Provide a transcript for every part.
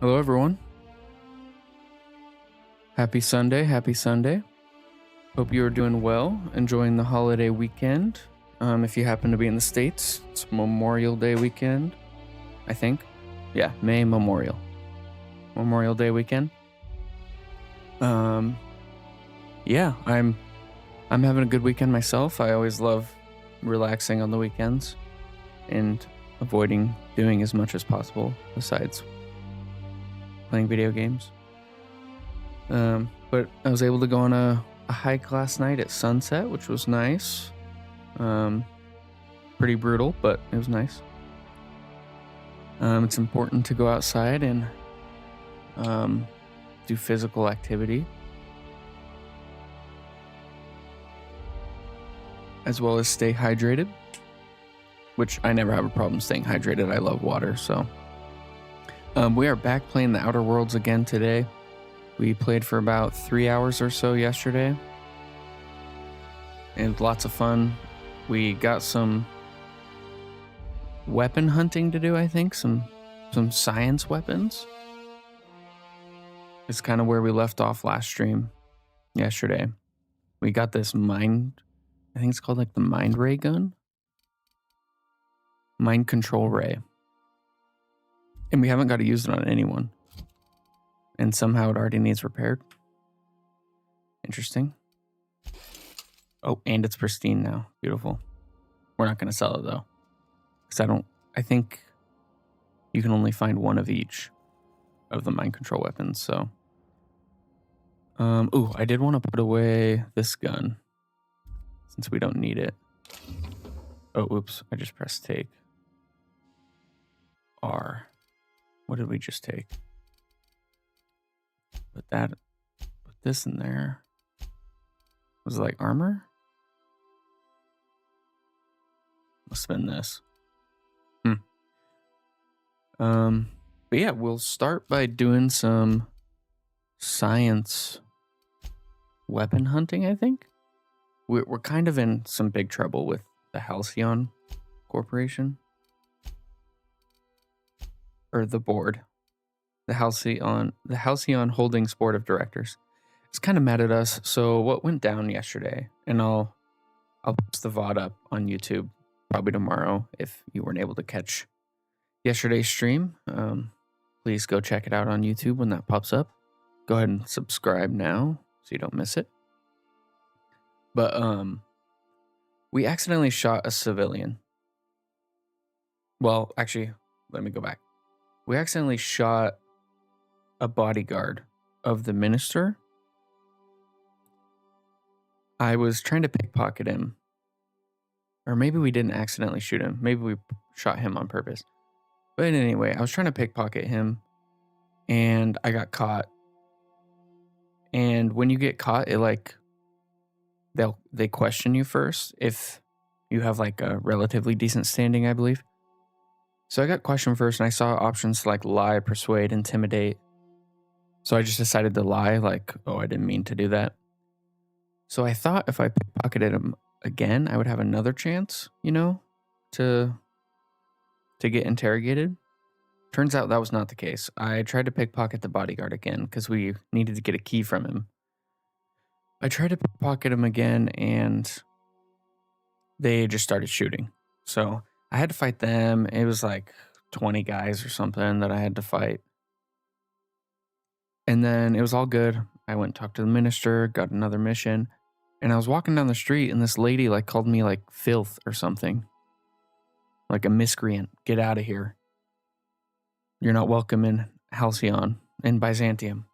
Hello, everyone. Happy Sunday. Happy Sunday. Hope you are doing well, enjoying the holiday weekend. If you happen to be in the States, it's Memorial Day weekend, I think. Yeah, Memorial Day weekend. Yeah, I'm having a good weekend myself. I always love relaxing on the weekends and avoiding doing as much as possible besides playing video games. But I was able to go on a hike last night at sunset, which was nice. Pretty brutal, but it was nice. It's important to go outside and do physical activity, as well as stay hydrated, which I never have a problem staying hydrated. I love water, so. We are back playing the Outer Worlds again today. We played for about 3 hours or so yesterday. It was lots of fun. We got some weapon hunting to do, I think. Some science weapons. It's kind of where we left off last stream yesterday. We got this I think it's called like the mind ray gun. Mind control ray. And we haven't got to use it on anyone. And somehow it already needs repaired. Interesting. Oh, and it's pristine now. Beautiful. We're not going to sell it though. Because I think you can only find one of each of the mind control weapons, so. I did want to put away this gun. Since we don't need it. Oh, oops. I just pressed take. R. What did we just take? Put this in there. Was it like armor? Must have been this. But yeah, we'll start by doing some science weapon hunting, I think. We're kind of in some big trouble with the Halcyon Corporation. Or the board. The Halcyon Holdings Board of Directors. It's kind of mad at us. So what went down yesterday, and I'll post the VOD up on YouTube probably tomorrow if you weren't able to catch yesterday's stream. Please go check it out on YouTube when that pops up. Go ahead and subscribe now so you don't miss it. But we accidentally shot a civilian. Well, actually, let me go back. We accidentally shot a bodyguard of the minister. I was trying to pickpocket him. Or maybe we didn't accidentally shoot him. Maybe we shot him on purpose. But anyway, I was trying to pickpocket him. And I got caught. And when you get caught, they question you first if you have like a relatively decent standing, I believe. So I got questioned first, and I saw options like lie, persuade, intimidate. So I just decided to lie, like, oh, I didn't mean to do that. So I thought if I pickpocketed him again, I would have another chance, to get interrogated. Turns out that was not the case. I tried to pickpocket the bodyguard again because we needed to get a key from him. I tried to pickpocket him again, and they just started shooting. So I had to fight them. It was like 20 guys or something that I had to fight. And then it was all good. I went and talked to the minister, got another mission. And I was walking down the street, and this lady called me filth or something. Like a miscreant. Get out of here. You're not welcome in Halcyon, in Byzantium.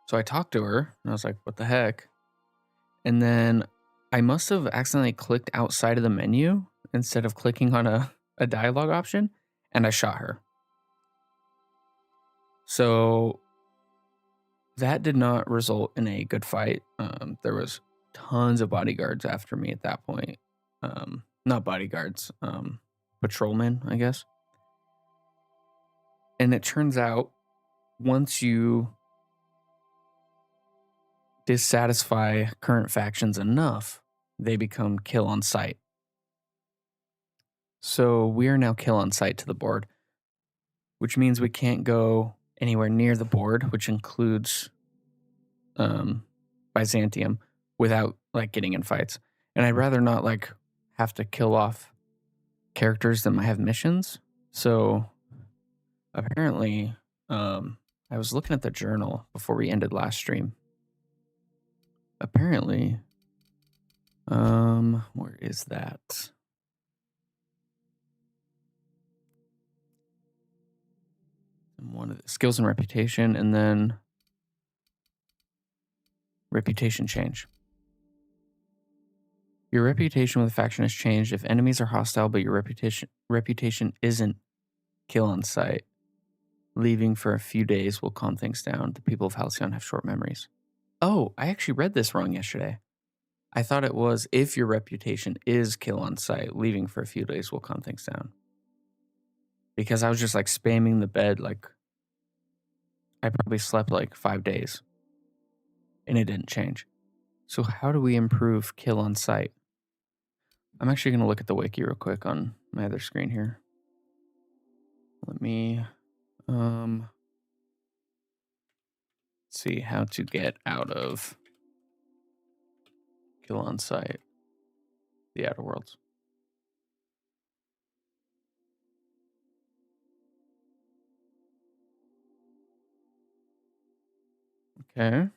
So I talked to her, and I was like, what the heck? And then I must have accidentally clicked outside of the menu instead of clicking on a dialogue option, and I shot her. So that did not result in a good fight. There was tons of bodyguards after me at that point. Not bodyguards, patrolmen, I guess. And it turns out once you dissatisfy current factions enough, they become kill on sight. So we are now kill on sight to the board. which means we can't go anywhere near the board, which includes Byzantium, without like getting in fights. And I'd rather not like have to kill off characters that might have missions. So apparently, I was looking at the journal before we ended last stream. Apparently, where is that? One of the skills and reputation, and then reputation change. Your reputation with a faction has changed if enemies are hostile, but your reputation isn't kill on sight. Leaving for a few days will calm things down. The people of Halcyon have short memories. Oh, I actually read this wrong yesterday. I thought it was if your reputation is kill on sight, leaving for a few days will calm things down. Because I was just like spamming the bed, like I probably slept like 5 days and it didn't change. So how do we improve kill on sight? I'm actually going to look at the wiki real quick on my other screen here. Let me see how to get out of kill on sight, the Outer Worlds. Okay.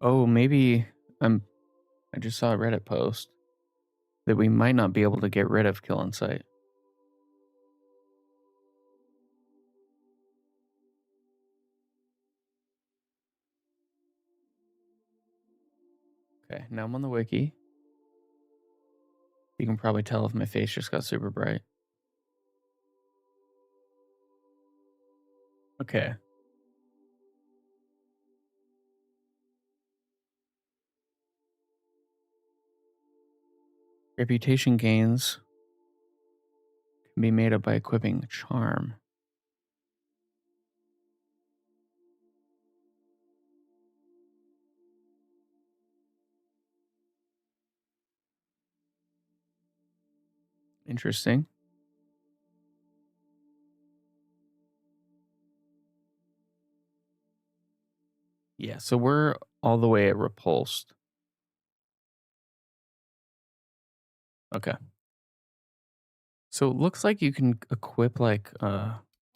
Oh, maybe I just saw a Reddit post that we might not be able to get rid of kill on sight. Okay, now I'm on the wiki. You can probably tell if my face just got super bright. Okay. Reputation gains can be made up by equipping charm. Interesting. Yeah, so we're all the way at repulsed. Okay. So it looks like you can equip like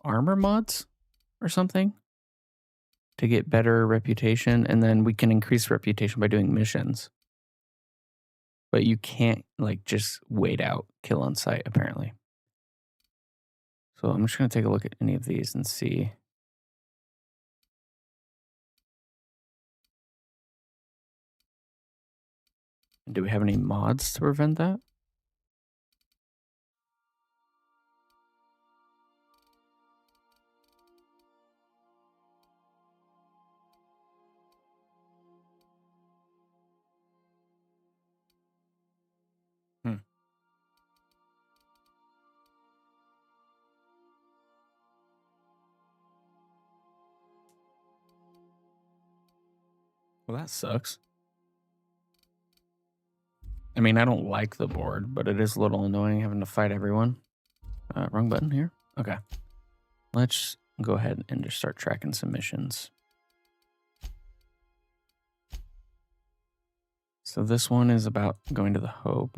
armor mods or something to get better reputation, and then we can increase reputation by doing missions. But you can't like just wait out kill on sight apparently. So I'm just going to take a look at any of these and see. Do we have any mods to prevent that? Well, that sucks. I mean, I don't like the board, but it is a little annoying having to fight everyone. Wrong button here. Okay. Let's go ahead and just start tracking some missions. So this one is about going to the Hope.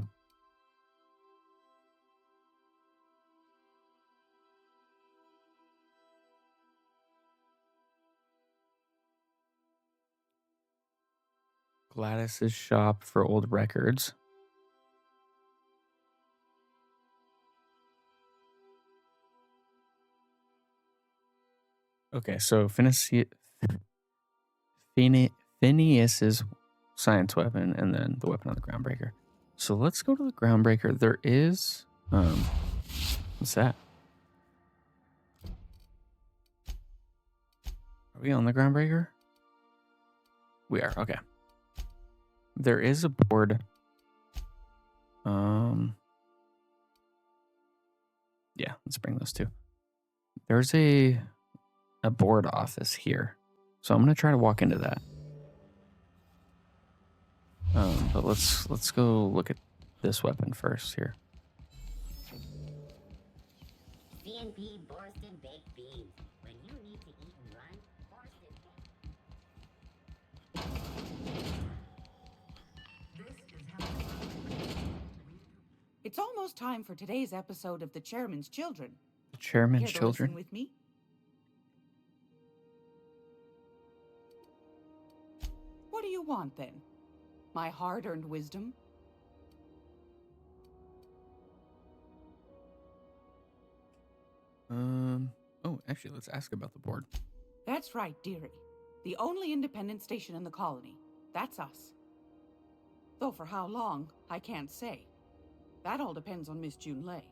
Gladys's shop for old records. Okay, so Phineas's science weapon, and then the weapon on the Groundbreaker. So let's go to the Groundbreaker. There is what's that? Are we on the Groundbreaker? We are, okay. There is a board. Yeah, let's bring those two. There's a a board office here. So I'm going to try to walk into that. But let's go look at this weapon first here. CNP Borston baked beans. When you need to eat and run, Borston. It's almost time for today's episode of The Chairman's Children. The Chairman's Care to Children? listen with me? What do you want then? My hard-earned wisdom? Oh, actually, let's ask about the board. That's right, dearie. The only independent station in the colony. That's us. Though for how long, I can't say. That all depends on Miss June Lay.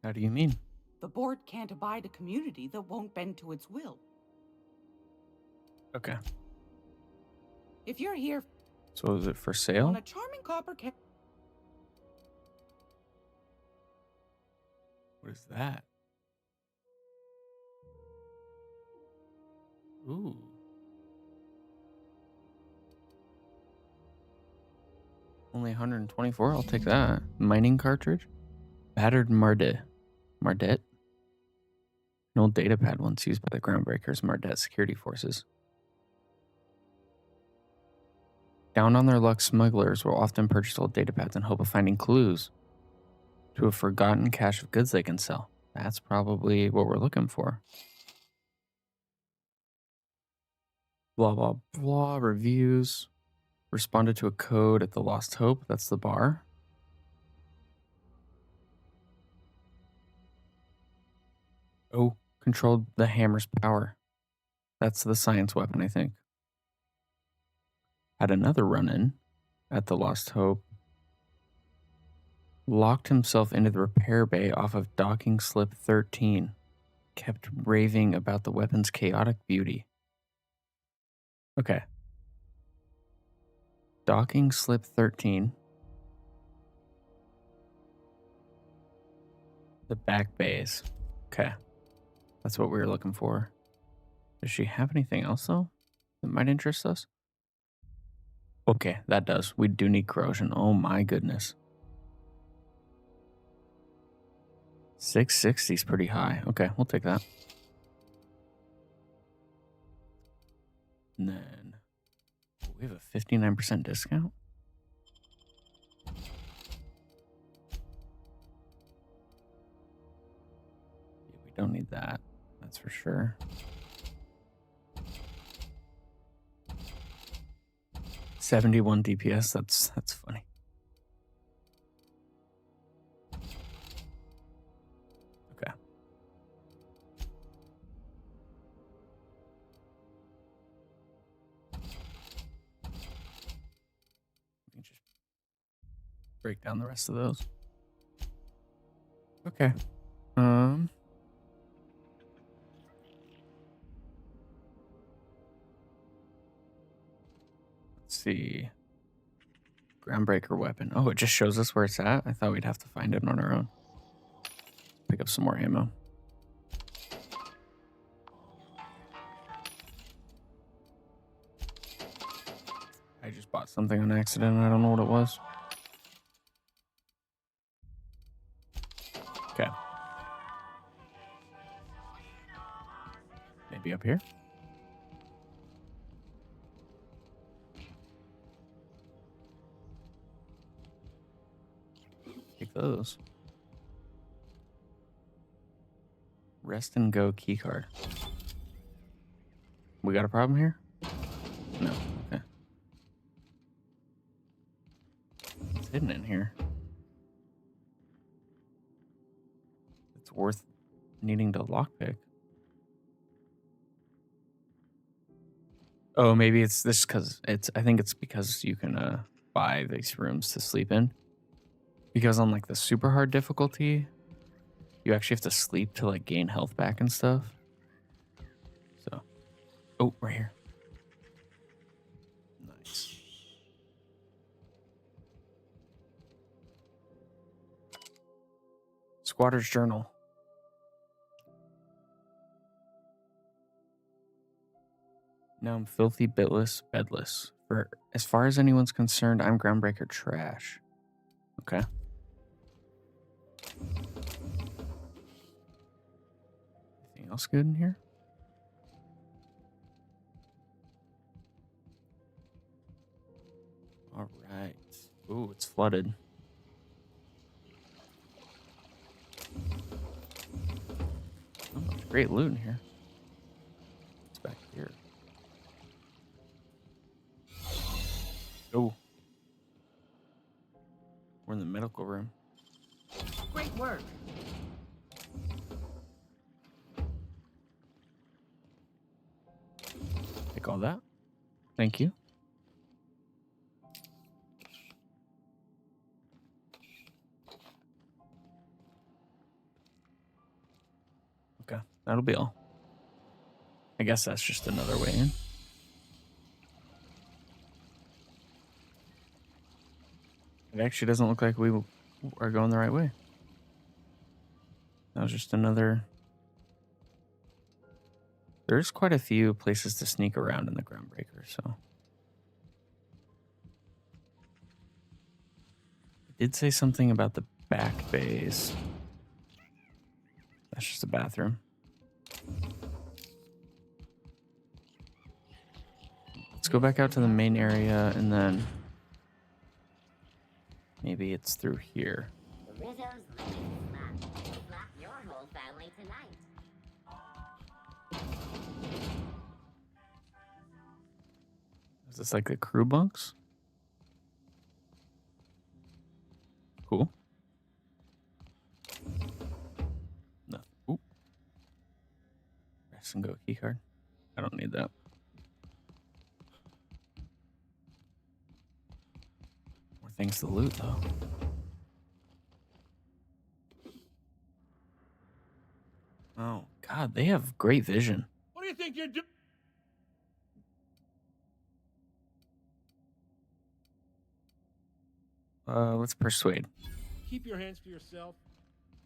How do you mean? The board can't abide a community that won't bend to its will. Okay. If you're here So is it for sale? on a charming copper ca- What is that? Ooh. Only 124. I'll take that. Mining cartridge. Battered Mardet. Mardet? An old data pad once used by the Groundbreakers Mardet security forces. Down on their luck, smugglers will often purchase old data pads in hope of finding clues to a forgotten cache of goods they can sell. That's probably what we're looking for. Blah, blah, blah. Reviews. Responded to a code at the Lost Hope. That's the bar. Oh, controlled the hammer's power. That's the science weapon, I think. Had another run-in at the Lost Hope. Locked himself into the repair bay off of docking slip 13. Kept raving about the weapon's chaotic beauty. Okay. Docking slip 13. The back bays. Okay. That's what we were looking for. Does she have anything else, though, that might interest us? Okay, that does. We do need corrosion. Oh my goodness. 660 is pretty high. Okay, we'll take that. And then we have a 59% discount. Yeah, we don't need that. That's for sure. 71 DPS. That's funny. Okay. Let me just break down the rest of those. Okay. Let's see. Groundbreaker weapon. Oh, it just shows us where it's at. I thought we'd have to find it on our own. Pick up some more ammo. I just bought something on accident and I don't know what it was. Okay. Maybe up here? Take those. Rest and go keycard. We got a problem here? No. Okay. It's hidden in here. It's worth needing to lockpick. Oh, maybe it's this because I think it's because you can buy these rooms to sleep in. Because on like the super hard difficulty, you actually have to sleep to like gain health back and stuff. So, oh, right here. Nice. Squatter's journal. Now I'm filthy, bitless, bedless. For as far as anyone's concerned, I'm groundbreaker trash. Okay. Anything else good in here? All right. Ooh, it's flooded. Oh, there's great loot in here. What's back here? Oh. We're in the medical room. Great work. Take all that. Thank you. Okay, that'll be all. I guess that's just another way in. It actually doesn't look like we are going the right way. That was just another... There's quite a few places to sneak around in the Groundbreaker, so... It did say something about the back bays. That's just a bathroom. Let's go back out to the main area and then... Maybe it's through here. Rizzo's latest slap. Slap your whole family tonight. Is this like the crew bunks? Cool. No. Oop. Press and go keycard. I don't need that. More things to loot though. Oh God, they have great vision. What do you think you're doing? Let's persuade. Keep your hands to yourself.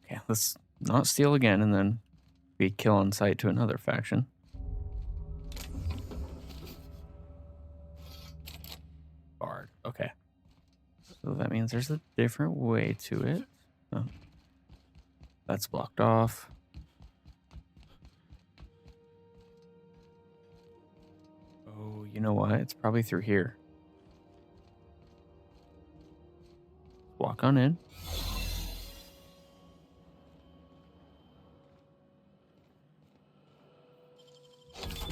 Okay, let's not steal again and then be kill on sight to another faction. Bard. Okay. So that means there's a different way to it. Oh. That's blocked off. Oh, you know what? It's probably through here. Walk on in.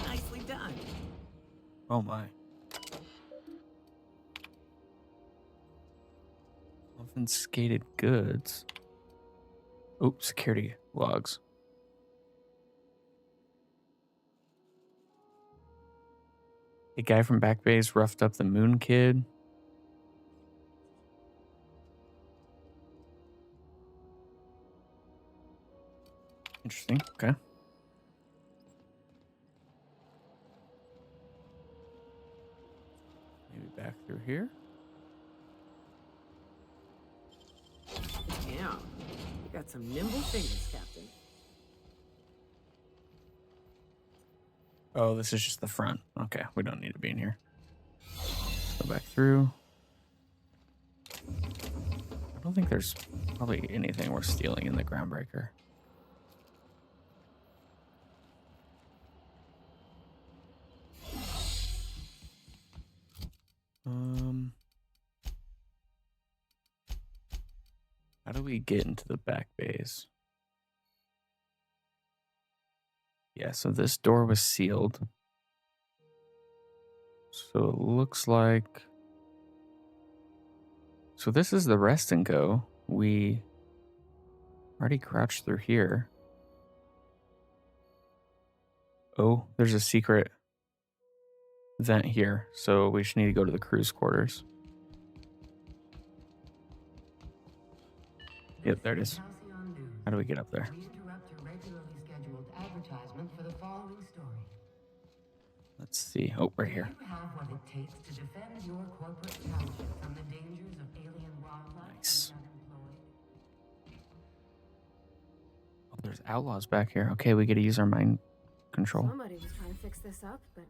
Nicely done. Oh my. Confiscated goods. Oh, security logs. A guy from Back Bay's roughed up the Moon Kid. Interesting. Okay. Maybe back through here. Yeah, you got some nimble fingers, Captain. Oh, this is just the front. Okay, we don't need to be in here. Let's go back through. I don't think there's probably anything worth stealing in the Groundbreaker. How do we get into the back bays? Yeah, so this door was sealed. So it looks like... So this is the rest and go. We already crouched through here. Oh, there's a secret vent here. So we just need to go to the crew's quarters. Yep, there it is. How do we get up there? We interrupt your regularly scheduled advertisement for the following story. Let's see. Oh, right here. You have what it takes to defend your corporate township from the dangers of alien wildlife Nice. and unemployed. There's outlaws back here. Okay, we get to use our mind control. Somebody was trying to fix this up, but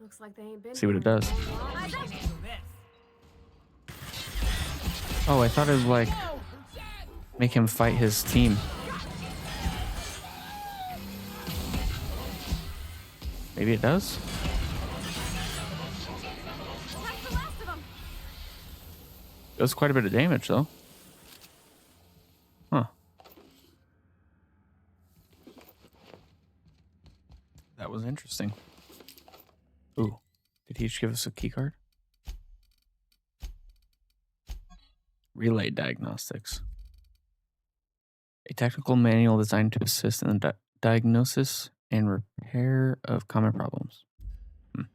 looks like they ain't been. See what it here in a does. long while. Oh, I thought it would like make him fight his team. Maybe it does. Does quite a bit of damage though. Huh. That was interesting. Ooh. Did he just give us a key card? Relay diagnostics. A technical manual designed to assist in the diagnosis and repair of common problems. It's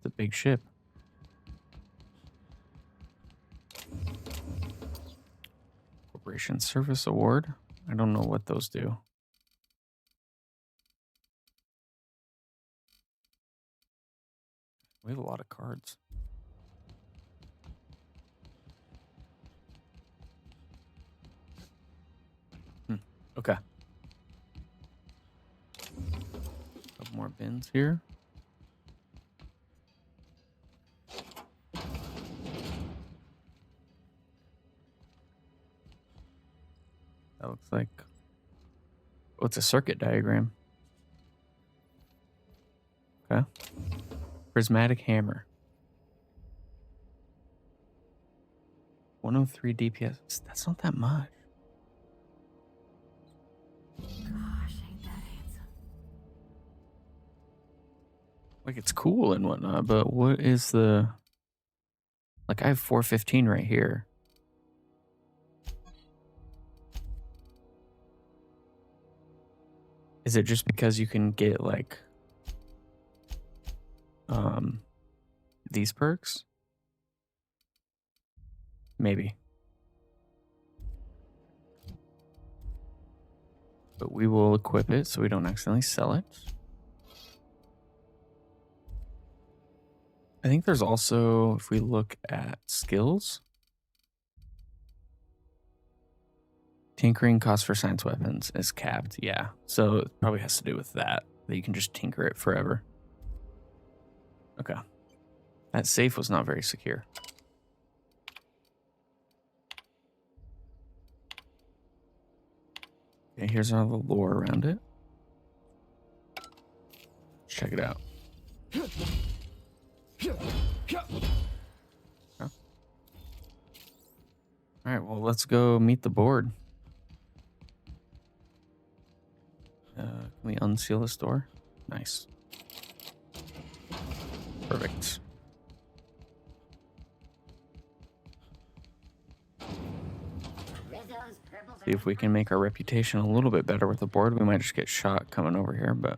a big ship. Corporation Service Award. I don't know what those do. We have a lot of cards. Okay. Couple more bins here. That looks like... Oh, it's a circuit diagram. Okay. Prismatic hammer. 103 DPS. That's not that much. Gosh, ain't that handsome. Like, it's cool and whatnot, but what is the... Like, I have 415 right here. Is it just because you can get, like... these perks? Maybe. But we will equip it so we don't accidentally sell it. I think there's also, if we look at skills, tinkering cost for science weapons is capped. Yeah, so it probably has to do with that you can just tinker it forever. Okay. That safe was not very secure. Okay, here's all the lore around it. Check it out. Huh? All right, well, let's go meet the board. Can we unseal this door? Nice. Perfect. Rizzo's purples See if we can make our reputation a little bit better with the board. We might just get shot coming over here, but...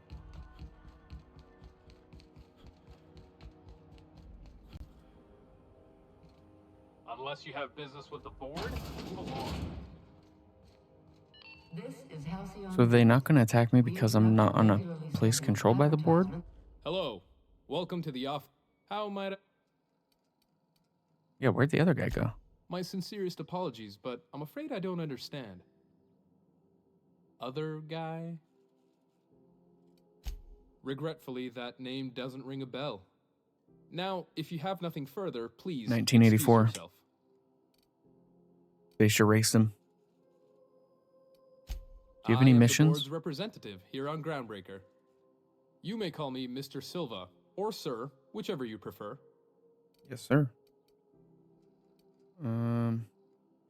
Unless you have business with the board, move along. This is Halcyon. So are they not going to attack me because I'm not on a place controlled by the board? Hello. Welcome to the off. How might I... Yeah, where'd the other guy go? My sincerest apologies, but I'm afraid I don't understand. Other guy? Regretfully, that name doesn't ring a bell. Now, if you have nothing further, please 1984. excuse yourself. They should race him. Do you have I any am missions? The board's representative here on Groundbreaker. You may call me Mr. Silva, or Sir, whichever you prefer. Yes, sir.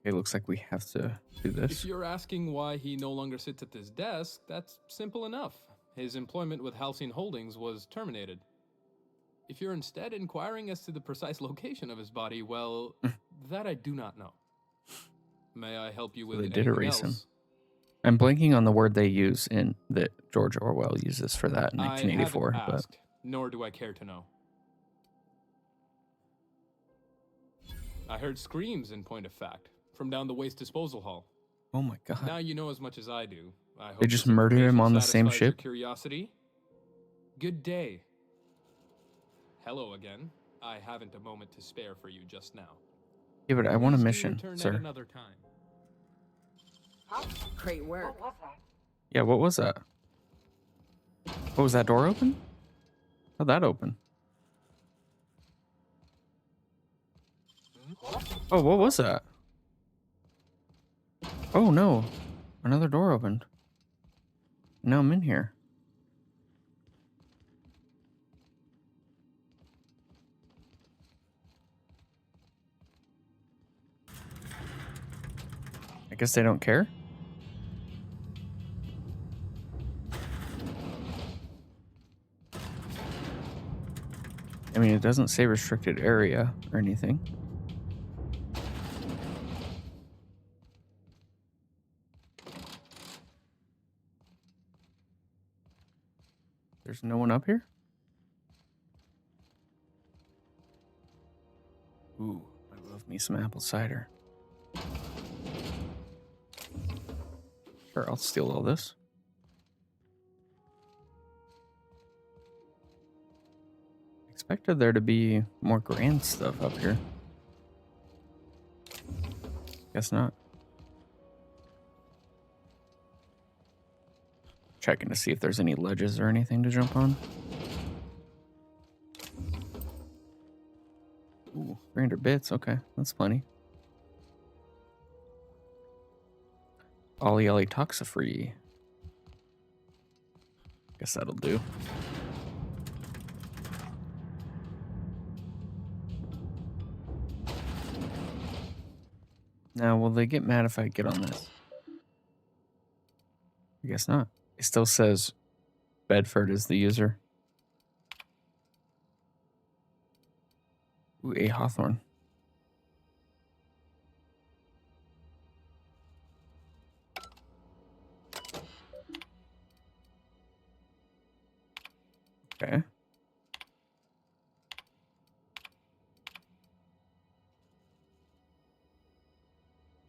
It looks like we have to do If this. you're asking why he no longer sits at this desk, that's simple enough. His employment with Halcyon Holdings was terminated. If you're instead inquiring as to the precise location of his body, well, that I do not know. May I help you with they anything did erase him. else? I'm blanking on the word they use in that George Orwell uses for that in I 1984. haven't But asked, nor do I care to know. I heard screams, in point of fact, from down the waste disposal hall. oh my god, Now you know as much as I do. I hope just this murdered him information on the same satisfies your ship? Curiosity. Good day. Hello again. I haven't a moment to spare for you just now. yeah, but I want a Please do mission, return at sir. another time. Great work. Yeah, what was that? What was that door open? How'd that open? Oh, what was that? Oh no, another door opened. Now I'm in here. I guess they don't care. I mean, it doesn't say restricted area or anything. There's no one up here? Ooh, I love me some apple cider. Sure, I'll steal all this. Expected there to be more grand stuff up here. Guess not. Checking to see if there's any ledges or anything to jump on. Ooh, 300 bits. Okay, that's plenty. Ollie Ollie Toxifree. Guess that'll do. Now, will they get mad if I get on this? I guess not. It still says Bedford is the user. Ooh, A. Hawthorne. Okay.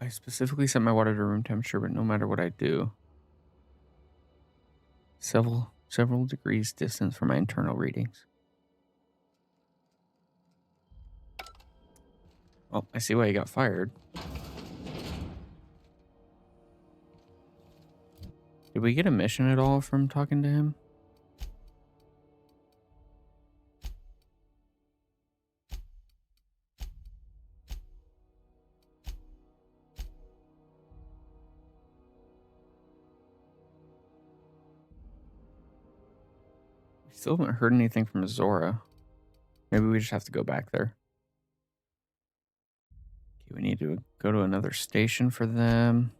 I specifically set my water to room temperature, but no matter what I do, several degrees distance from my internal readings. Oh, I see why he got fired. Did we get a mission at all from talking to him? We still haven't heard anything from Zora. Maybe we just have to go back there. Okay, we need to go to another station for them.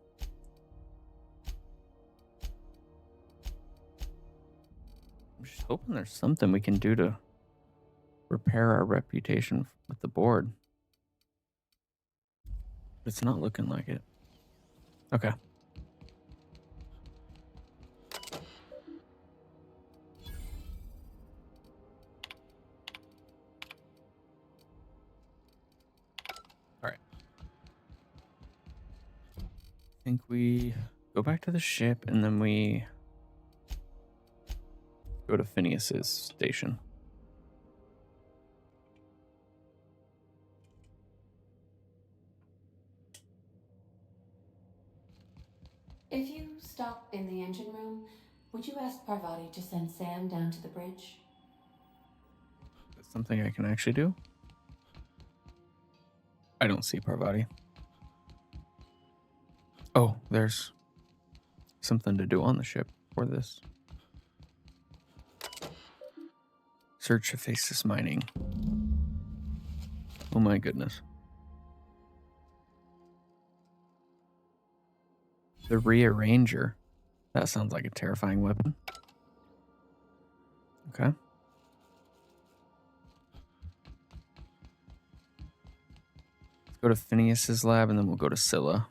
I'm just hoping there's something we can do to repair our reputation with the board. But it's not looking like it. Okay. All right. I think we go back to the ship and then we go to Phineas's station. If you stop in the engine room, would you ask Parvati to send Sam down to the bridge? That's something I can actually do. I don't see Parvati. Oh, there's something to do on the ship for this. Search Ephesus mining. Oh my goodness. The Rearranger. That sounds like a terrifying weapon. Okay. Let's go to Phineas's lab and then we'll go to Scylla.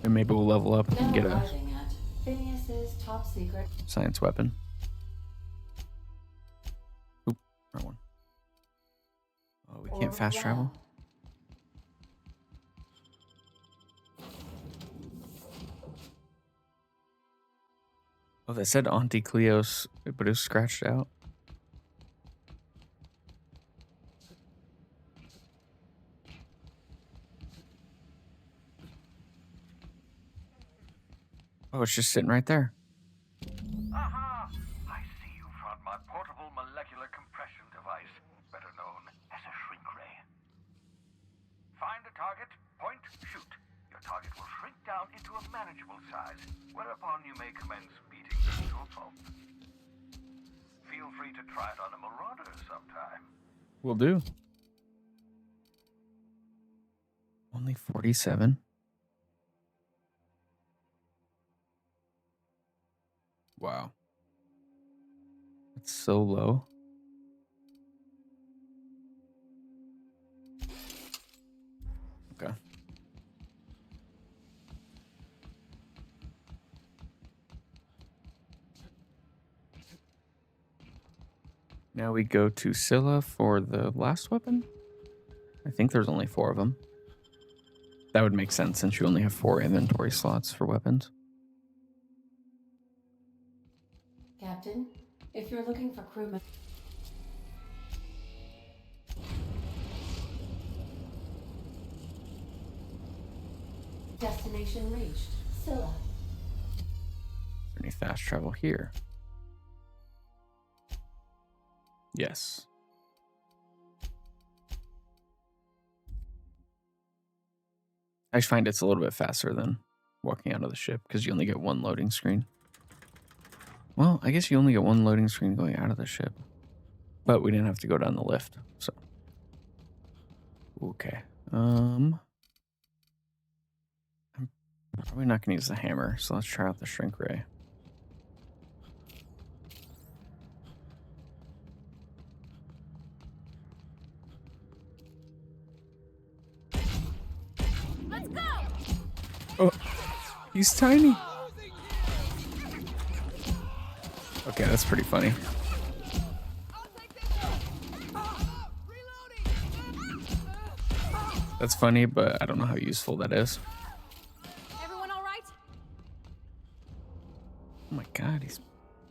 And maybe we'll level up and get a Arriving at Phineas's top secret. science weapon. Oop, wrong one. Oh, we can't fast travel? Oh, that said Auntie Cleos, but it was scratched out. Oh, it's just sitting right there. Aha! I see you found my portable molecular compression device, better known as a shrink ray. Find a target, point, shoot. Your target will shrink down into a manageable size, whereupon you may commence beating them to a pulp. Feel free to try it on a marauder sometime. Will do. Only 47. Wow. That's so low. Okay. Now we go to Scylla for the last weapon. I think there's only 4 of them. That would make sense since you only have 4 inventory slots for weapons. Captain, if you're looking for crewmen... Destination reached. Scylla. Is there any fast travel here? Yes. I just find it's a little bit faster than walking out of the ship because you only get 1 loading screen. Well, I guess you only get 1 loading screen going out of the ship. But we didn't have to go down the lift, so. Okay. I'm probably not going to use the hammer, so let's try out the shrink ray. Let's go! Oh, he's tiny. Okay, that's pretty funny. That's funny, but I don't know how useful that is. Everyone all right? Oh my god, he's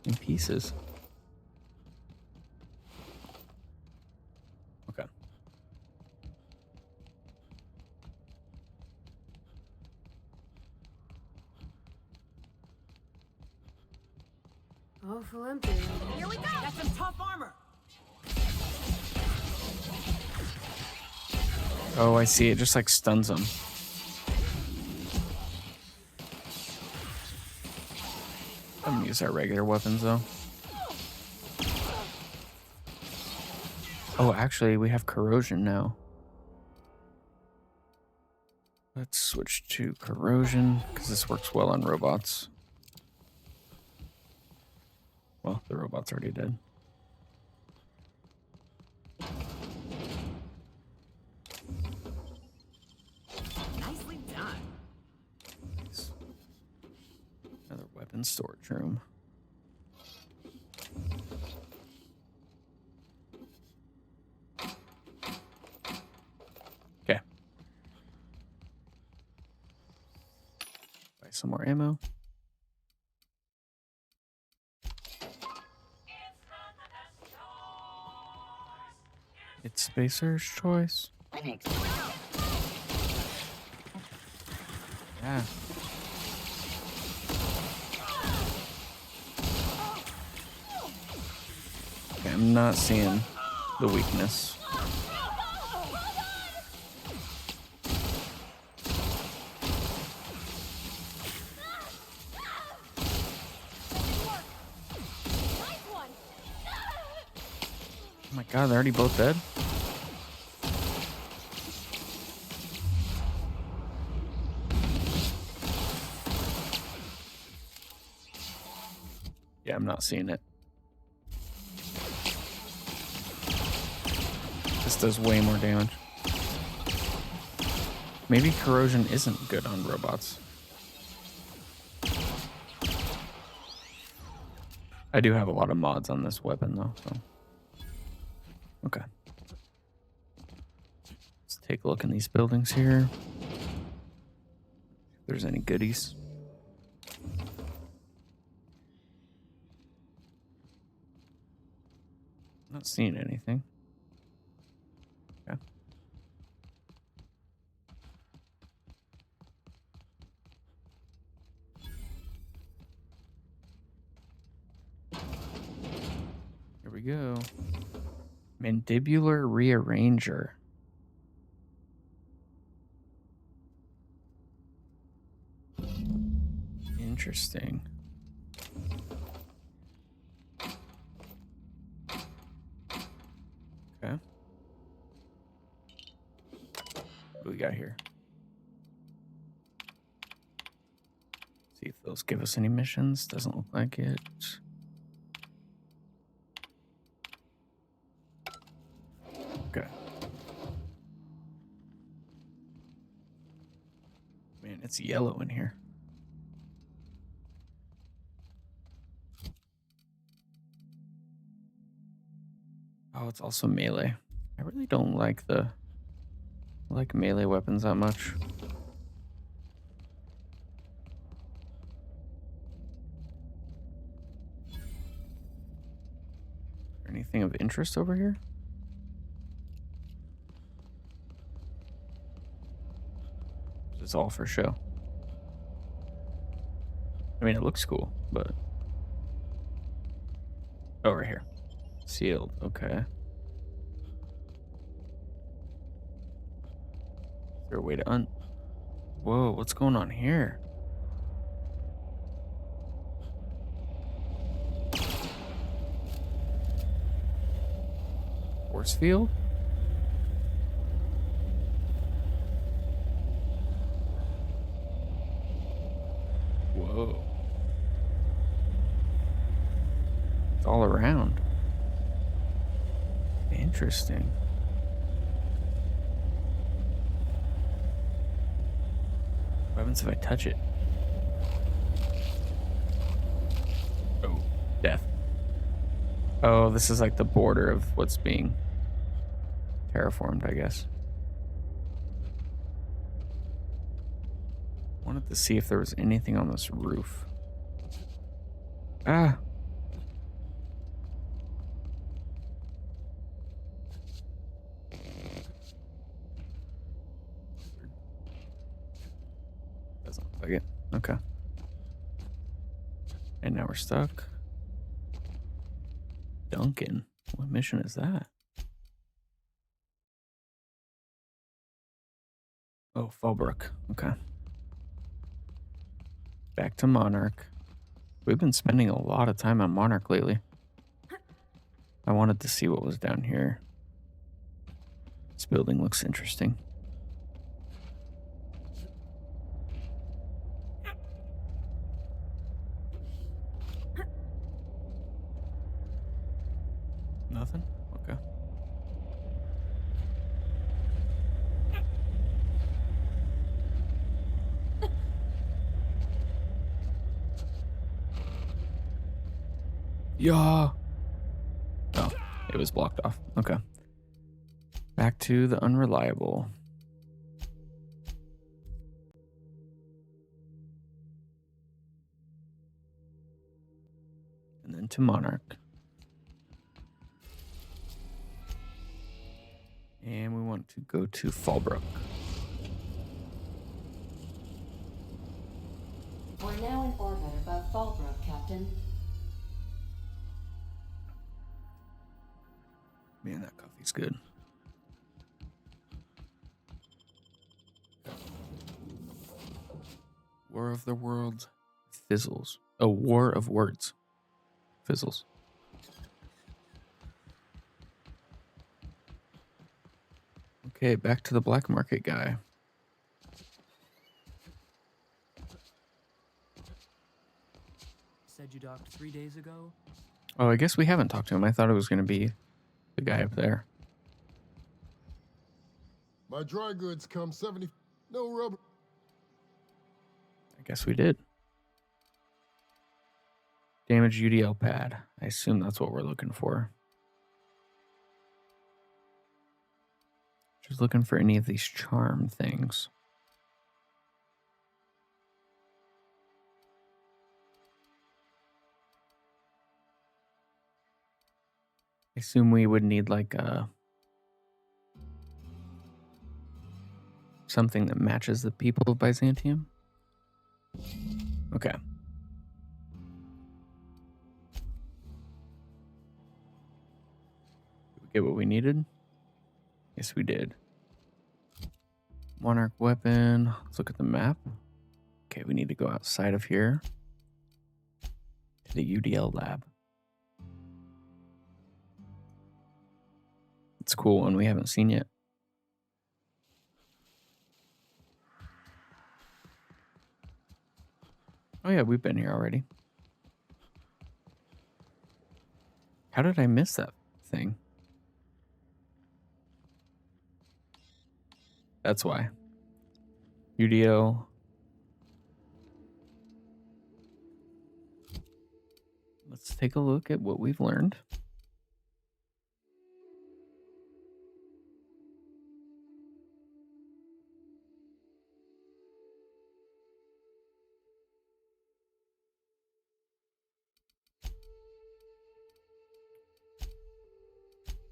in pieces. Okay. Oh, full empty. Here we go! That's some tough armor. Oh, I see. It just like stuns him. I'm gonna use our regular weapons though. Oh, actually, we have corrosion now. Let's switch to corrosion because this works well on robots. Well, the robot's already dead. Nicely done. Nice. Another weapon storage room. Okay. Buy some more ammo. It's Spacer's choice. Yeah. Okay, I'm not seeing the weakness. Oh my god, they're already both dead? Yeah, I'm not seeing it. This does way more damage. Maybe corrosion isn't good on robots. I do have a lot of mods on this weapon though, so. Okay. Let's take a look in these buildings here. If there's any goodies. Not seeing anything. Okay. we go. Mandibular rearranger. Interesting. Okay. What do we got here? See if those give us any missions. Doesn't look like it. Okay. Man, it's yellow in here. Oh, it's also melee. I really don't like melee weapons that much. Anything of interest over here? It's all for show. I mean, it looks cool, but... Over here. Sealed, okay. Is there a way to Whoa, what's going on here? Force field? Whoa. It's all around. Interesting. What happens if I touch it? Oh, death. Oh, this is like the border of what's being terraformed, I guess. Wanted to see if there was anything on this roof. Ah. Doesn't look like it. Okay. And now we're stuck. Duncan. What mission is that? Oh, Fallbrook. Okay. Back to Monarch. We've been spending a lot of time on Monarch lately. I wanted to see what was down here. This building looks interesting. Nothing? Okay. Yeah. Oh, it was blocked off. Okay. Back to the unreliable. And then to Monarch. And we want to go to Fallbrook. We're now in orbit above Fallbrook, Captain. Man, that coffee's good. War of the Worlds fizzles. A War of Words fizzles. Okay, back to the black market guy. Said you docked 3 days ago? Oh, I guess we haven't talked to him. I thought it was going to be the guy up there. My dry goods come 70. No rubber. I guess we did. Damaged UDL pad. I assume that's what we're looking for. Just looking for any of these charm things. I assume we would need like something that matches the people of Byzantium. Okay. get what we needed? Yes, we did. Monarch weapon. Let's look at the map. Okay, we need to go outside of here to the UDL lab. It's a cool one we haven't seen yet. Oh yeah, we've been here already. How did I miss that thing? That's why. UDL. Let's take a look at what we've learned.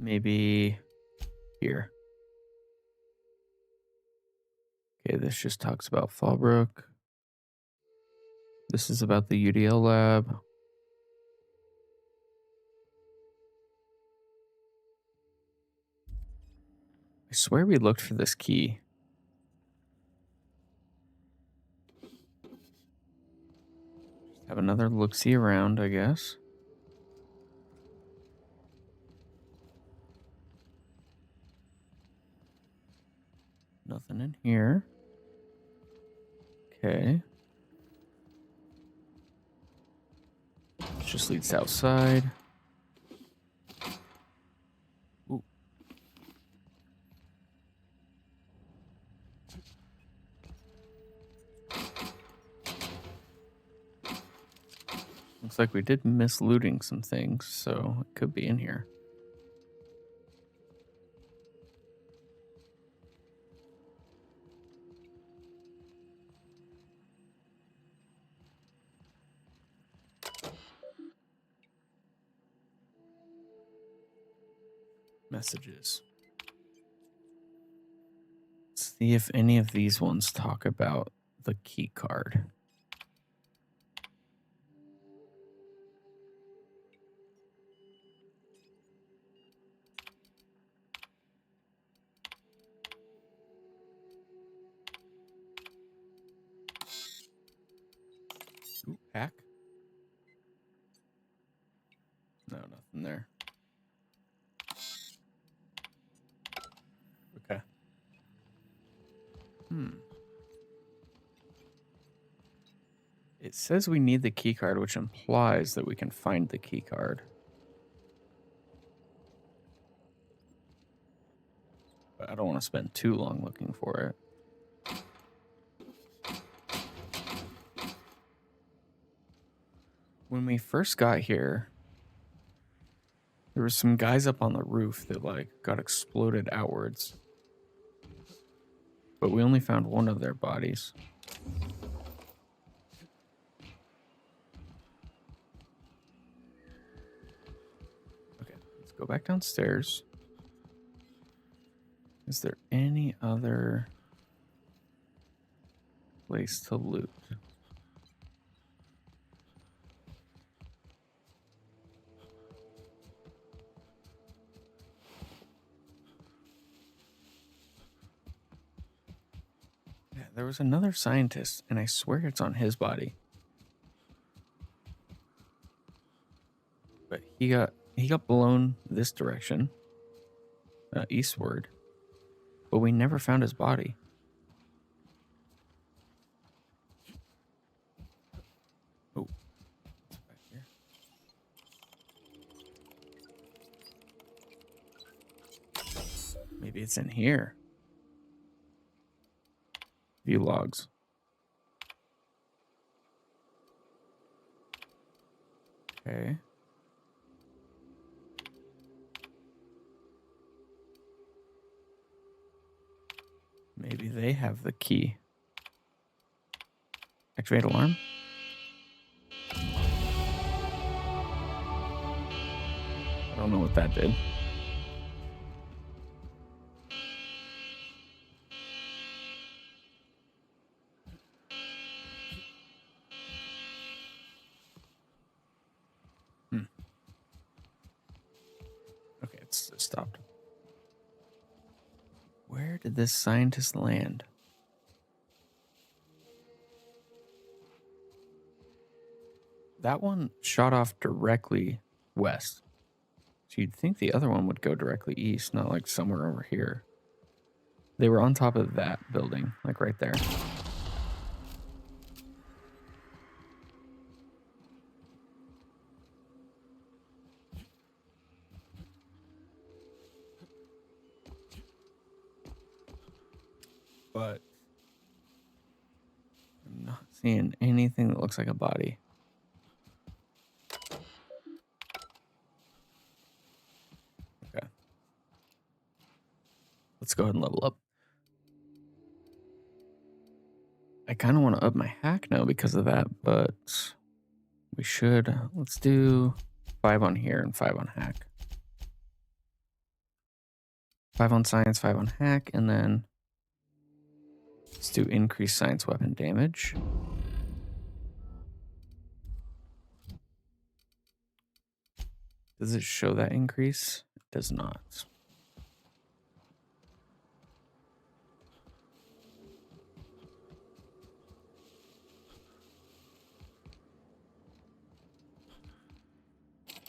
Maybe here. Okay, this just talks about Fallbrook. This is about the UDL lab. I swear we looked for this key. Just have another look-see around, I guess. Nothing in here. Okay. This just leads outside. Ooh. Looks like we did miss looting some things, so it could be in here. Messages. Let's see if any of these ones talk about the key card. Ooh, hack. No, nothing there. Okay. It says we need the key card, which implies that we can find the key card. But I don't want to spend too long looking for it. When we first got here, there were some guys up on the roof that got exploded outwards. But we only found one of their bodies. Okay, let's go back downstairs. Is there any other place to loot? Yeah, there was another scientist, and I swear it's on his body. But he got blown this direction, eastward. But we never found his body. Oh, it's back here. Maybe it's in here. View logs. Okay. Maybe they have the key. Activate alarm. I don't know what that did. Okay, it's stopped. this scientist land? That one shot off directly west. So you'd think the other one would go directly east, not like somewhere over here. They were on top of that building, like right there. But I'm not seeing anything that looks like a body. Okay. Let's go ahead and level up. I kind of want to up my hack now because of that, but we should. Let's do 5 on here and 5 on hack. 5 on science, 5 on hack, and then let's do increased science weapon damage. Does it show that increase? It does not.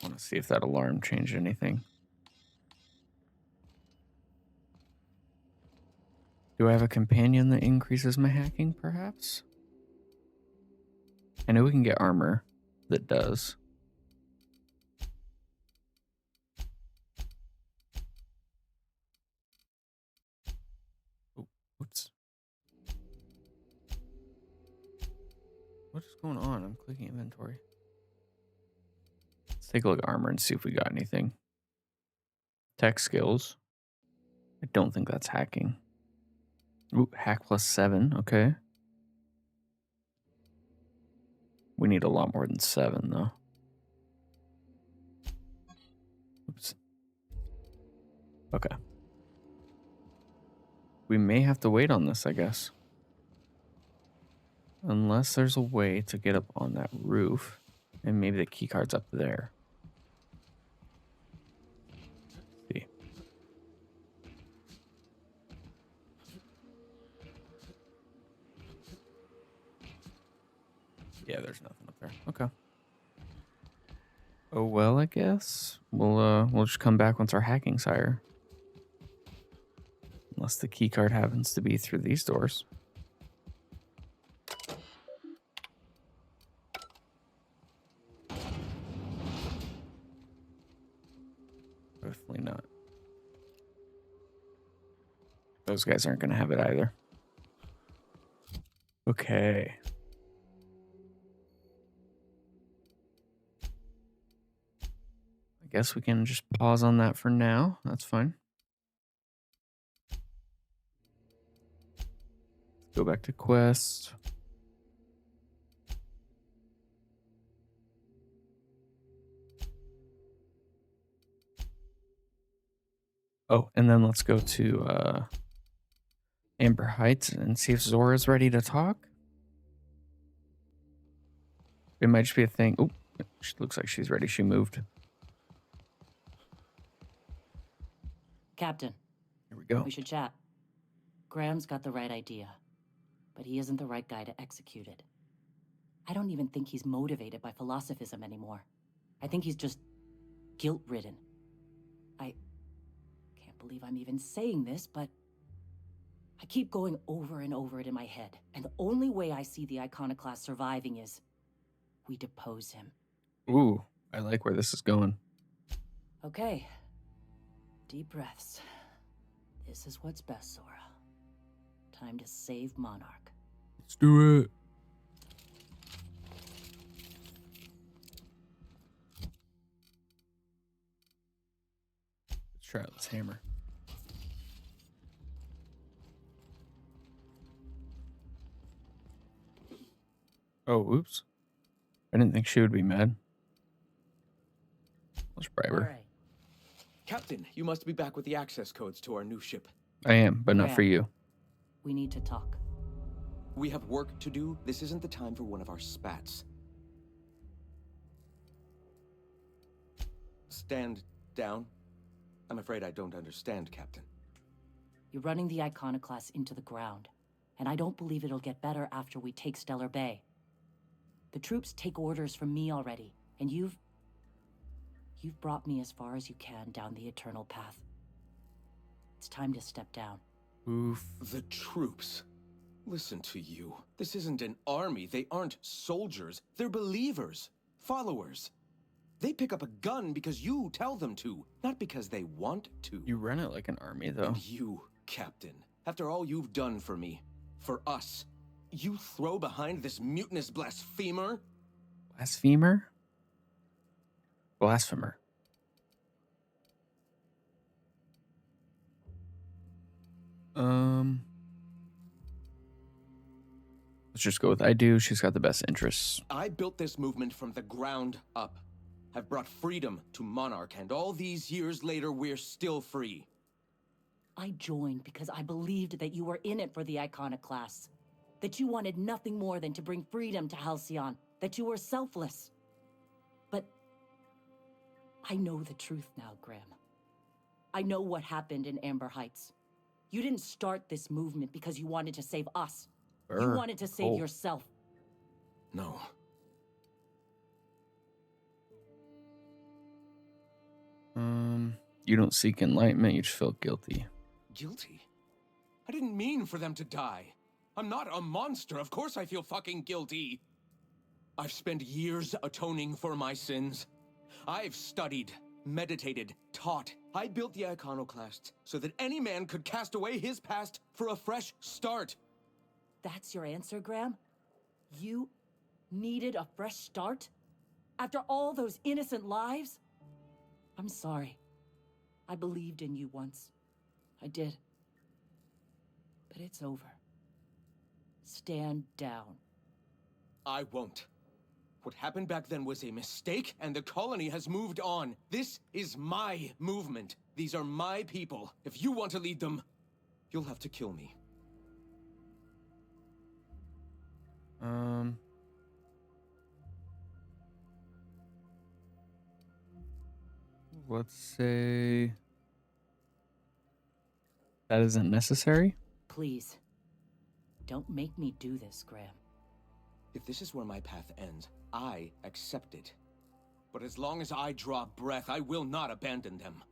I want to see if that alarm changed anything. Do I have a companion that increases my hacking, perhaps? I know we can get armor that does. Oh, oops. What is going on? I'm clicking inventory. Let's take a look at armor and see if we got anything. Tech skills. I don't think that's hacking. Ooh, hack +7, okay. We need a lot more than 7, though. Oops. Okay. We may have to wait on this, I guess. Unless there's a way to get up on that roof. And maybe the keycard's up there. Let's see. Yeah, there's nothing up there. Okay. Oh well, I guess. We'll just come back once our hacking's higher. Unless the keycard happens to be through these doors. Definitely not. Those guys aren't going to have it either. Okay. I guess we can just pause on that for now. That's fine. Let's go back to quest. Oh, and then let's go to Amber Heights and see if Zora's ready to talk. It might just be a thing. Oh, she looks like she's ready. She moved. Captain. Here we go. We should chat. Graham's got the right idea, but he isn't the right guy to execute it. I don't even think he's motivated by philosophism anymore. I think he's just guilt-ridden. I can't believe I'm even saying this, but I keep going over and over it in my head, and the only way I see the Iconoclast surviving is we depose him. Ooh, I like where this is going. Okay. Deep breaths. This is what's best, Zora. Time to save Monarch. Let's do it. Let's try out this hammer. Oh, oops. I didn't think she would be mad. Let's bribe her. Right. Captain, you must be back with the access codes to our new ship. I am, but not for you. We need to talk. We have work to do. This isn't the time for one of our spats. Stand down. I'm afraid I don't understand, Captain. You're running the Iconoclast into the ground, and I don't believe it'll get better after we take Stellar Bay. The troops take orders from me already, and you've brought me as far as you can down the Eternal Path. It's time to step down. Oof. The troops. Listen to you. This isn't an army. They aren't soldiers. They're believers. Followers. They pick up a gun because you tell them to, not because they want to. You run it like an army, though. And you, Captain, after all you've done for me, for us, you throw behind this mutinous blasphemer? Blasphemer? Blasphemer. Let's just go with I do. She's got the best interests. I built this movement from the ground up. I've brought freedom to Monarch, and all these years later, we're still free. I joined because I believed that you were in it for the Iconoclasts. That you wanted nothing more than to bring freedom to Halcyon. That you were selfless. But I know the truth now, Graham. I know what happened in Amber Heights. You didn't start this movement because you wanted to save us. You wanted to save yourself. No. You don't seek enlightenment, you just feel guilty. Guilty? I didn't mean for them to die. I'm not a monster. Of course I feel fucking guilty. I've spent years atoning for my sins. I've studied, meditated, taught. I built the Iconoclasts so that any man could cast away his past for a fresh start. That's your answer, Graham? You needed a fresh start? After all those innocent lives? I'm sorry. I believed in you once. I did. But it's over. Stand down. I won't. What happened back then was a mistake, and the colony has moved on. This is my movement. These are my people. If you want to lead them, you'll have to kill me. Let's say that isn't necessary. Please, don't make me do this, Graham. If this is where my path ends, I accept it. But as long as I draw breath, I will not abandon them.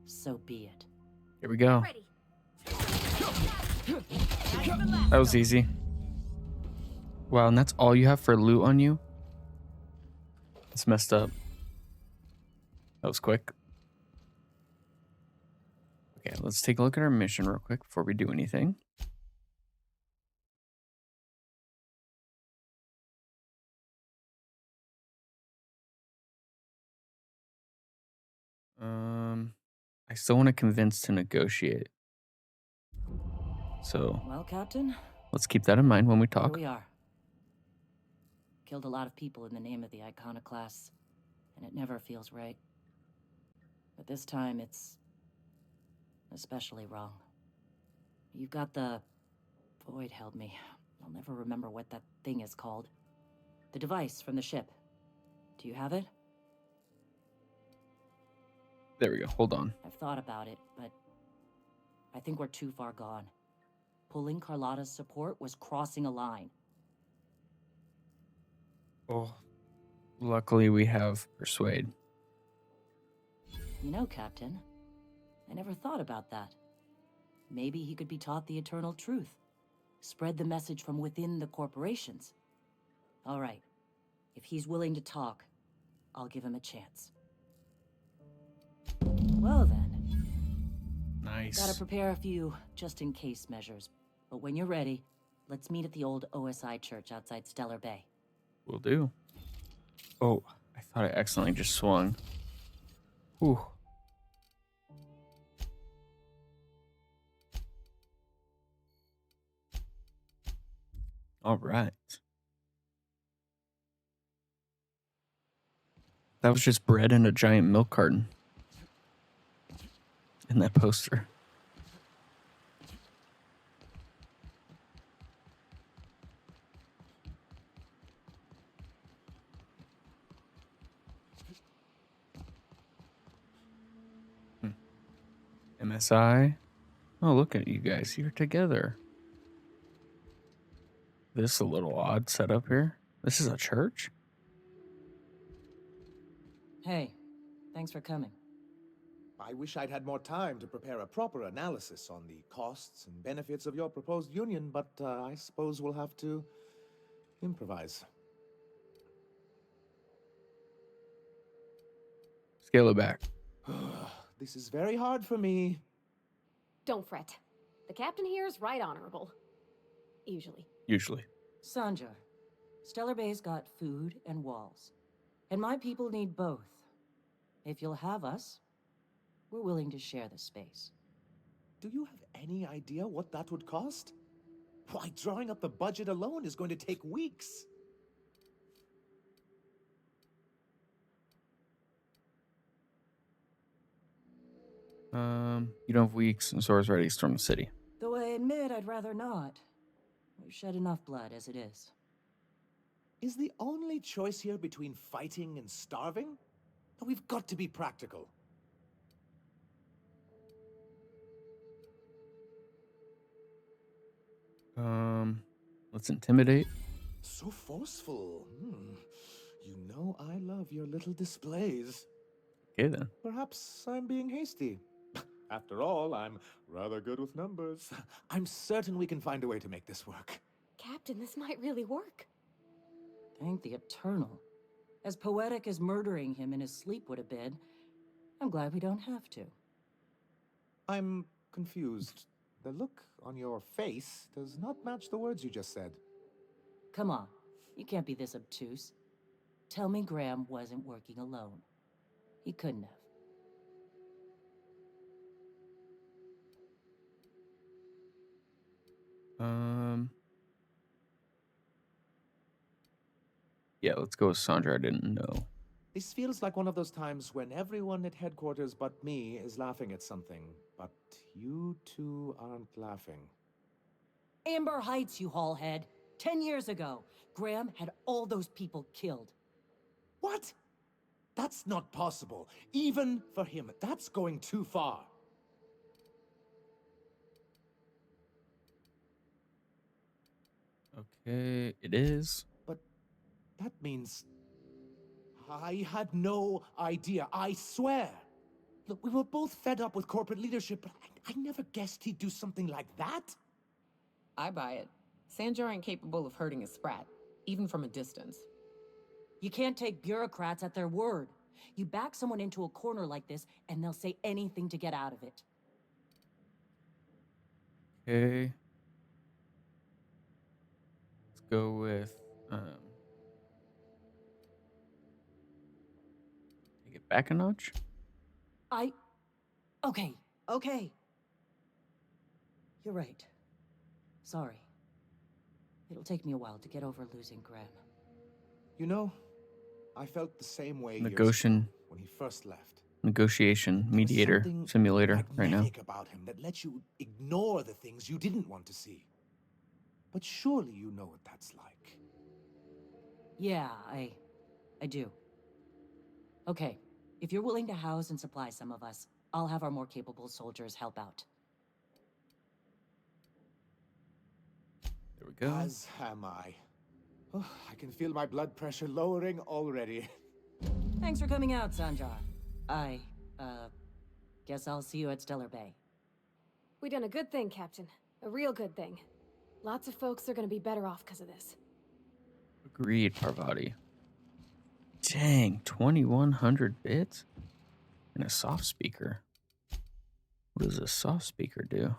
So be it. Here we go. Ready. That was easy. Wow, and that's all you have for loot on you? It's messed up. That was quick. Okay, let's take a look at our mission real quick before we do anything. I still want to convince to negotiate. So, Well, Captain, let's keep that in mind when we here talk. we are. Killed a lot of people in the name of the Iconoclasts, and it never feels right. But this time, it's especially wrong. You've got the... Void held me. I'll never remember what that thing is called. The device from the ship. Do you have it? There we go. Hold on. I've thought about it, but I think we're too far gone. Pulling Carlotta's support was crossing a line. Oh, luckily we have Persuade. You know, Captain, I never thought about that. Maybe he could be taught the eternal truth. Spread the message from within the corporations. All right. If he's willing to talk, I'll give him a chance. Well then. Nice. Gotta prepare a few just-in-case measures. But when you're ready, let's meet at the old OSI church outside Stellar Bay. Will do. Oh, I thought I accidentally just swung. Whew. All right. That was just bread in a giant milk carton. In that poster. MSI. Oh, look at you guys. You're together. This is a little odd setup here. This is a church? Hey, thanks for coming. I wish I'd had more time to prepare a proper analysis on the costs and benefits of your proposed union, but I suppose we'll have to improvise. Scale it back. This is very hard for me. Don't fret. The captain here is right honorable. Usually. Usually. Sanjar, Stellar Bay's got food and walls. And my people need both. If you'll have us, we're willing to share the space. Do you have any idea what that would cost? Why, drawing up the budget alone is going to take weeks. You don't have weeks and swords ready to storm the city. Though I admit I'd rather not. We've shed enough blood as it is. Is the only choice here between fighting and starving? We've got to be practical. Let's intimidate. So forceful. You know I love your little displays. Okay, then. Perhaps I'm being hasty. After all, I'm rather good with numbers. I'm certain we can find a way to make this work. Captain, this might really work. Thank the Eternal. As poetic as murdering him in his sleep would have been, I'm glad we don't have to. I'm confused. The look on your face does not match the words you just said. Come on, you can't be this obtuse. Tell me Graham wasn't working alone. He couldn't have. Yeah, let's go with Sandra. I didn't know. This feels like one of those times when everyone at headquarters but me is laughing at something, but you two aren't laughing. Amber Heights, you haulhead. 10 years ago, Graham had all those people killed. What? That's not possible. Even for him, that's going too far. Okay, it is. But that means I had no idea, I swear. Look, we were both fed up with corporate leadership, but I never guessed he'd do something like that. I buy it. Sanjar ain't capable of hurting a sprat, even from a distance. You can't take bureaucrats at their word. You back someone into a corner like this, and they'll say anything to get out of it. Okay. Let's go with take it back a notch. Okay. You're right. Sorry. It'll take me a while to get over losing Graham. You know, I felt the same way Negotiation. years ago when he first left. Negotiation mediator simulator right now. Magnetic about him that lets you ignore the things you didn't want to see. But surely you know what that's like. Yeah, I do. Okay, if you're willing to house and supply some of us, I'll have our more capable soldiers help out. There we go. As am I. Oh, I can feel my blood pressure lowering already. Thanks for coming out, Sanjar. I guess I'll see you at Stellar Bay. We done a good thing, Captain. A real good thing. Lots of folks are gonna be better off because of this. Agreed, Parvati. Dang, 2100 bits? And a soft speaker. What does a soft speaker do?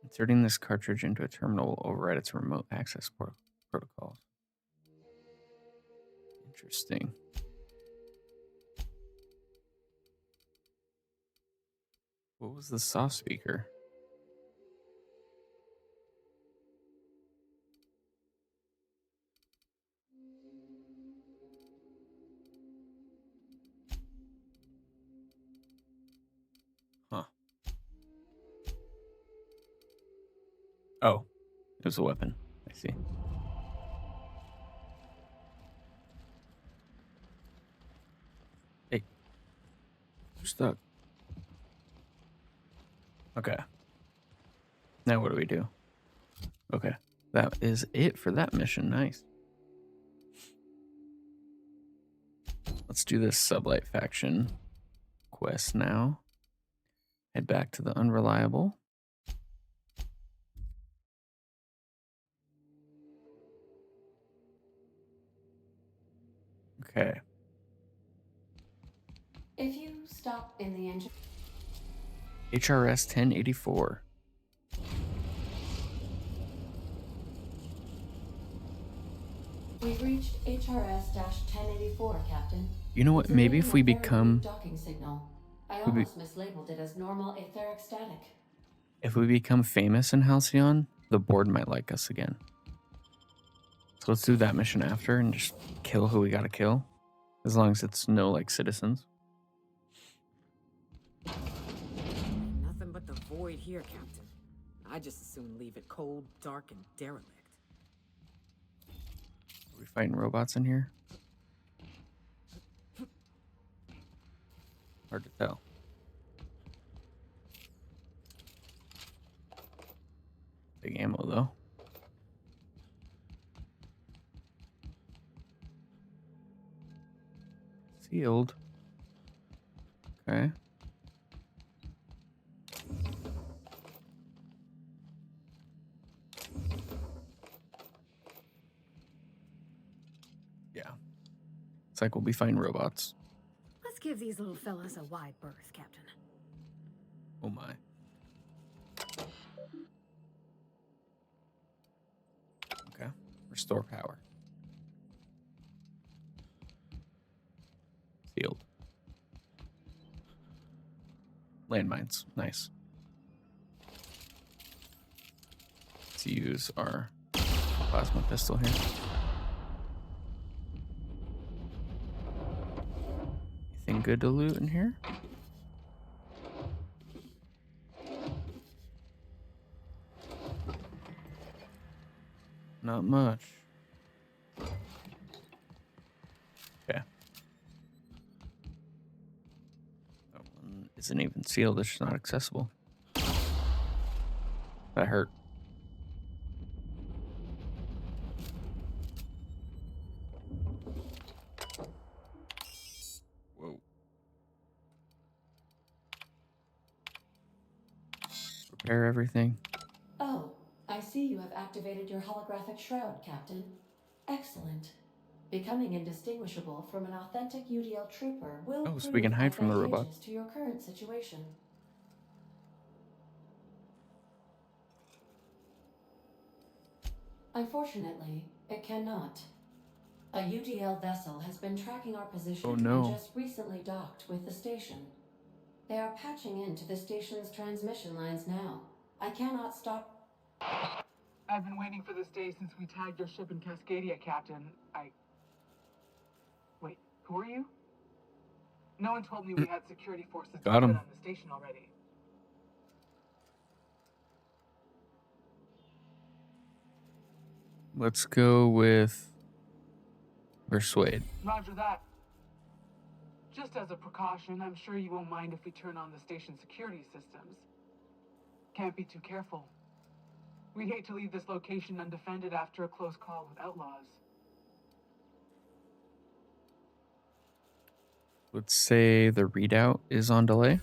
Inserting this cartridge into a terminal will override its remote access protocols. Interesting. What was the soft speaker? Huh. Oh, it was a weapon. I see. Stuck. Okay. Now what do we do? Okay. That is it for that mission. Nice. Let's do this sublight faction quest now. Head back to the unreliable. Okay. If you stop in the engine... HRS 1084. We've reached HRS-1084, Captain. You know what? It's Maybe if we emitting a very become... weak docking signal. I almost mislabeled it as normal etheric static. If we become famous in Halcyon, the board might like us again. So let's do that mission after and just kill who we gotta kill. As long as it's no, like, citizens. Nothing but the void here, Captain. I just as soon leave it cold, dark, and derelict. Are we fighting robots in here? Hard to tell. Big ammo, though. Sealed. Okay. Yeah. It's like we'll be fighting robots. Let's give these little fellas a wide berth, Captain. Oh my. Okay. Restore power. Sealed. Landmines. Nice. Let's use our plasma pistol here. Anything good to loot in here? Not much. Okay. That one isn't even sealed, it's just not accessible. That hurt. Whoa. Repair everything. Oh, I see you have activated your holographic shroud, Captain. Excellent. Becoming indistinguishable from an authentic UDL trooper will Oh, so we can prove hide from the robot. advantageous to your current situation. Unfortunately, it cannot. A UDL vessel has been tracking our position Oh, no. and just recently docked with the station. They are patching into the station's transmission lines now. I cannot stop... I've been waiting for this day since we tagged your ship in Cascadia, Captain. Wait, who are you? No one told me we had security forces Got him. on the station already. Let's go with Persuade. Roger that. Just as a precaution, I'm sure you won't mind if we turn on the station security systems. Can't be too careful. We'd hate to leave this location undefended after a close call with outlaws. Let's say the readout is on delay.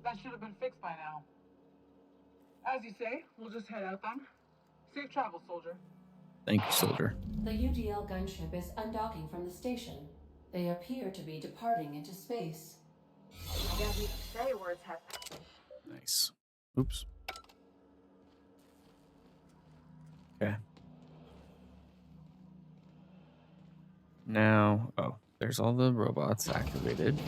That should have been fixed by now. As you say, we'll just head out then. Safe travel, soldier. Thank you, soldier. The UDL gunship is undocking from the station. They appear to be departing into space. I guess you say words have... Nice. Oops. Okay. Now, oh, there's all the robots activated.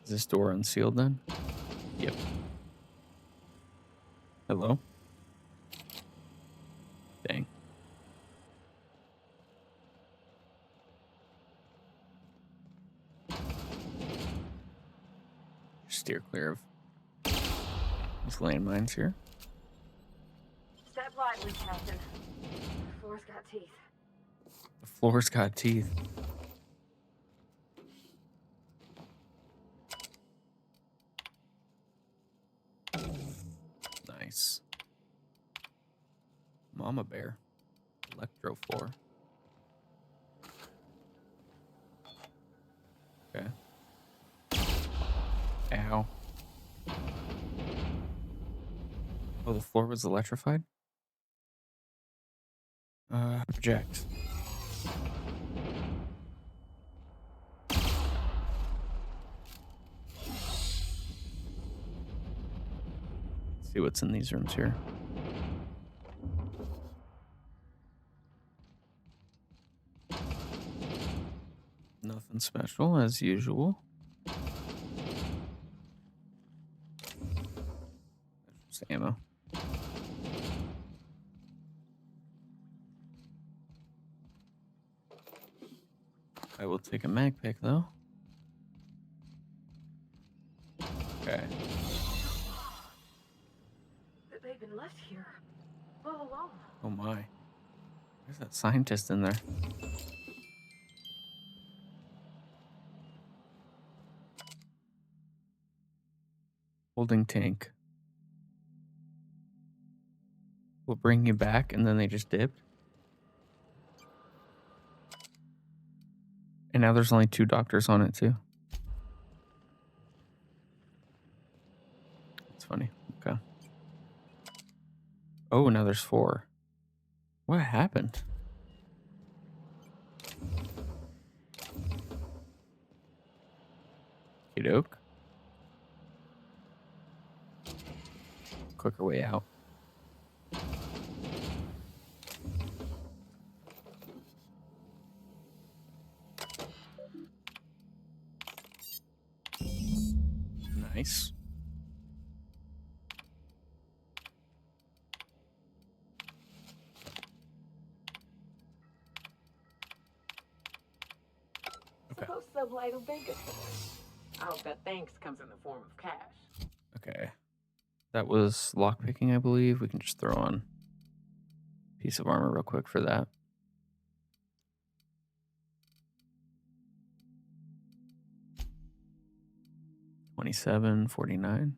Is this door unsealed then? Yep. Hello? Dang. Steer clear of these landmines here. Step lively, Captain. The Force got teeth. The floor's got teeth. Nice. Mama Bear. Electro floor. Okay. Ow. Oh, the floor was electrified? Project. Let's see what's in these rooms here. Nothing special, as usual. There's just ammo. I will take a mag pick, though. Okay. They've been left here all alone. Oh my. There's that scientist in there. Holding tank. We'll bring you back, and then they just dipped. And now there's only 2 doctors on it, too. That's funny. Okay. Oh, now there's 4. What happened? Doke. Quicker way out. Nice. Okay. Suppose Sublight will thank us for this. I hope that thanks comes in the form of cash. Okay. That was lockpicking, I believe. We can just throw on a piece of armor real quick for that. $27.49.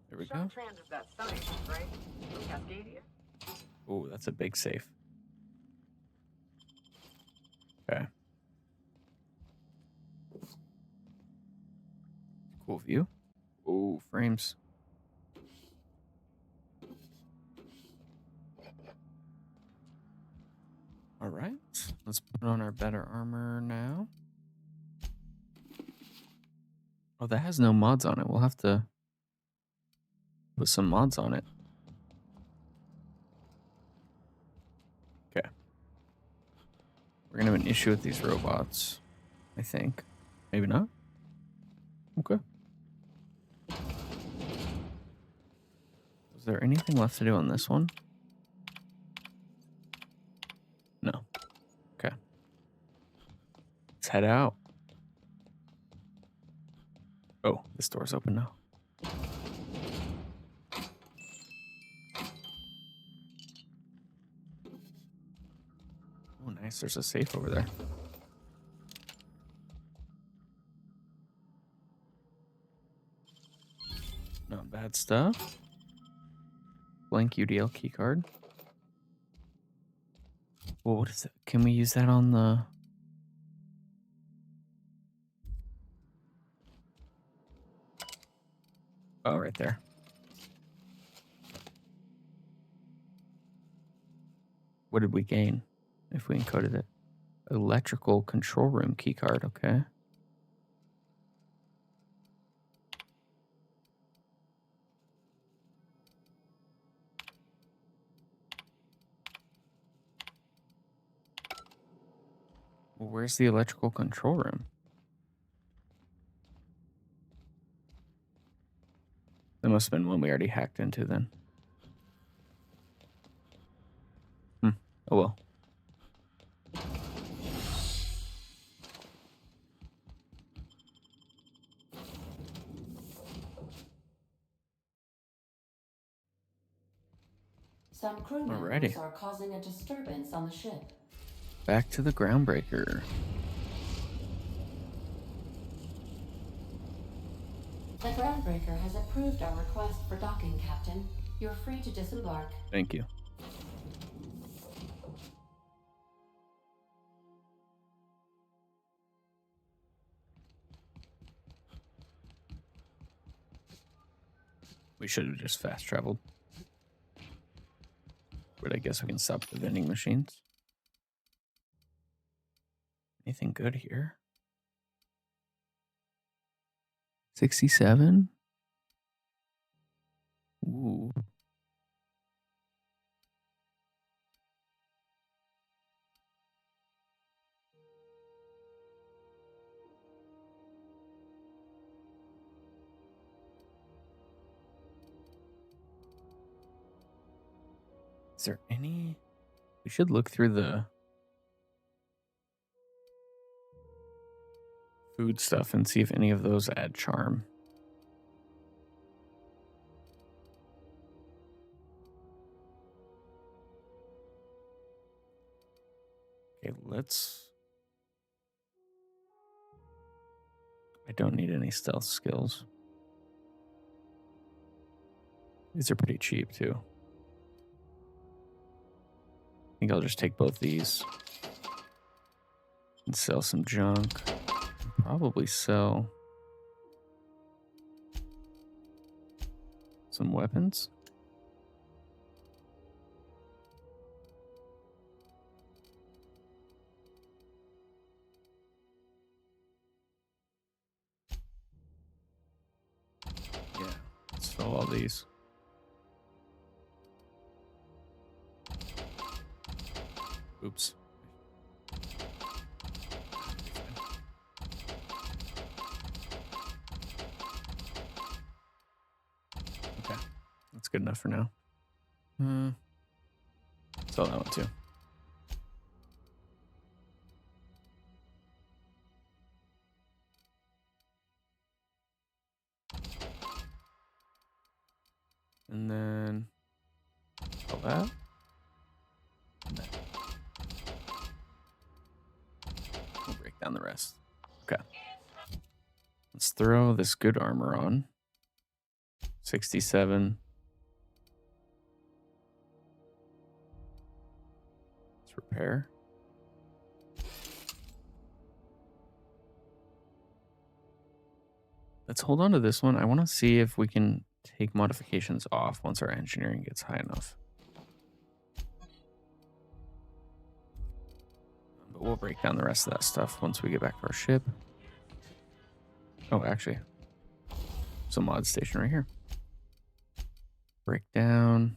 There we go. Trans is that scientist, right? From Cascadia? Oh, that's a big safe. Okay. Cool view. Oh, frames. All right. Let's put on our better armor now. Oh, that has no mods on it. We'll have to put some mods on it. Okay. We're gonna have an issue with these robots, I think. Maybe not. Okay. Is there anything left to do on this one? No. Okay. Let's head out. Oh, this door's open now. Oh, nice. There's a safe over there. Not bad stuff. Blank UDL keycard. Well, what is it? Can we use that on the... Oh, right there. What did we gain if we encoded it? Electrical control room keycard, okay. Well, where's the electrical control room? That must have been one we already hacked into then. Oh well. Some crew members Alrighty. are causing a disturbance on the ship. Back to the groundbreaker. The groundbreaker has approved our request for docking, Captain. You're free to disembark. Thank you. We should have just fast traveled. But I guess we can stop the vending machines. Anything good here? 67? Ooh. Is there any... We should look through the food stuff and see if any of those add charm. Okay, let's... I don't need any stealth skills. These are pretty cheap, too. I think I'll just take both these and sell some junk. Probably sell some weapons. Yeah, let's sell all these. Oops. Okay, that's good enough for now. Sell that one too. And then sell that. And that. We'll break down the rest. Okay. Let's throw this good armor on. 67. Let's repair. Let's hold on to this one. I want to see if we can take modifications off once our engineering gets high enough. But we'll break down the rest of that stuff once we get back to our ship. Oh, actually, some mod station right here. Break down.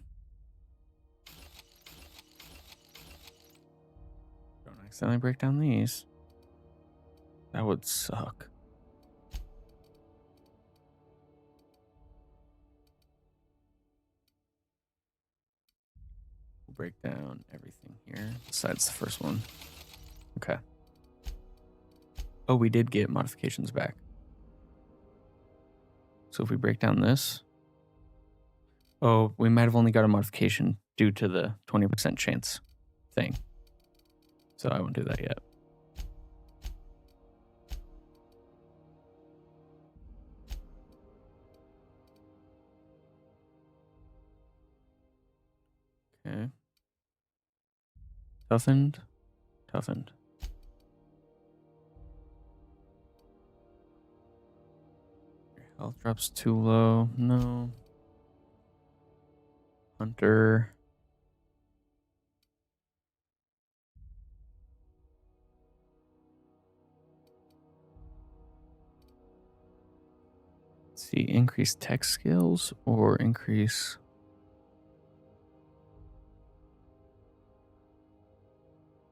Don't accidentally break down these. That would suck. We'll break down everything here besides the first one. Okay. Oh, we did get modifications back. So if we break down this. Oh, we might have only got a modification due to the 20% chance thing. So I won't do that yet. Okay. Toughened. Toughened. Your health drops too low. No. Hunter. Let's see, increase tech skills or increase...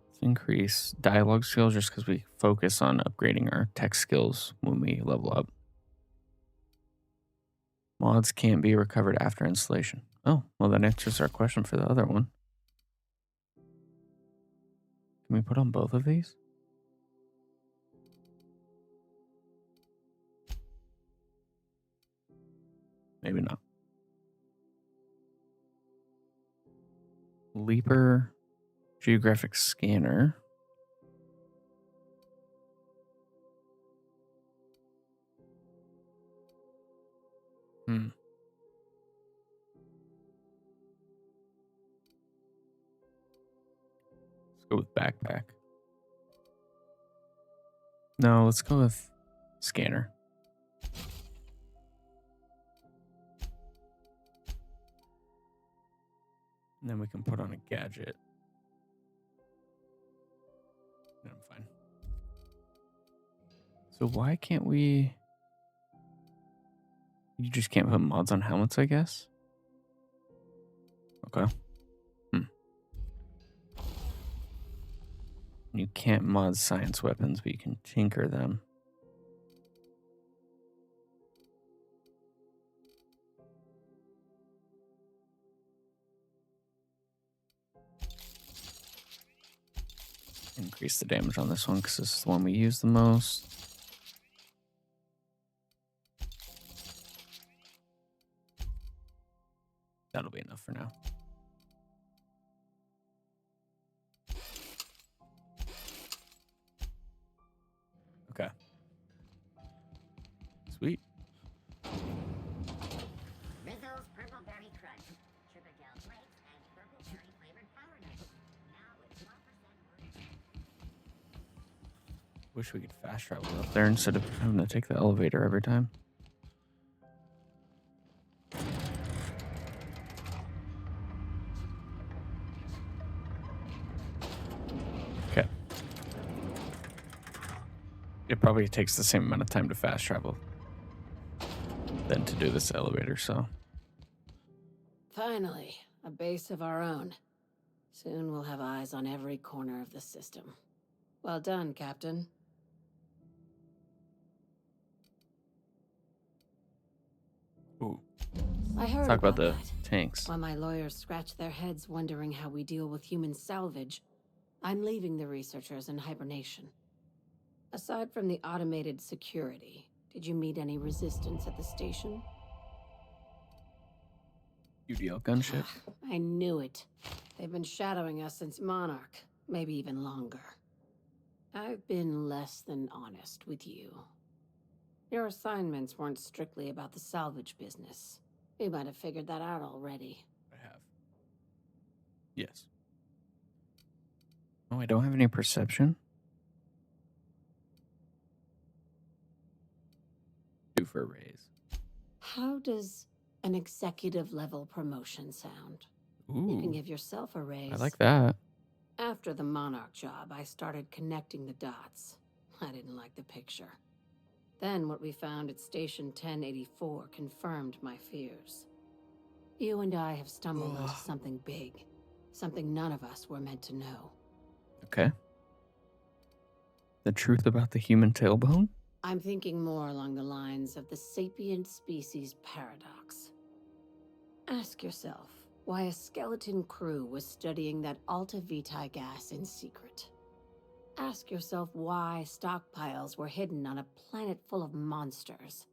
Let's increase dialogue skills just because we focus on upgrading our tech skills when we level up. Mods can't be recovered after installation. Oh, well, that answers our question for the other one. Can we put on both of these? Maybe not. Leaper geographic scanner. Let's go with backpack. No, let's go with scanner. And then we can put on a gadget. And I'm fine. So why can't we... You just can't put mods on helmets, I guess? Okay. You can't mod science weapons, but you can tinker them. Increase the damage on this one because this is the one we use the most. That'll be enough for now. Okay. Sweet. Rizzo's Purple Berry Crunch, Sugar Gel Flakes, and Purple Berry Flavored Power Nuggets. Now with 12% Wish we could fast travel up there instead of having to take the elevator every time. Okay. It probably takes the same amount of time to fast travel than to do this elevator, so. Finally, a base of our own. Soon we'll have eyes on every corner of the system. Well done, Captain. Ooh. I heard Talk about the that. tanks. While my lawyers scratch their heads wondering how we deal with human salvage, I'm leaving the researchers in hibernation. Aside from the automated security, did you meet any resistance at the station? UDL gunship. I knew it. They've been shadowing us since Monarch, maybe even longer. I've been less than honest with you. Your assignments weren't strictly about the salvage business. You might have figured that out already. I have. Yes. Oh, I don't have any perception? Due for a raise. How does an executive level promotion sound? Ooh. You can give yourself a raise. I like that. After the Monarch job, I started connecting the dots. I didn't like the picture. Then what we found at Station 1084 confirmed my fears. You and I have stumbled onto something big. Something none of us were meant to know. Okay. The truth about the human tailbone? I'm thinking more along the lines of the sapient species paradox. Ask yourself why a skeleton crew was studying that Alta Vitae gas in secret. Ask yourself why stockpiles were hidden on a planet full of monsters.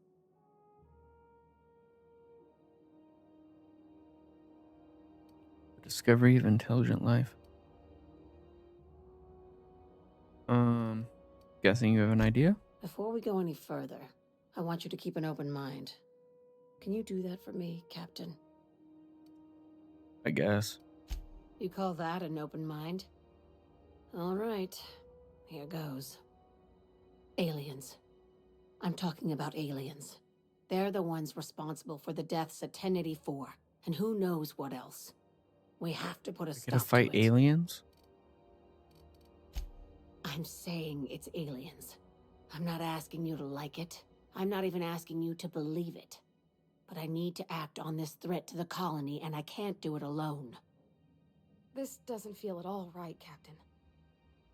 The discovery of intelligent life. Guessing you have an idea? Before we go any further, I want you to keep an open mind. Can you do that for me, Captain? I guess. You call that an open mind? All right, here goes. Aliens. I'm talking about aliens. They're the ones responsible for the deaths at 1084, and who knows what else. We have to put a stop to it. Gonna fight aliens? I'm saying it's aliens. I'm not asking you to like it. I'm not even asking you to believe it. But I need to act on this threat to the colony, and I can't do it alone. This doesn't feel at all right, Captain.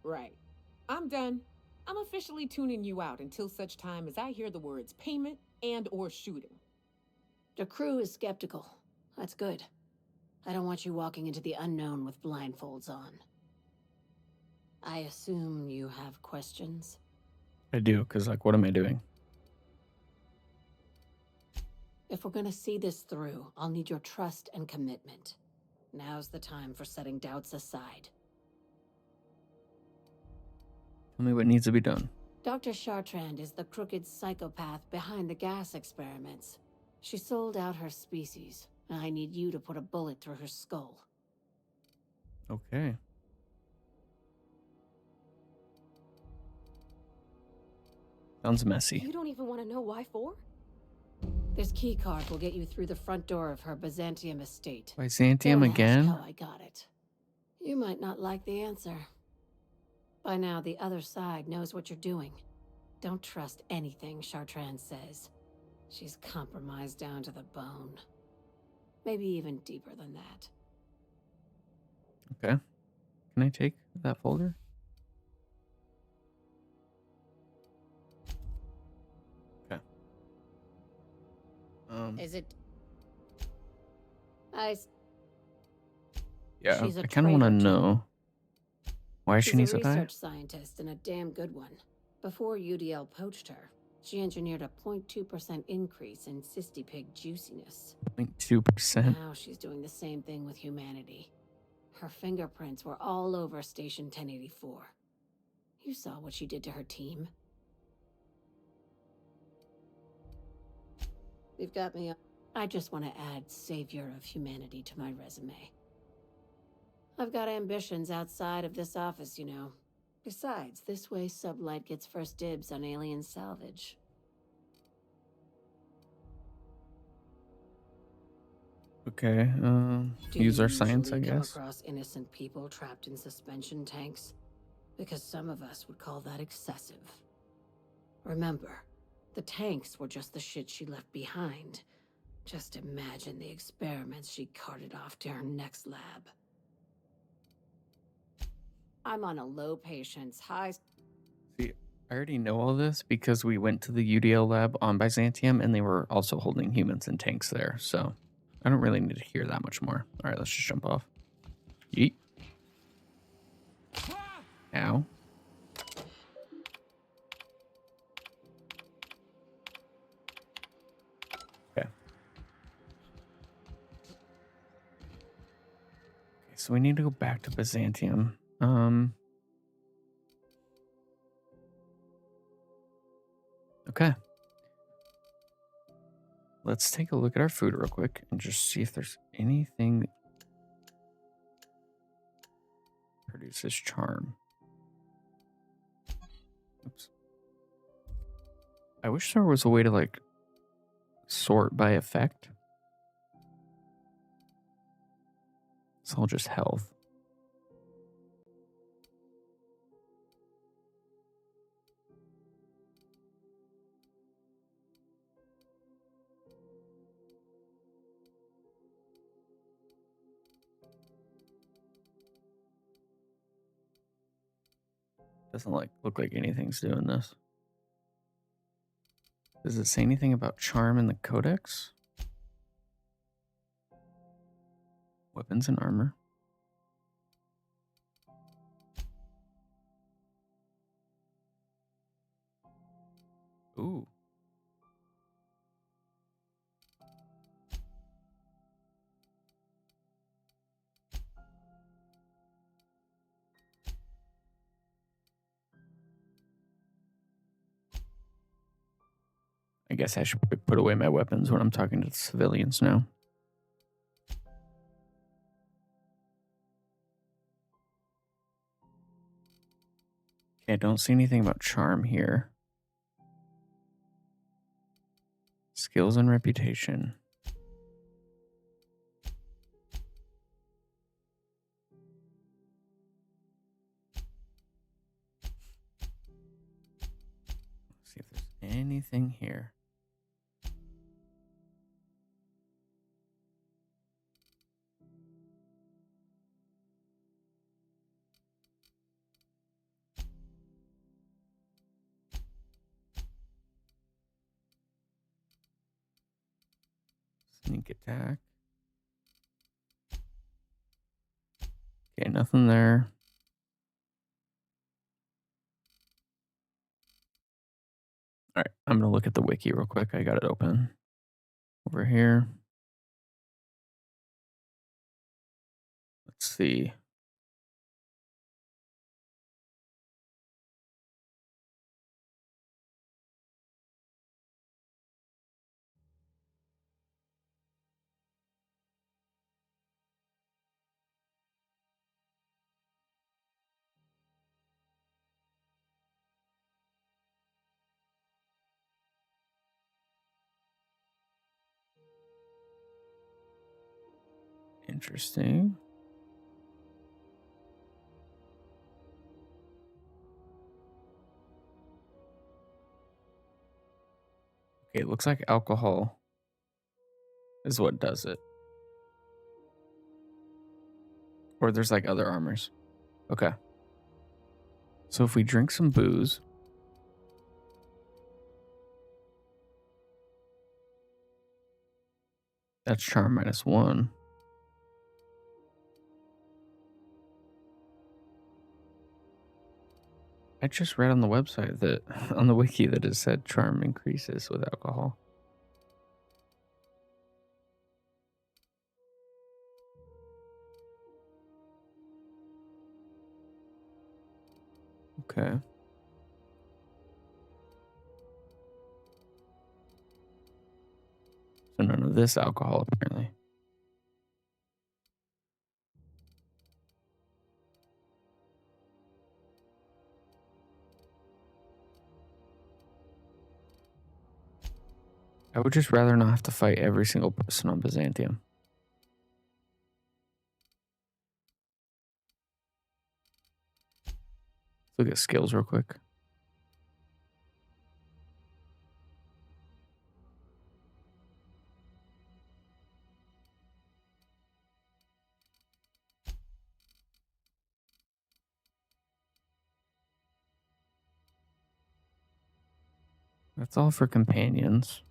Right. I'm done. I'm officially tuning you out until such time as I hear the words payment and/or shooting. The crew is skeptical. That's good. I don't want you walking into the unknown with blindfolds on. I assume you have questions? I do, because, like, what am I doing? If we're gonna see this through, I'll need your trust and commitment. Now's the time for setting doubts aside. Tell me what needs to be done. Dr. Chartrand is the crooked psychopath behind the gas experiments. She sold out her species. I need you to put a bullet through her skull. Okay. Sounds messy. You don't even want to know why for? This keycard will get you through the front door of her Byzantium estate. Byzantium Don't ask again? how I got it. You might not like the answer. By now, the other side knows what you're doing. Don't trust anything Chartrand says. She's compromised down to the bone. Maybe even deeper than that. Okay. Can I take that folder? Okay. Is it? Yeah, She's a I kind of want to traitor, Jim. know why she She's needs a to die. research scientist and a damn good one. Before UDL poached her, she engineered a 0.2% increase in cystipig juiciness. 0.2%. Now she's doing the same thing with humanity. Her fingerprints were all over Station 1084. You saw what she did to her team. You've got me. I just want to add Savior of Humanity to my resume. I've got ambitions outside of this office, you know. Besides, this way Sublight gets first dibs on alien salvage. Okay. Do Use you our science, I usually come guess. across innocent people trapped in suspension tanks? Because some of us would call that excessive. Remember, the tanks were just the shit she left behind. Just imagine the experiments she carted off to her next lab. I'm on a low patience, high... See, I already know all this because we went to the UDL lab on Byzantium and they were also holding humans in tanks there. So I don't really need to hear that much more. All right, let's just jump off. Yeet. Ow. Okay. Okay, so we need to go back to Byzantium. Okay. Let's take a look at our food real quick and just see if there's anything that produces charm. Oops. I wish there was a way to like sort by effect. It's all just health. Doesn't like look like anything's doing this. Does it say anything about charm in the codex? Weapons and armor. Ooh. I guess I should put away my weapons when I'm talking to the civilians now. Okay, I don't see anything about charm here. Skills and reputation. Let's see if there's anything here. Sneak attack. Okay, nothing there. All right, I'm going to look at the wiki real quick. I got it open. Over here. Let's see. Interesting. Okay, it looks like alcohol is what does it. Or there's like other armors. Okay. So if we drink some booze, that's charm -1. I just read on the website that, on the wiki, that it said charm increases with alcohol. Okay. So none of this alcohol, apparently. I would just rather not have to fight every single person on Byzantium. Look at skills real quick. That's all for companions.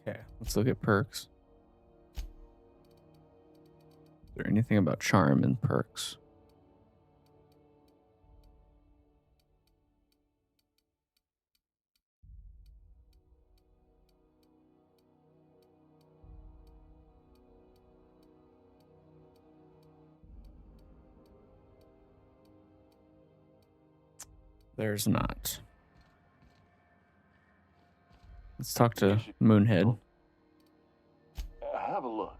Okay, let's look at perks. Is there anything about charm and perks? There's not. Let's talk to Moonhead. Have a look.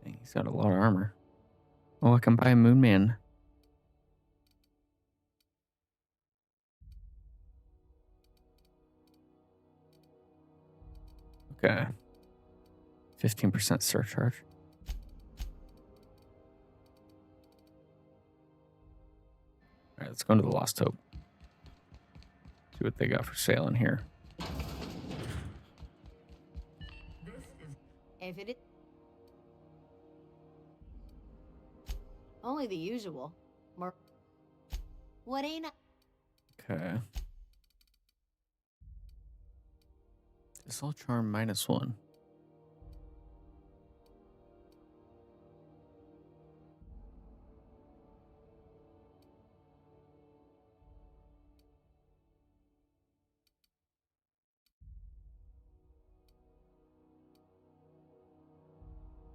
Dang, he's got a lot of armor. Oh, I can buy a Moonman. Okay. 15% surcharge. All right, let's go into the Lost Hope. See what they got for sale in here. If it is only the usual. What ain't Okay. It's all charm -1.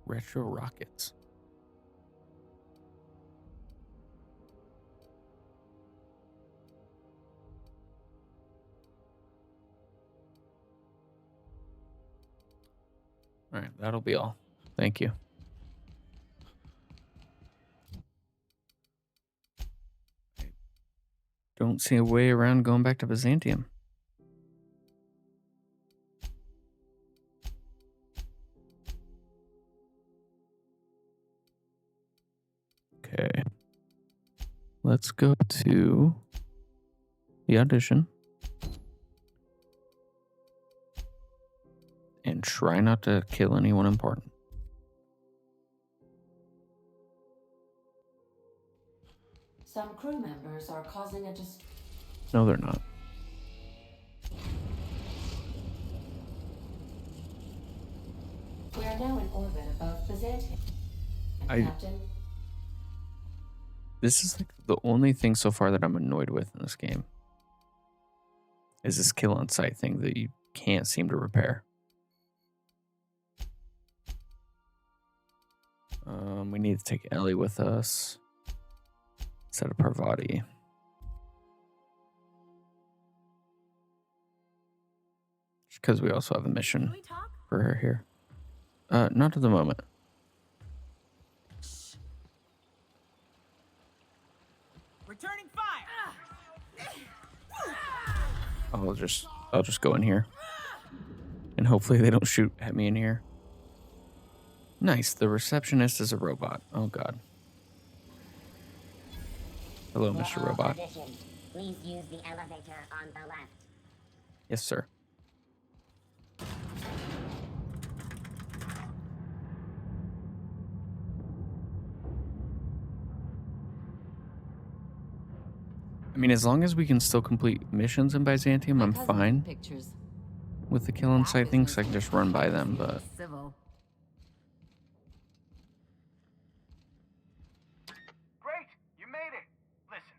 Retro rockets. All right, that'll be all. Thank you. I don't see a way around going back to Byzantium. Okay. Let's go to the audition and try not to kill anyone important. Some crew members are causing a No, they're not. We are now in orbit above Byzantium. Captain? This is like the only thing so far that I'm annoyed with in this game. Is this kill on sight thing that you can't seem to repair. We need to take Ellie with us instead of Parvati. Because we also have a mission for her here. Not at the moment. Returning fire. I'll just go in here. And hopefully they don't shoot at me in here. Nice, the receptionist is a robot. Oh god. Hello, For Mr. all Robot. positions, please use the elevator on the left. Yes, sir. I mean, as long as we can still complete missions in Byzantium, I'm fine Pictures. with the kill on sight things, so I can just run by them, but... Civil. Great, you made it. Listen,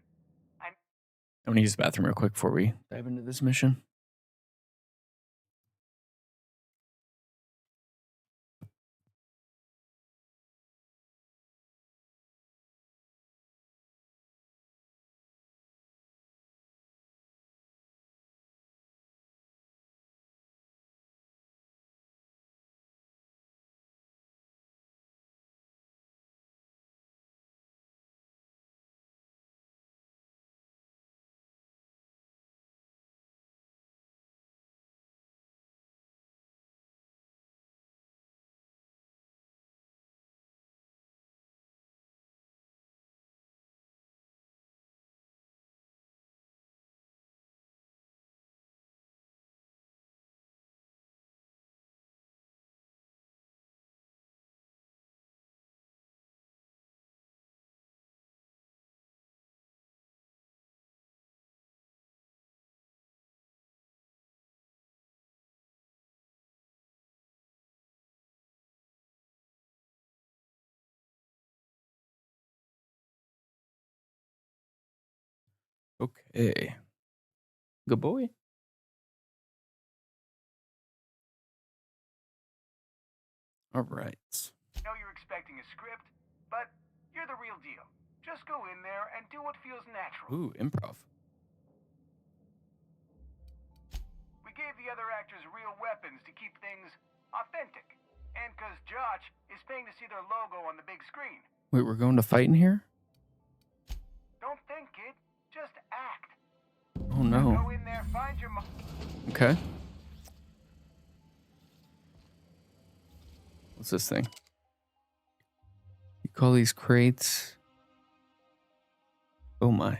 I'm gonna use the bathroom real quick before we dive into this mission. Okay. Good boy. All right. know you're expecting a script, but you're the real deal. Just go in there and do what feels natural. Ooh, improv. We gave the other actors real weapons to keep things authentic. And because Josh is paying to see their logo on the big screen. Wait, we're going to fight in here? Don't think, kid. Just act. Oh Now no. go in there, find your Okay. What's this thing? You call these crates? Oh my.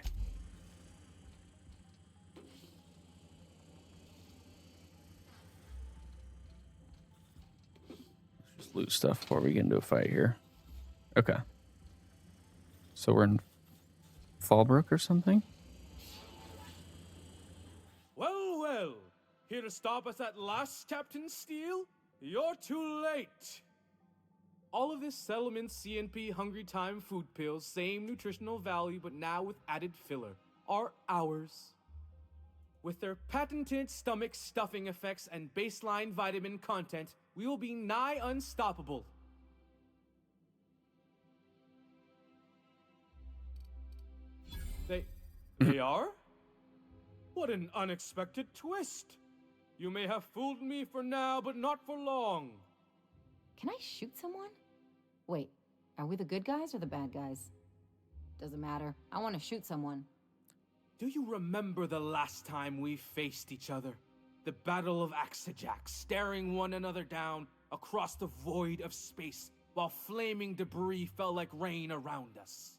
Let's just loot stuff before we get into a fight here. Okay. So we're in Fallbrook or something? Well, well. Here to stop us at last, Captain Steele? You're too late. All of this settlement CNP Hungry Time food pills, same nutritional value, but now with added filler, are ours. With their patented stomach stuffing effects and baseline vitamin content, we will be nigh unstoppable. They are? What an unexpected twist. You may have fooled me for now, but not for long. Can I shoot someone? Wait, are we the good guys or the bad guys? Doesn't matter. I want to shoot someone. Do you remember the last time we faced each other? The Battle of Axejack, staring one another down across the void of space while flaming debris fell like rain around us.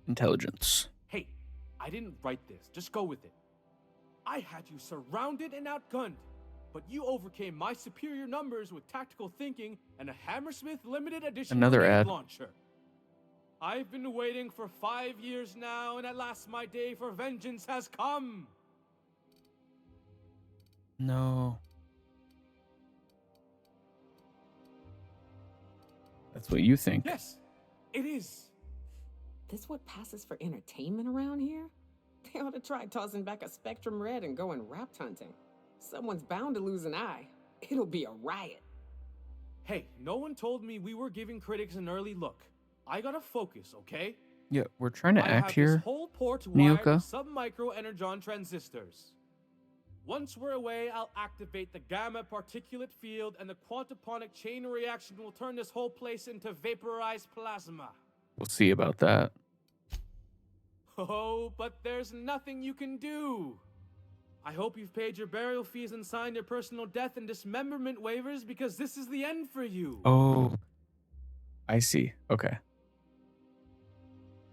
Intelligence. Hey, I didn't write this. Just go with it. I had you surrounded and outgunned, but you overcame my superior numbers with tactical thinking and a Hammersmith limited edition Another grenade ad. launcher. I've been waiting for 5 years now, and at last my day for vengeance has come. No. That's what you think. Yes, it is. This what passes for entertainment around here? They ought to try tossing back a Spectrum Red and going rapt hunting. Someone's bound to lose an eye. It'll be a riot. Hey, no one told me we were giving critics an early look. I gotta focus, okay? Yeah, we're trying to I act have here, this whole port wired Nyoka. with sub-micro energon transistors. Once we're away, I'll activate the gamma particulate field, and the quantaponic chain reaction will turn this whole place into vaporized plasma. We'll see about that. Oh, but there's nothing you can do. I hope you've paid your burial fees and signed your personal death and dismemberment waivers, because this is the end for you. Oh, I see. Okay.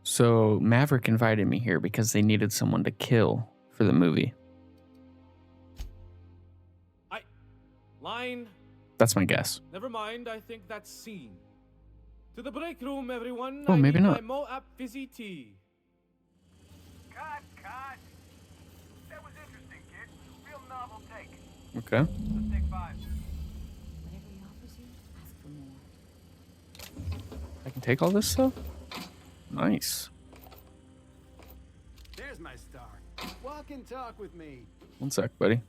So Maverick invited me here because they needed someone to kill for the movie. Line. That's my guess. Never mind, I think that's scene. To the break room, everyone. Oh, I maybe need not. my Moab fizzy tea. Cut. That was interesting, kid. Real novel take. Okay. Let's take 5. Whatever he offers you, ask for more. I can take all this stuff? Nice. There's my star. Walk and talk with me. One sec, buddy.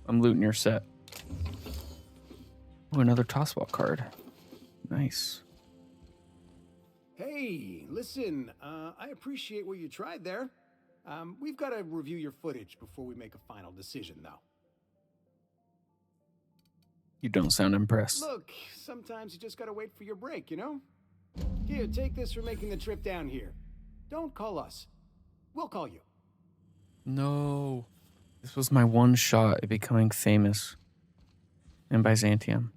I'm looting your set. Oh, another tossball card. Nice. Hey, listen, I appreciate what you tried there. We've got to review your footage before we make a final decision, though. You don't sound impressed. Look, sometimes you just gotta wait for your break, you know? Here, take this for making the trip down here. Don't call us. We'll call you. No. This was my one shot at becoming famous in Byzantium.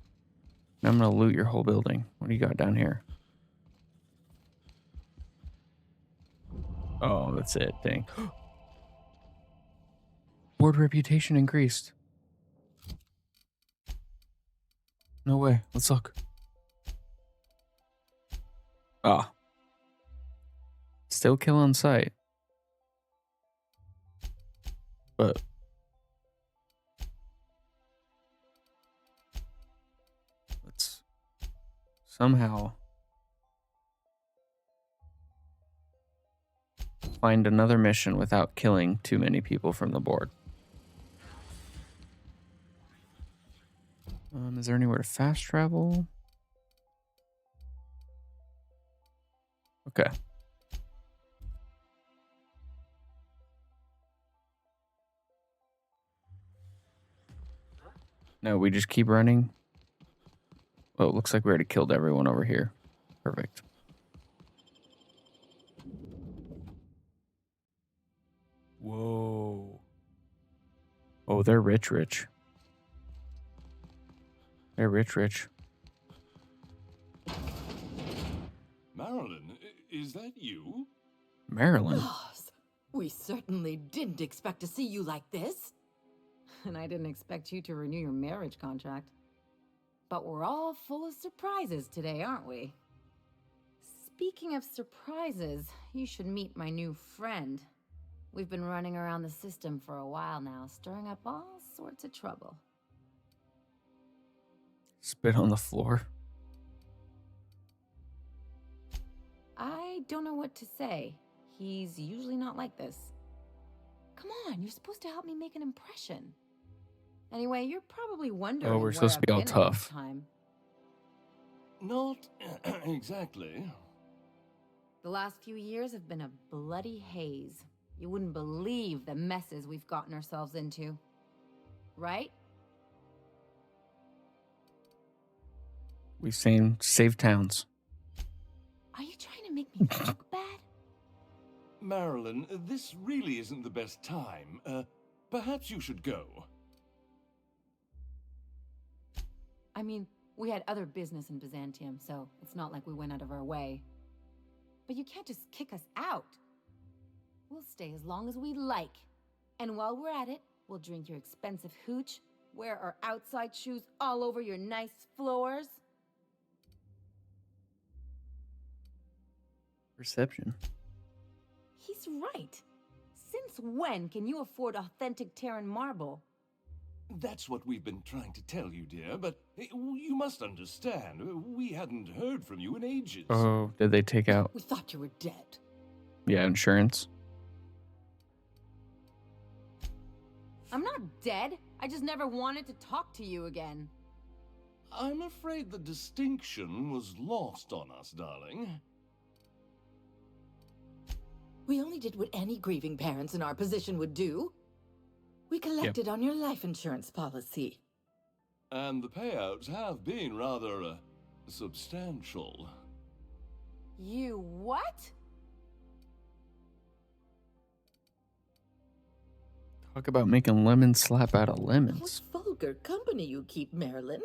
Now I'm going to loot your whole building. What do you got down here? Oh, that's it. Dang. Board reputation increased. No way. Let's look. Ah. Still kill on sight. But let's somehow find another mission without killing too many people from the board. Is there anywhere to fast travel? Okay. No, we just keep running. Oh, it looks like we already killed everyone over here. Perfect. Whoa. Oh, they're rich. They're rich. Marilyn, is that you? Marilyn? Boss, we certainly didn't expect to see you like this. And I didn't expect you to renew your marriage contract. But we're all full of surprises today, aren't we? Speaking of surprises, you should meet my new friend. We've been running around the system for a while now, stirring up all sorts of trouble. Spit on the floor. I don't know what to say. He's usually not like this. Come on, you're supposed to help me make an impression. Anyway, you're probably wondering Oh, we're where supposed to I've be all been all this tough. time. Not exactly. The last few years have been a bloody haze. You wouldn't believe the messes we've gotten ourselves into. Right? We've saved towns. Are you trying to make me look bad? Marilyn, this really isn't the best time. Perhaps you should go. I mean, we had other business in Byzantium, so it's not like we went out of our way. But you can't just kick us out. We'll stay as long as we like. And while we're at it, we'll drink your expensive hooch, wear our outside shoes all over your nice floors. Perception. He's right. Since when can you afford authentic Terran marble? That's what we've been trying to tell you, dear, but you must understand, we hadn't heard from you in ages. Oh, did they take out? We thought you were dead. Yeah, insurance. I'm not dead. I just never wanted to talk to you again. I'm afraid the distinction was lost on us, darling. We only did what any grieving parents in our position would do. We collected on your life insurance policy. And the payouts have been rather, substantial. You what? Talk about making lemons slap out of lemons. What vulgar company you keep, Marilyn.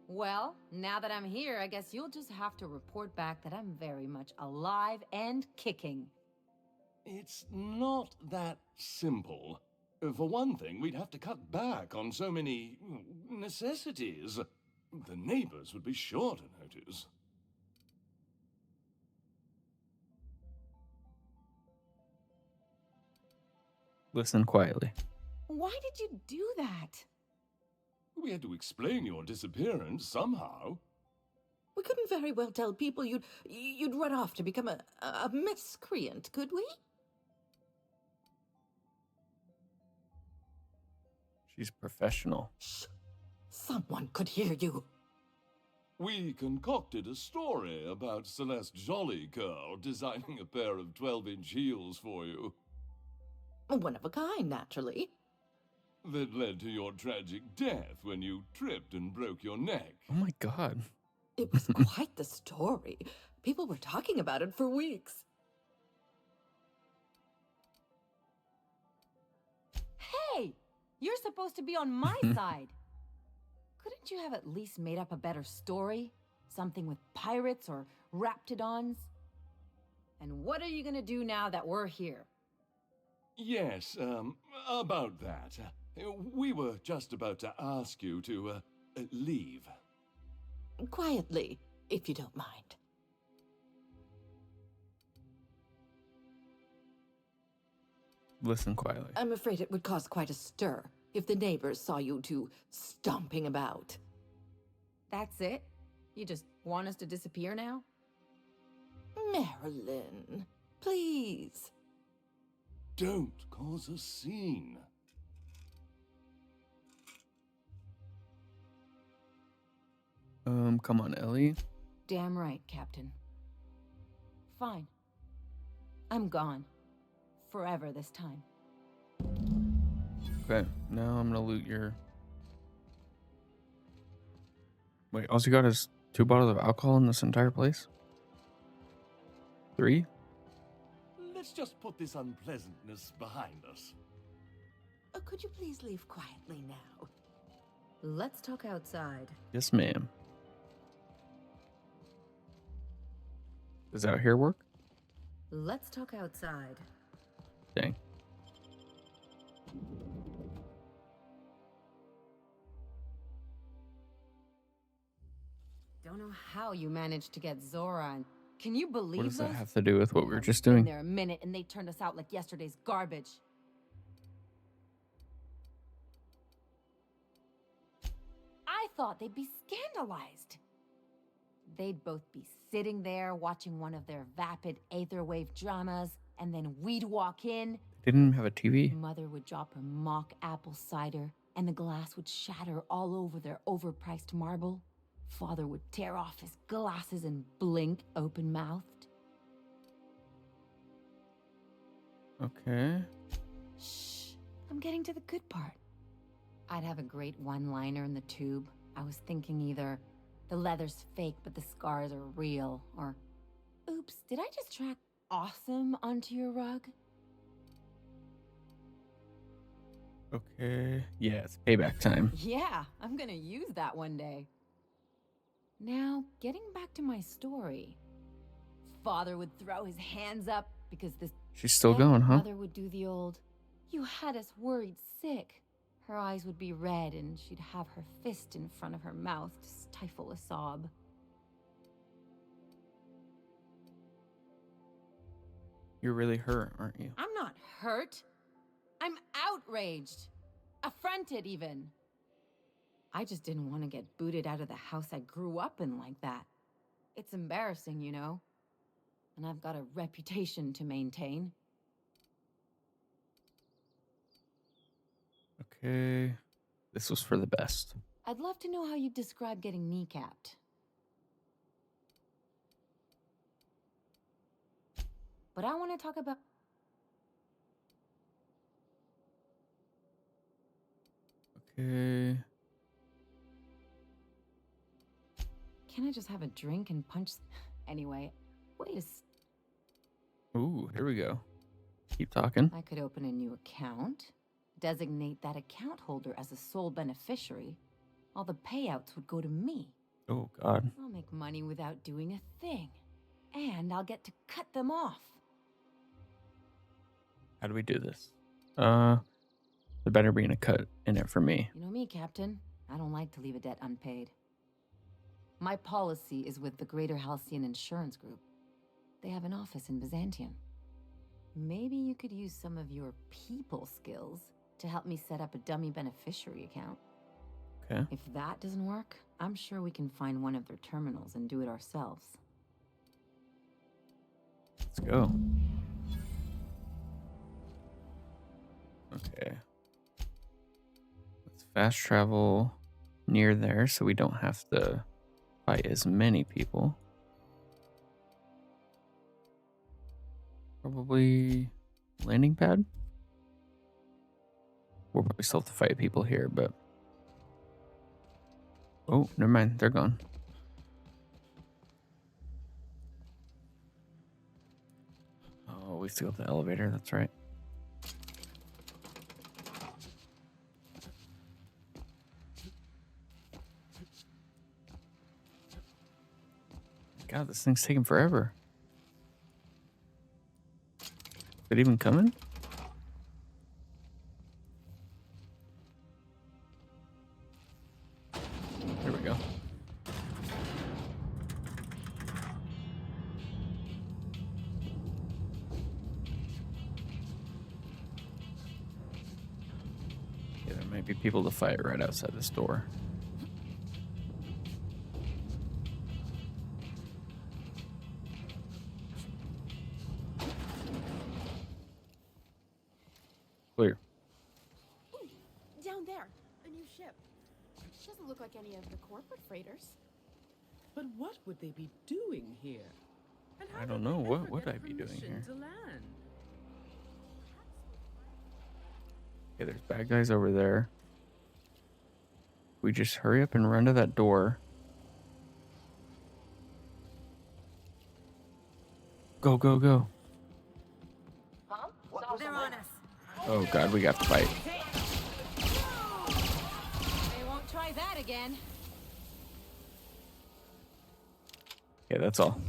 Well, now that I'm here, I guess you'll just have to report back that I'm very much alive and kicking. It's not that simple. For one thing, we'd have to cut back on so many necessities. The neighbors would be sure to notice. Listen quietly. Why did you do that? We had to explain your disappearance somehow. We couldn't very well tell people you'd run off to become a miscreant, could we? She's professional. Shh. Someone could hear you. We concocted a story about Celeste Jollycurl designing a pair of 12-inch heels for you. One of a kind, naturally. That led to your tragic death when you tripped and broke your neck. Oh my god. It was quite the story. People were talking about it for weeks. Hey! You're supposed to be on my side. Couldn't you have at least made up a better story? Something with pirates or raptidons? And what are you gonna do now that we're here? Yes, about that. We were just about to ask you to, leave. Quietly, if you don't mind. Listen quietly. I'm afraid it would cause quite a stir if the neighbors saw you two stomping about. That's it? You just want us to disappear now? Marilyn, please. Don't cause a scene. Come on, Ellie. Damn right, Captain. Fine. I'm gone. Forever this time. Okay, now I'm gonna loot your... Wait, all you got is 2 bottles of alcohol in this entire place? 3? Let's just put this unpleasantness behind us. Could you please leave quietly now? Let's talk outside. Yes, ma'am. Does out here work? Let's talk outside. Dang. Don't know how you managed to get Zora and... Can you believe What does that this? have to do with what we were just Been doing? there a minute and they turned us out like yesterday's garbage. I thought they'd be scandalized. They'd both be sitting there watching one of their vapid aetherwave dramas, and then we'd walk in. They didn't even have a TV. Mother would drop her mock apple cider, and the glass would shatter all over their overpriced marble. Father would tear off his glasses and blink open-mouthed. Okay. Shh, I'm getting to the good part. I'd have a great one-liner in the tube. I was thinking either, the leather's fake but the scars are real, or, oops, did I just track awesome onto your rug? Okay. Yeah, it's payback time. Yeah, I'm gonna use that one day. Now, getting back to my story. Father would throw his hands up because this... She's still going, huh? Mother would do the old, you had us worried sick. Her eyes would be red and she'd have her fist in front of her mouth to stifle a sob. You're really hurt, aren't you? I'm not hurt. I'm outraged. affronted even. I just didn't want to get booted out of the house I grew up in like that. It's embarrassing, you know? And I've got a reputation to maintain. Okay. This was for the best. I'd love to know how you describe getting kneecapped. But I want to talk about... Okay. Can I just have a drink and punch... Anyway, wait a... Ooh, here we go. Keep talking. I could open a new account, designate that account holder as a sole beneficiary. All the payouts would go to me. Oh, God. I'll make money without doing a thing. And I'll get to cut them off. How do we do this? There better be a cut in it for me. You know me, Captain. I don't like to leave a debt unpaid. My policy is with the Greater Halcyon Insurance Group. They have an office in Byzantium. Maybe you could use some of your people skills to help me set up a dummy beneficiary account. Okay. If that doesn't work, I'm sure we can find one of their terminals and do it ourselves. Let's go. Okay. Let's fast travel near there so we don't have to fight as many people. Probably landing pad. We'll probably still have to fight people here, but... Oh, never mind. They're gone. Oh, we still have the elevator. That's right. God, this thing's taking forever. Is it even coming? There we go. Yeah, there might be people to fight right outside this door. Clear. Ooh, down there, a new ship. Doesn't look like any of the corporate freighters. But what would they be doing here? And how I don't did know. they What ever would get I be doing permission here? to land? Okay, there's bad guys over there. We just hurry up and run to that door. Go, go, go. They're on us. Oh God, we got to fight. They won't try that again. Okay, that's all.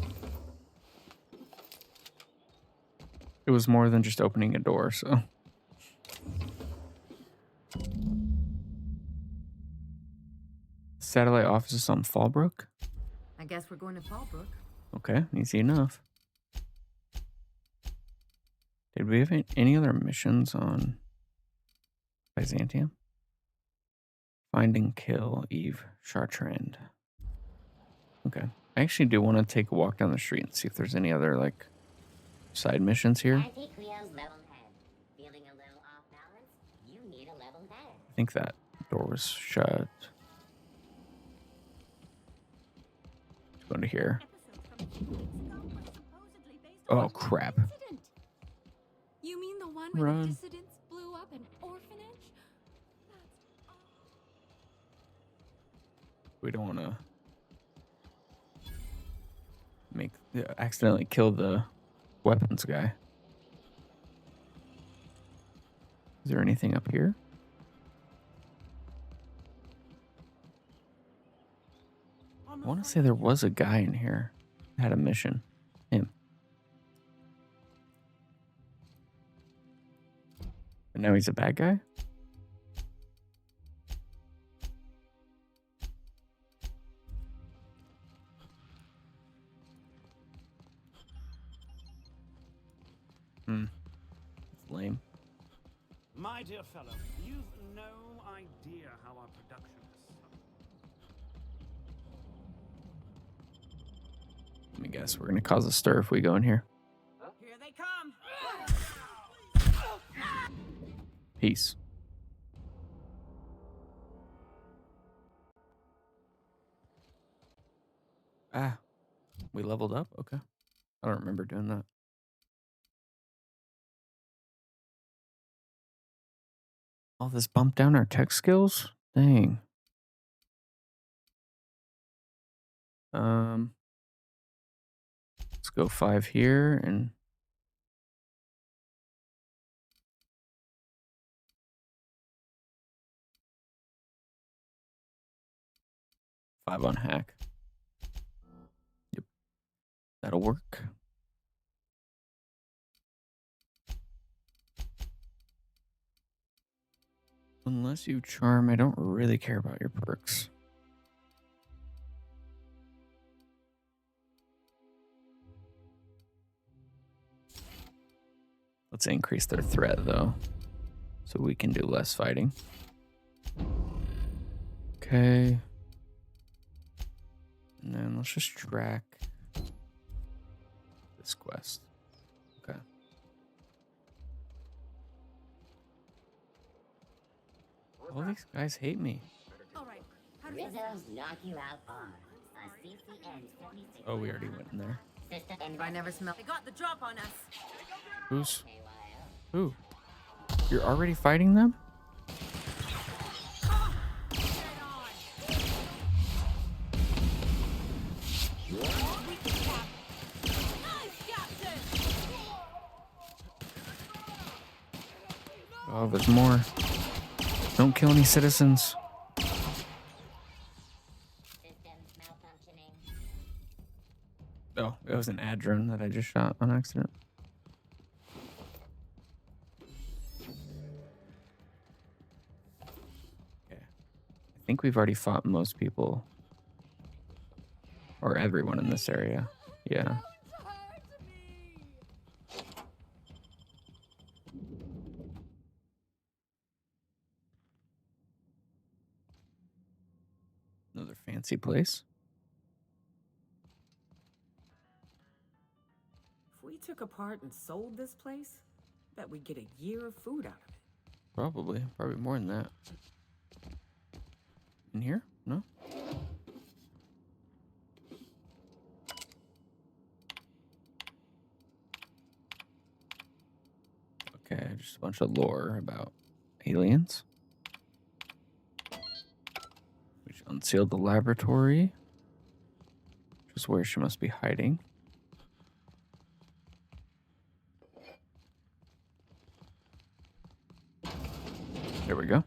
It was more than just opening a door, so. Satellite offices on Fallbrook? I guess we're going to Fallbrook. Okay, easy enough. Did we have any other missions on Byzantium? Find and kill Eve Chartrand. Okay. I actually do want to take a walk down the street and see if there's any other, like, side missions here. Anti-Creo's level head. Feeling a little off balance? You need a level head. I think that door was shut. Go into here. Oh, crap. You mean the one where Run. the dissidents blew up an orphanage? We don't want to accidentally kill the weapons guy. Is there anything up here? I want to say there was a guy in here that had a mission. Him. And now he's a bad guy? It's lame. My dear fellow, you've no Let me guess, we're gonna cause a stir if we go in here. Here they come. Peace. Ah, we leveled up? Okay. I don't remember doing that. All this bumped down our tech skills? Dang. Let's go 5 here and five on hack. Yep. That'll work. Unless you charm, I don't really care about your perks. Let's increase their threat, though, so we can do less fighting. Okay. And then let's just track this quest. Okay. All these guys hate me. Alright, how does Rizzo's knock you out hard. A CCN 46. Oh, we already went in there. And I never smelled. They got the drop on us. Who? You're already fighting them? Oh, there's more. Don't kill any citizens. Oh, it was an ad drone that I just shot on accident. Okay. I think we've already fought most people. Or everyone in this area. Yeah. Another fancy place. If we took apart and sold this place, bet we'd get a year of food out of it. Probably more than that. In here? No? Okay, just a bunch of lore about aliens. Which unsealed the laboratory. Which is where she must be hiding. There we go.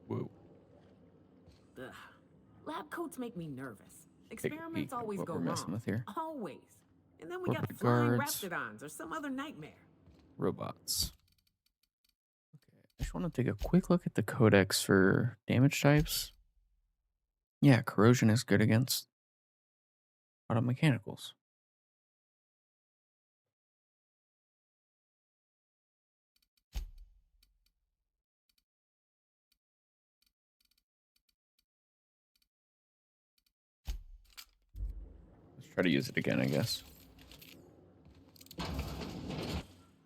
Whoa. Ugh. Lab coats make me nervous. Experiments always what go we're messing wrong. with here. Always. And then we Corporate got flying guards. raptidons or some other nightmare. Robots. Okay, I just want to take a quick look at the codex for damage types. Yeah, corrosion is good against auto mechanicals. Let's try to use it again, I guess.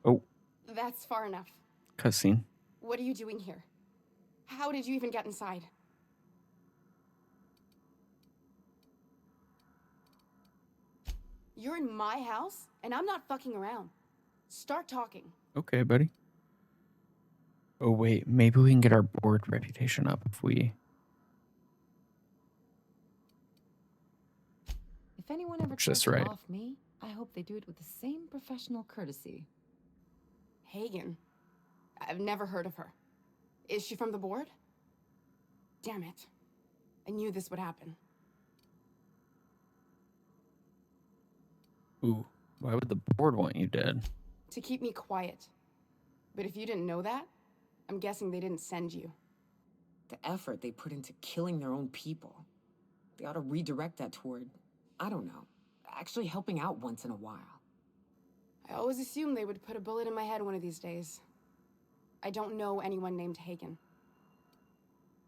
Oh, That's far enough. cutscene. What are you doing here? How did you even get inside? You're in my house, and I'm not fucking around. Start talking. Okay, buddy. Oh, wait. Maybe we can get our board reputation up if we... If anyone ever Push tries this to right. off me, I hope they do it with the same professional courtesy. Hagen. I've never heard of her. Is she from the board? Damn it. I knew this would happen. Ooh, why would the board want you dead? To keep me quiet. But if you didn't know that, I'm guessing they didn't send you. The effort they put into killing their own people. They ought to redirect that toward, I don't know, actually helping out once in a while. I always assumed they would put a bullet in my head one of these days. I don't know anyone named Hagen.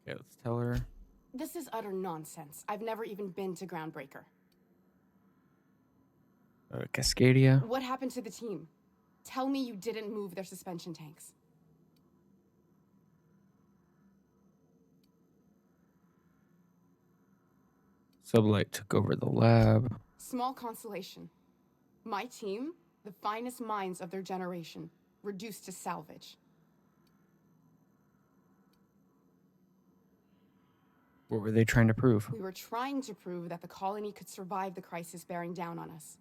Okay, let's tell her. This is utter nonsense. I've never even been to Groundbreaker. Cascadia. What happened to the team? Tell me you didn't move their suspension tanks. Sublight took over the lab. Small consolation. My team, the finest minds of their generation, reduced to salvage. What were they trying to prove? We were trying to prove that the colony could survive the crisis bearing down on us.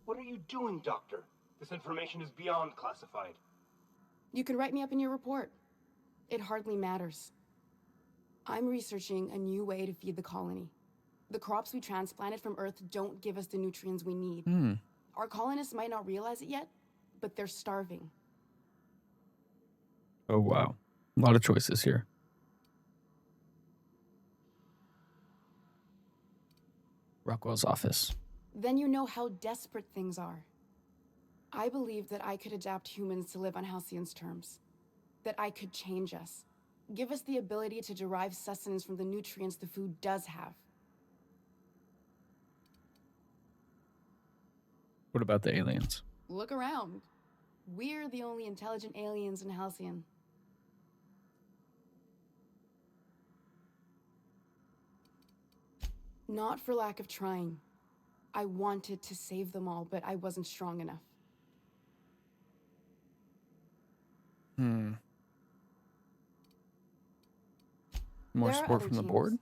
What are you doing, Doctor? This information is beyond classified. You can write me up in your report. It hardly matters. I'm researching a new way to feed the colony. The crops we transplanted from Earth don't give us the nutrients we need. Our colonists might not realize it yet, but they're starving. Oh, wow. A lot of choices here. Rockwell's office. Then you know how desperate things are. I believed that I could adapt humans to live on Halcyon's terms. That I could change us. Give us the ability to derive sustenance from the nutrients the food does have. What about the aliens? Look around. We're the only intelligent aliens in Halcyon. Not for lack of trying. I wanted to save them all, but I wasn't strong enough. More There are support other from the teams. board?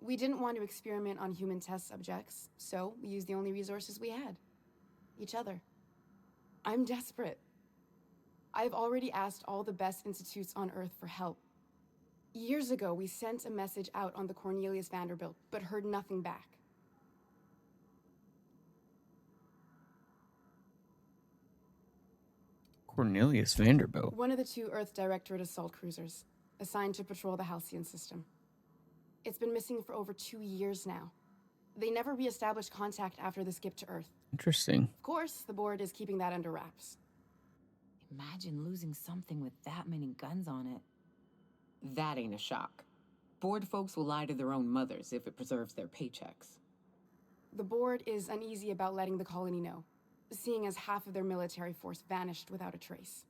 We didn't want to experiment on human test subjects, so we used the only resources we had. Each other. I'm desperate. I've already asked all the best institutes on Earth for help. Years ago, we sent a message out on the Cornelius Vanderbilt, but heard nothing back. Cornelius Vanderbilt. One of the two Earth Directorate assault cruisers, assigned to patrol the Halcyon system. It's been missing for over 2 years now. They never re-established contact after the skip to Earth. Interesting. Of course, the board is keeping that under wraps. Imagine losing something with that many guns on it. That ain't a shock. Board folks will lie to their own mothers if it preserves their paychecks. The board is uneasy about letting the colony know, seeing as half of their military force vanished without a trace.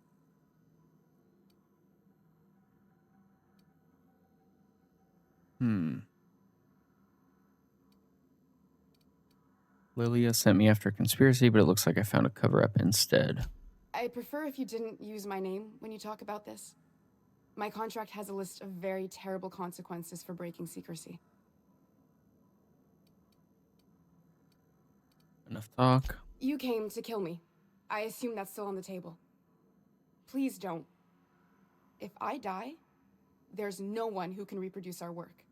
Lilia sent me after a conspiracy, but it looks like I found a cover-up instead. I'd prefer if you didn't use my name when you talk about this. My contract has a list of very terrible consequences for breaking secrecy. Enough talk. You came to kill me. I assume that's still on the table. Please don't. If I die, there's no one who can reproduce our work.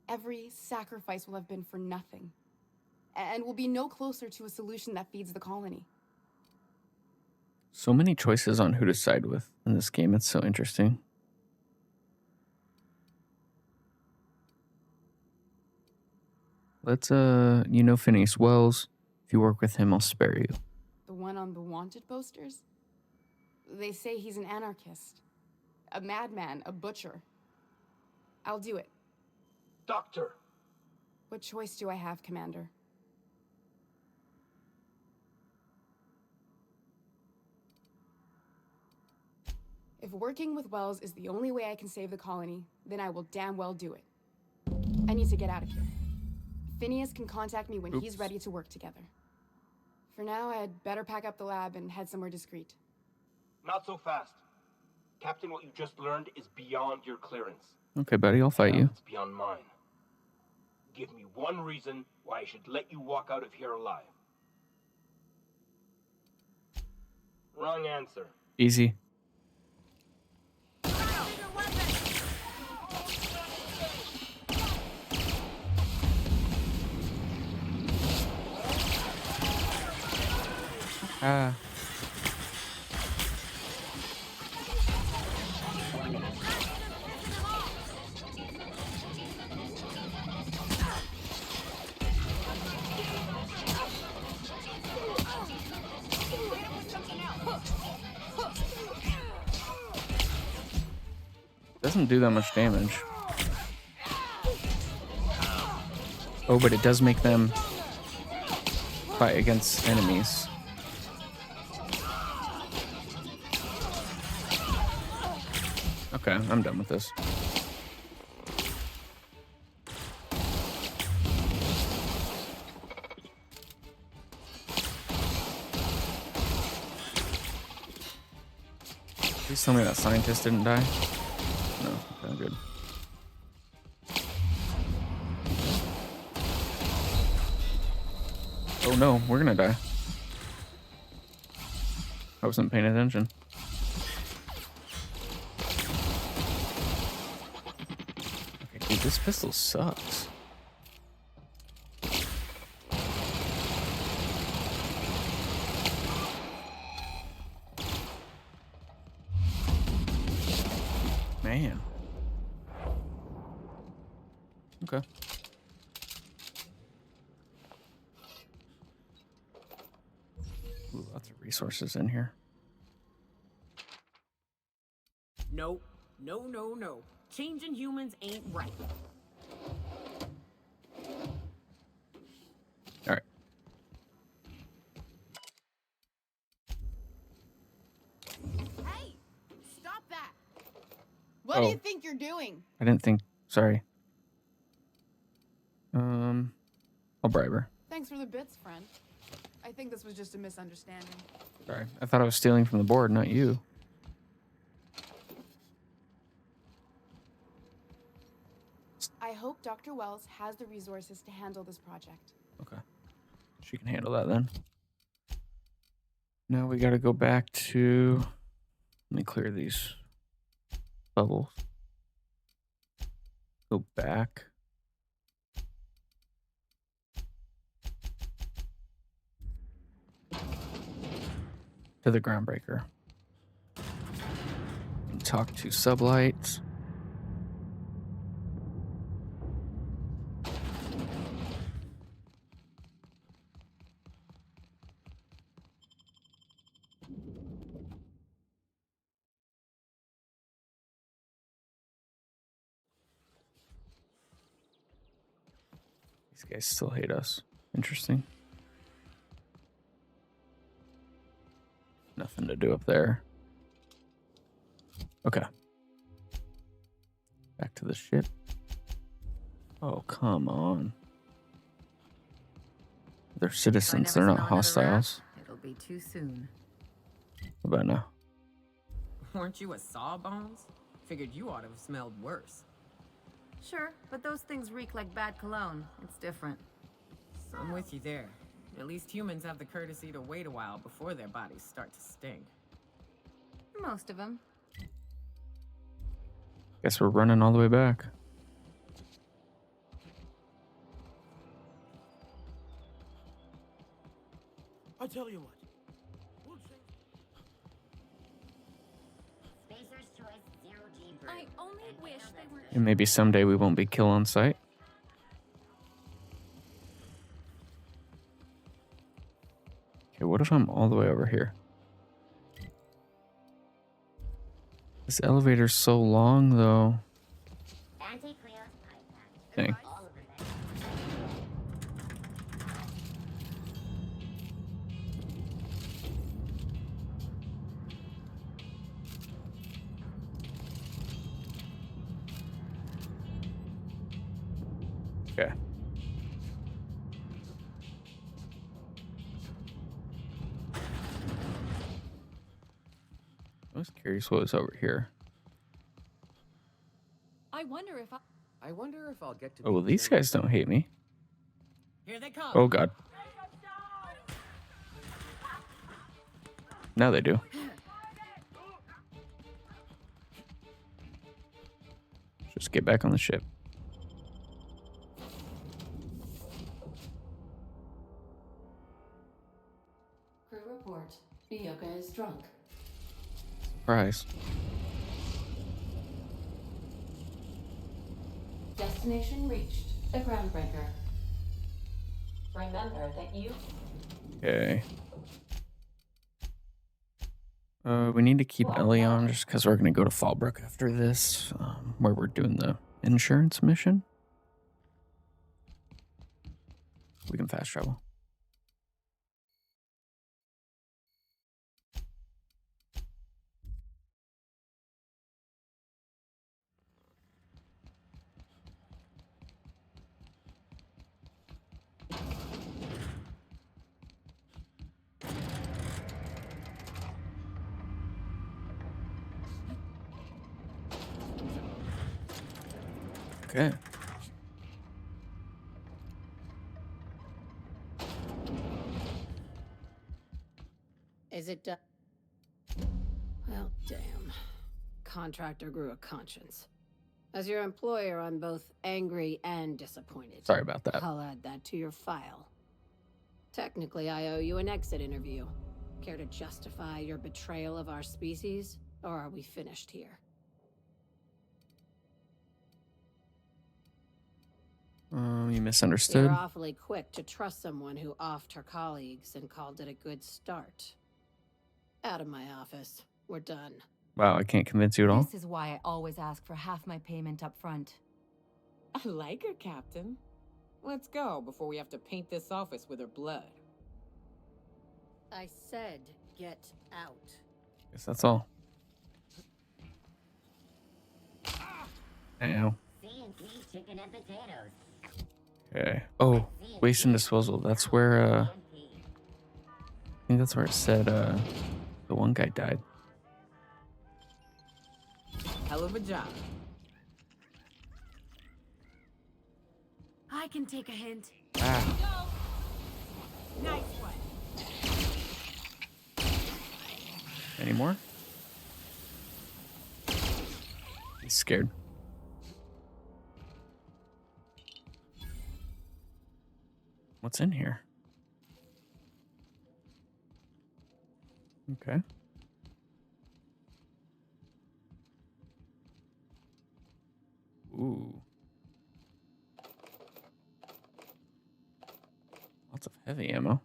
Every sacrifice will have been for nothing. And we'll be no closer to a solution that feeds the colony. So many choices on who to side with in this game. It's so interesting. Let's, you know Phineas Wells. If you work with him, I'll spare you. The one on the wanted posters? They say he's an anarchist. A madman, a butcher. I'll do it. Doctor! What choice do I have, Commander? If working with Wells is the only way I can save the colony, then I will damn well do it. I need to get out of here. Phineas can contact me when he's ready to work together. For now, I'd better pack up the lab and head somewhere discreet. Not so fast. Captain, what you just learned is beyond your clearance. Okay, buddy, I'll fight you. It's beyond mine. Give me one reason why I should let you walk out of here alive. Wrong answer. Easy. Ah. Doesn't do that much damage. Oh, but it does make them fight against enemies. Okay, I'm done with this. Please tell me that scientist didn't die. No, okay, good. Oh no, we're gonna die. I wasn't paying attention. Okay, dude, this pistol sucks. Man. Okay. Ooh, lots of resources in here. Nope. No, no, no. Changing humans ain't right. All right. Hey! Stop that! What do you think you're doing? I didn't think. Sorry. I'll bribe her. Thanks for the bits, friend. I think this was just a misunderstanding. Sorry. I thought I was stealing from the board, not you. I hope Dr. Wells has the resources to handle this project. Okay. She can handle that then. Now we gotta go back to... Let me clear these bubbles. Go back. To the groundbreaker. And talk to Sublights. These guys still hate us. Interesting. Nothing to do up there. Okay. Back to the ship. Oh, come on. They're citizens. They're not hostiles. It'll be too soon. What about now? Weren't you a sawbones? Figured you ought to have smelled worse. Sure, but those things reek like bad cologne. It's different. I'm with you there. At least humans have the courtesy to wait a while before their bodies start to stink. Most of them. Guess we're running all the way back. I tell you what. Spacer's choice, 0G brew. I only wish they were. And maybe someday we won't be kill on sight. Okay, what if I'm all the way over here? This elevator's so long, though. Dang. Okay. I was curious what was over here. I wonder if I'll get to. Oh, well, these guys don't hate me. Here they come. Oh, God. Now they do. Just get back on the ship. Crew report. Ioka is drunk. Surprise. Destination reached. The groundbreaker. Remember that you. Okay. We need to keep Ellie on just because we're going to go to Fallbrook after this, where we're doing the insurance mission. We can fast travel. Okay. Is it done? Well, damn. Contractor grew a conscience. As your employer, I'm both angry and disappointed. Sorry about that. I'll add that to your file. Technically, I owe you an exit interview. Care to justify your betrayal of our species, or are we finished here? You misunderstood. You're awfully quick to trust someone who offed her colleagues and called it a good start. Out of my office. We're done. Wow, I can't convince you at all. This is why I always ask for half my payment up front. I like her, Captain. Let's go before we have to paint this office with her blood. I said get out. Guess that's all. Ow. C&C chicken and potatoes. Okay. Oh, waste and disposal. That's where, I think that's where it said, the one guy died. Hell of a job. I can take a hint. Ah. Nice one. Any more? He's scared. What's in here? Okay. Ooh. Lots of heavy ammo.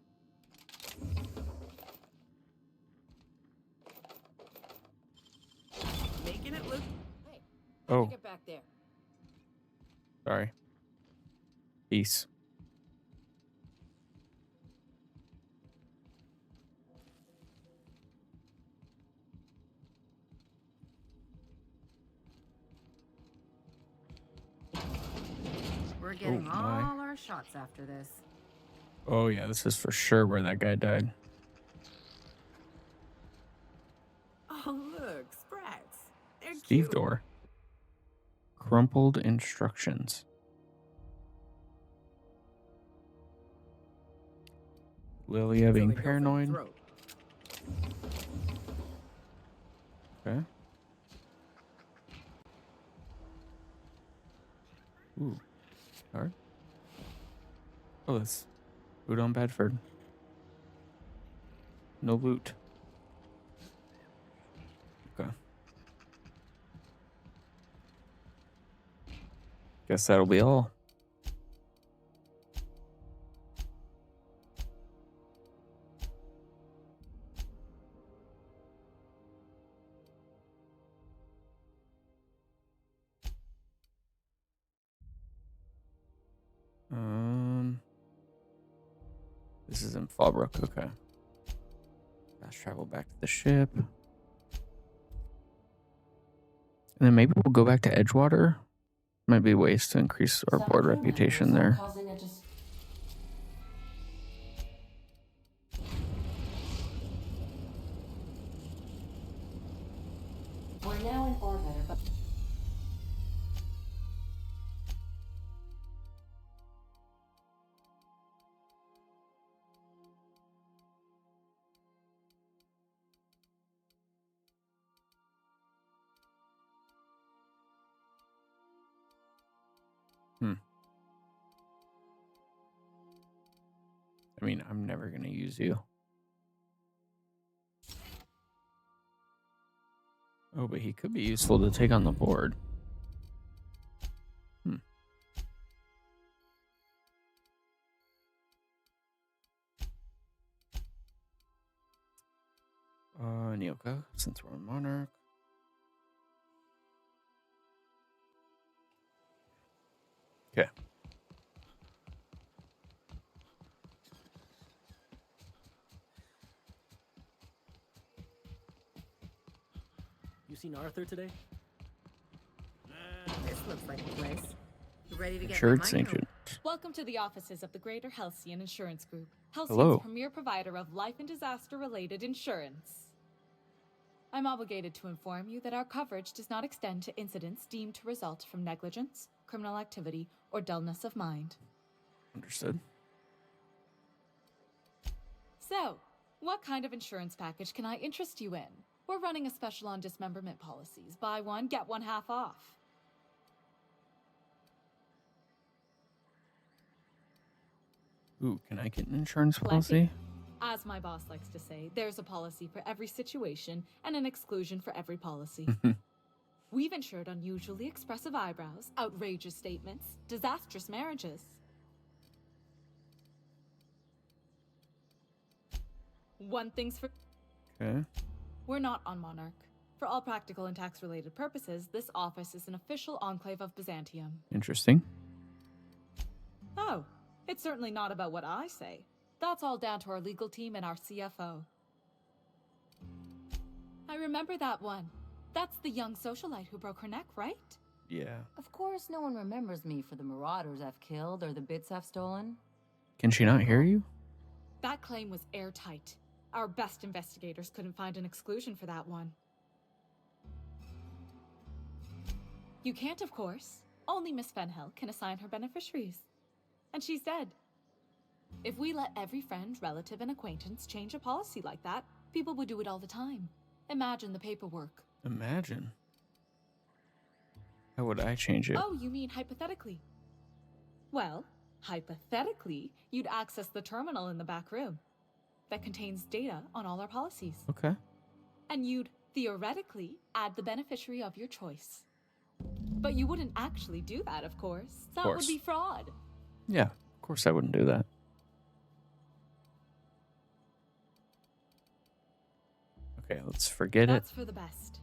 Making it look. Hey, Oh. get back there. Sorry. Peace. We're getting Oh, my. all our shots after this. Oh yeah, this is for sure where that guy died. Oh, look, sprats. They're Steve cute. door. Crumpled instructions. Lilia being paranoid. Okay. Ooh. Card. Oh, that's food on Bedford. No loot. Okay. Guess that'll be all. This is in Fallbrook, okay. Fast travel back to the ship. And then maybe we'll go back to Edgewater. Might be ways to increase our board reputation there. We're now in orbit, but I mean, I'm never going to use you. Oh, but he could be useful to take on the board. Manioka, since we're on Monarch. Okay. You seen Arthur today? This looks like a place. You ready to get Insured my money? agent. Welcome to the offices of the Greater Halcyon Insurance Group, Halcyon's Hello. premier provider of life and disaster-related insurance. I'm obligated to inform you that our coverage does not extend to incidents deemed to result from negligence, criminal activity, or dullness of mind. Understood. So, what kind of insurance package can I interest you in? We're running a special on dismemberment policies. Buy one, get one half off. Ooh, can I get an insurance Plenty. policy? As my boss likes to say, there's a policy for every situation and an exclusion for every policy. We've insured unusually expressive eyebrows, outrageous statements, disastrous marriages. One thing's for... Okay. We're not on Monarch. For all practical and tax-related purposes, this office is an official enclave of Byzantium. Interesting. Oh, it's certainly not about what I say. That's all down to our legal team and our CFO. I remember that one. That's the young socialite who broke her neck, right? Yeah. Of course, no one remembers me for the marauders I've killed or the bits I've stolen. Can she not hear you? That claim was airtight. Our best investigators couldn't find an exclusion for that one. You can't, of course. Only Miss Fenhill can assign her beneficiaries. And she's dead. If we let every friend, relative, and acquaintance change a policy like that, people would do it all the time. Imagine the paperwork. Imagine. How would I change it? Oh, you mean hypothetically? Well, hypothetically, you'd access the terminal in the back room that contains data on all our policies. Okay. And you'd, theoretically, add the beneficiary of your choice. But you wouldn't actually do that, of course. That would be fraud. Yeah, of course I wouldn't do that. Okay, let's forget That's for the best.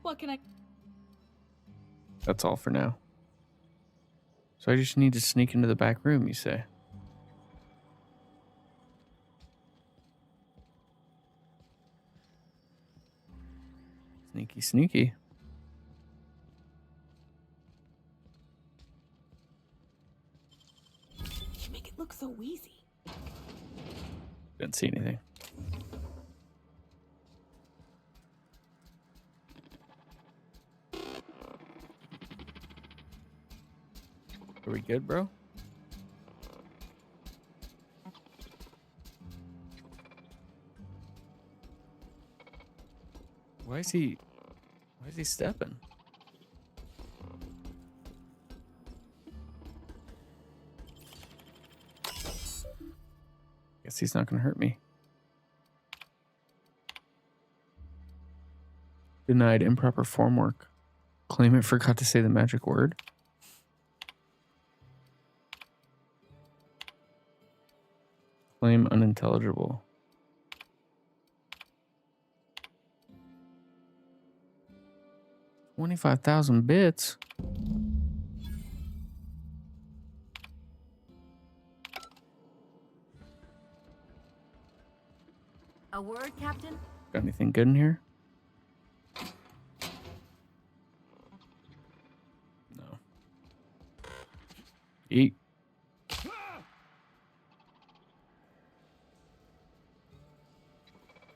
What can I... That's all for now. So I just need to sneak into the back room, you say? Sneaky, sneaky. You make it look so easy. Didn't see anything. Are we good, bro? Why is he stepping? Guess he's not gonna hurt me. Denied improper form work. Claimant forgot to say the magic word. Claim unintelligible. $25,000 bits. A word, Captain? Got anything good in here? No. Eat.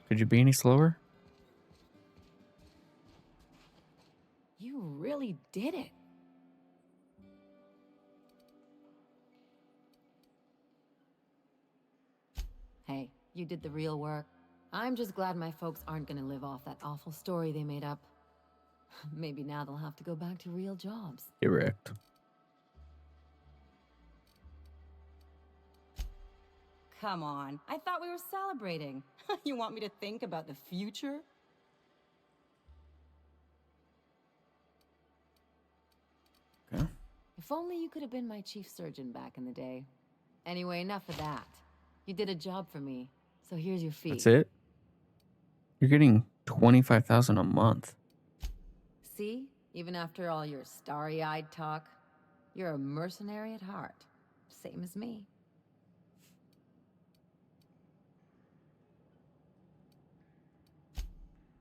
Could you be any slower? You really did it. Hey, you did the real work. I'm just glad my folks aren't gonna live off that awful story they made up. Maybe now they'll have to go back to real jobs. Get wrecked. Come on, I thought we were celebrating. You want me to think about the future? Okay. If only you could have been my chief surgeon back in the day. Anyway, enough of that. You did a job for me, so here's your fee. That's it? You're getting 25,000 a month. See? Even after all your starry-eyed talk, you're a mercenary at heart. Same as me.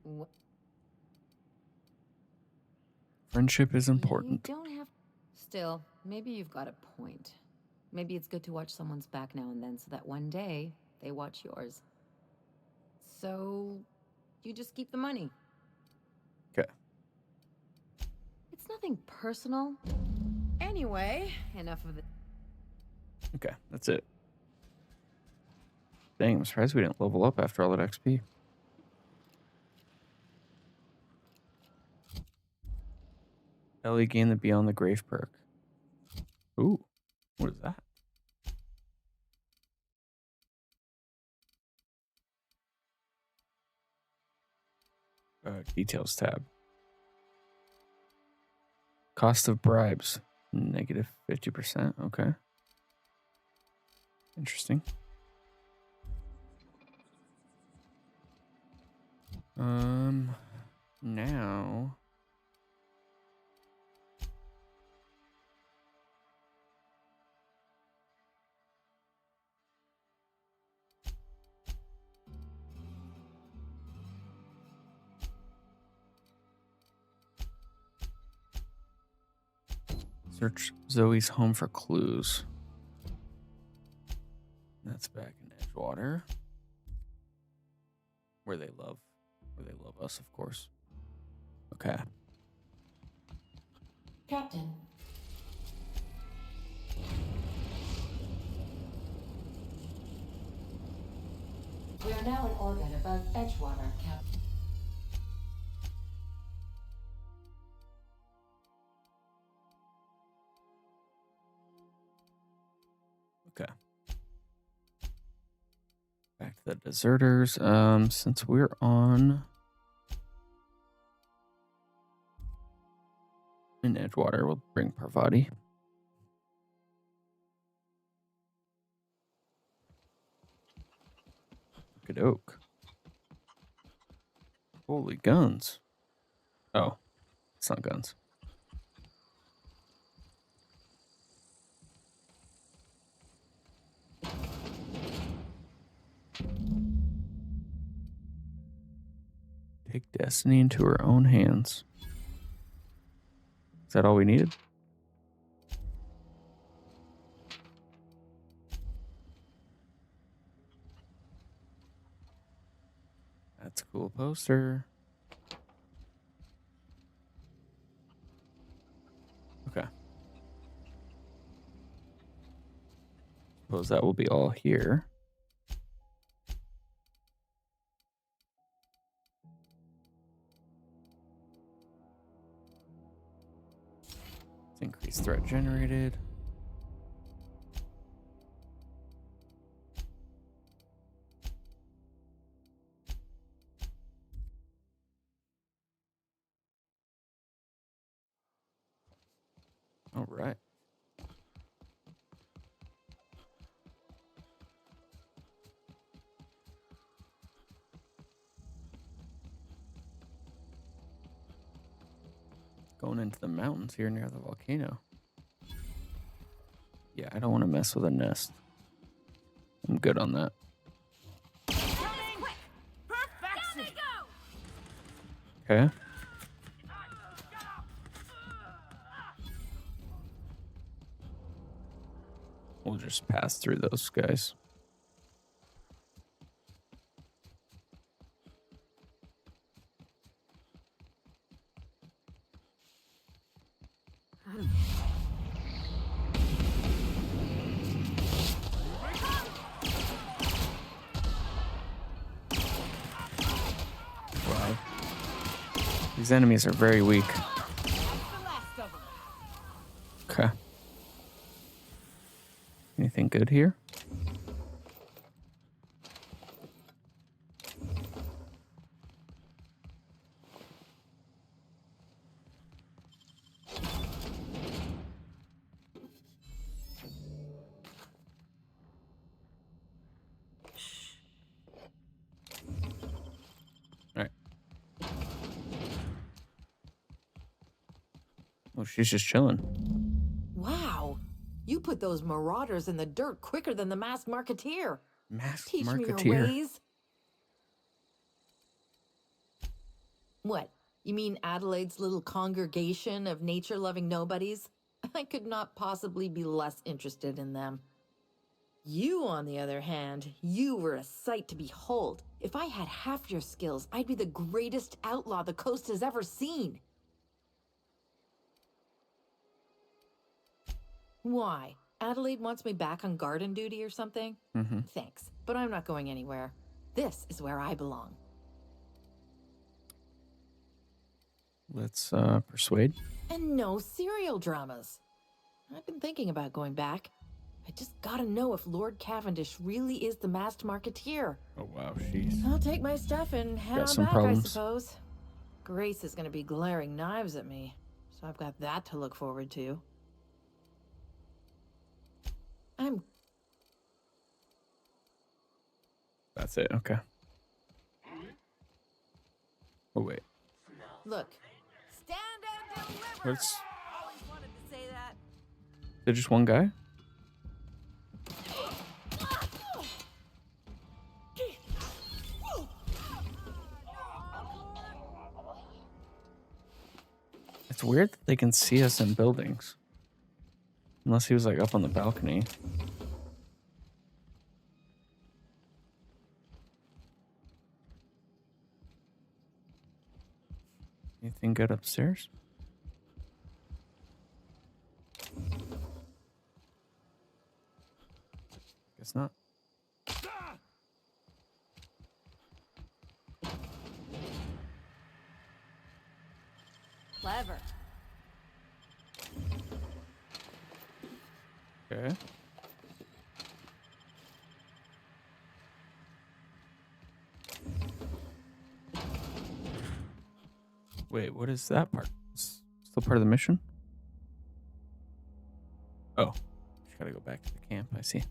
What? Friendship is You important. don't have... Still, maybe you've got a point. Maybe it's good to watch someone's back now and then so that one day they watch yours. So, you just keep the money. Okay. It's nothing personal. Anyway, enough of it. Okay, that's it. Dang, I'm surprised we didn't level up after all that XP. Ellie gained the Beyond the Grave perk. Ooh, what is that? Details tab. Cost of bribes, negative 50%. Okay. Interesting. Now. Search Zoe's home for clues. That's back in Edgewater. Where they love us, of course. Okay. Captain. We are now in orbit above Edgewater, Captain. Okay. Back to the deserters. Since we're on in Edgewater, we'll bring Parvati. Good oak. Holy guns. Oh, it's not guns. Take destiny into her own hands. Is that all we needed? That's a cool poster. Okay. Suppose that will be all here. Let's increase threat generated. All right. Going into the mountains here near the volcano. Yeah, I don't want to mess with a nest. I'm good on that. Okay. We'll just pass through those guys. Wow. These enemies are very weak. Okay. Anything good here? Oh, she's just chilling. Wow. You put those marauders in the dirt quicker than the masked marketeer. Masked Teach me your marketeer. ways. What? You mean Adelaide's little congregation of nature-loving nobodies? I could not possibly be less interested in them. You, on the other hand, you were a sight to behold. If I had half your skills, I'd be the greatest outlaw the coast has ever seen. Why? Adelaide wants me back on garden duty or something? Mm-hmm. Thanks, but I'm not going anywhere. This is where I belong. Let's persuade. And no serial dramas. I've been thinking about going back. I just gotta know if Lord Cavendish really is the masked marketeer. Oh wow, she's I'll take my stuff and head on some back, problems. I suppose. Grace is gonna be glaring knives at me, so I've got that to look forward to. That's it. Okay. Oh wait. Look. Stand and deliver. What's? Always wanted to say that. They're just one guy. It's weird that they can see us in buildings. Unless he was like up on the balcony. Anything good upstairs? Guess not. Clever. Okay. Wait, what is that part? It's still part of the mission? Oh. Just gotta go back to the camp, I see.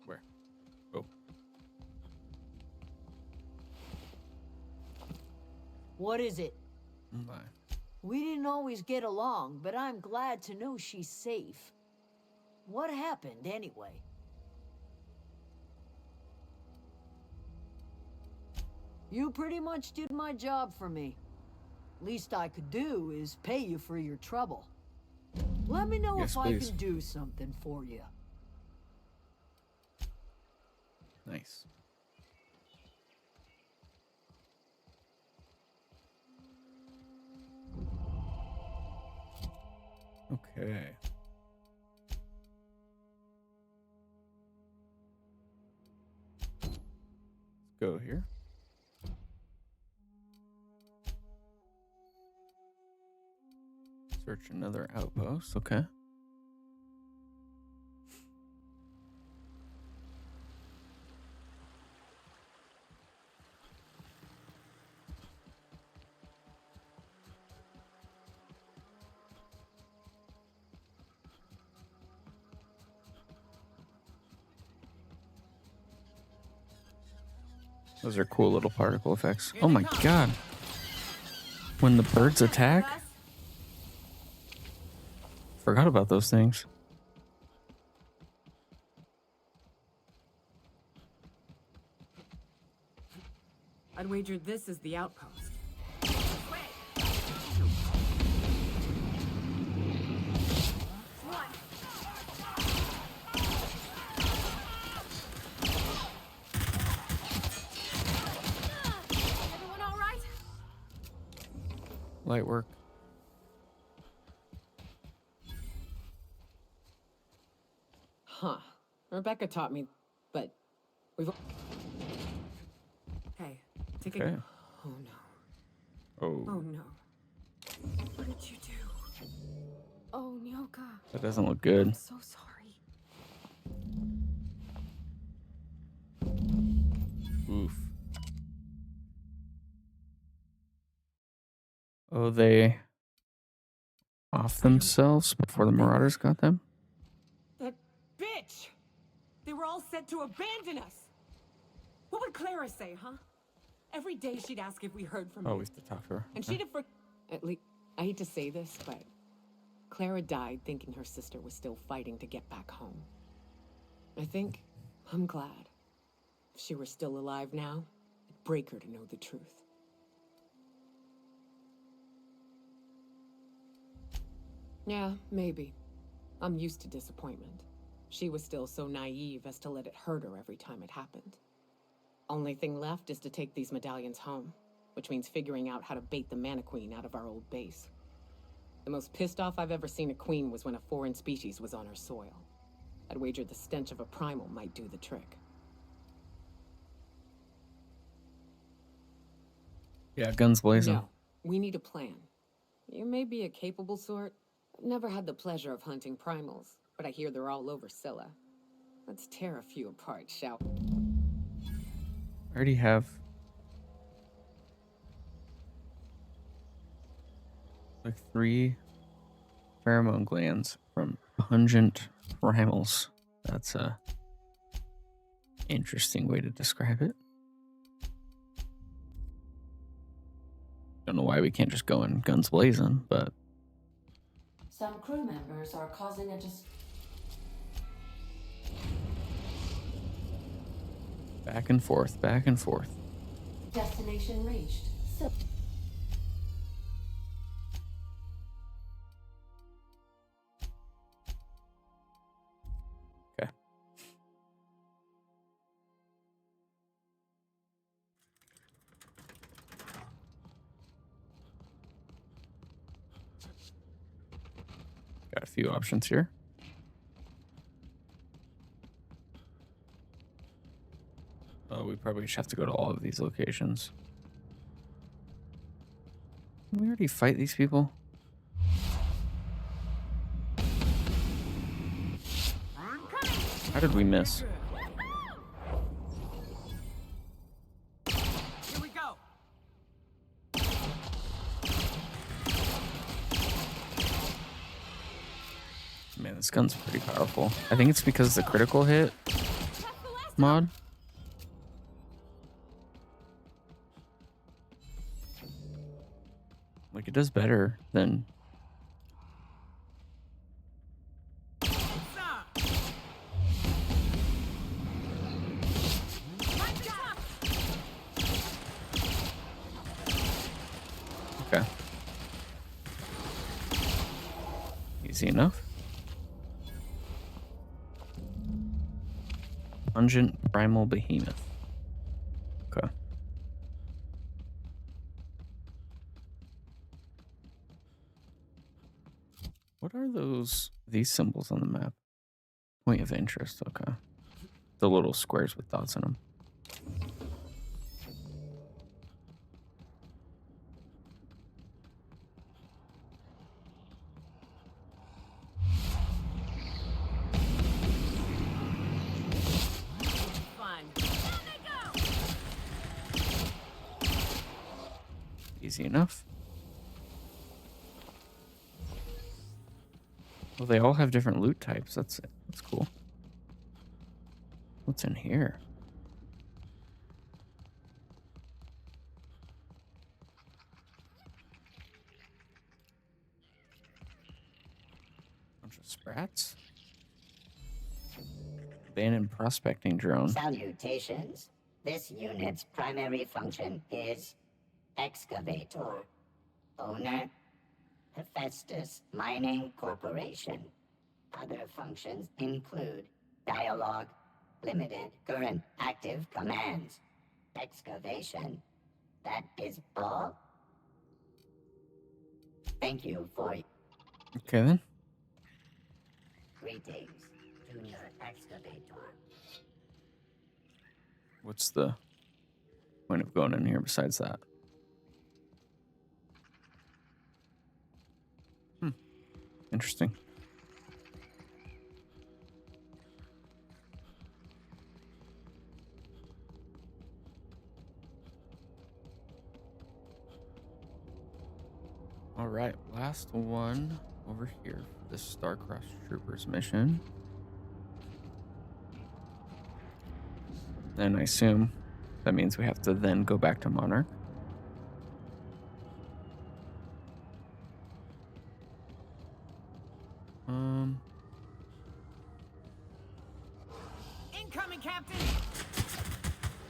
Where? Oh. What is it? My. We didn't always get along, but I'm glad to know she's safe. What happened, anyway? You pretty much did my job for me. Least I could do is pay you for your trouble. Let me know Yes, if I please. can do something for you. Nice. Okay. Let's go here. Search another outpost. Okay. Those are cool little particle effects. Oh my god. When the birds attack? Forgot about those things. I'd wager this is the outpost. Everyone all right? Light work. Huh. Rebecca taught me, but we've... Hey, take Okay. a... Oh no. Oh, Oh no. What did you do? Oh, Nyoka. that doesn't look good. I'm so sorry. Oof. Oh, they off themselves before the marauders got them? That bitch! They were all set to abandon us! What would Clara say, huh? Every day she'd ask if we heard from Oh, you. we have to talk to her. And Okay. she'd have At least, I hate to say this, but Clara died thinking her sister was still fighting to get back home. I'm glad. If she were still alive now, it'd break her to know the truth. Yeah, maybe. I'm used to disappointment. She was still so naive as to let it hurt her every time it happened. Only thing left is to take these medallions home, which means figuring out how to bait the Mana Queen out of our old base. The most pissed off I've ever seen a queen was when a foreign species was on her soil. I'd wager the stench of a primal might do the trick. Yeah, guns blazing. No, we need a plan. You may be a capable sort. I've never had the pleasure of hunting primals, but I hear they're all over Scylla. Let's tear a few apart, shall we? I already have like 3 pheromone glands from pungent primals. That's a interesting way to describe it. Don't know why we can't just go in guns blazing, but Some crew members are causing a back and forth, back and forth. destination reached. So Okay. Got a few options here. Oh, we probably just have to go to all of these locations. Can we already fight these people? How did we miss? Here we go. Man, this gun's pretty powerful. I think it's because the critical hit mod. Like, it does better than... Okay. Easy enough. Pungent Primal Behemoth. Okay. What are these symbols on the map? Point of interest, okay. The little squares with dots in them. Fine. Easy enough. Well, they all have different loot types. That's cool. What's in here? Bunch of sprats. Abandoned prospecting drone. Salutations. This unit's primary function is excavator. Owner, Hephaestus Mining Corporation. Other functions include dialogue, limited current active commands, excavation. That is all. Thank you for Okay then. greetings, Junior Excavator. What's the point of going in here besides that? Interesting. All right, last one over here for this Star-Crossed Troopers mission. And I assume That means we have to then go back to Monarch. Incoming, Captain!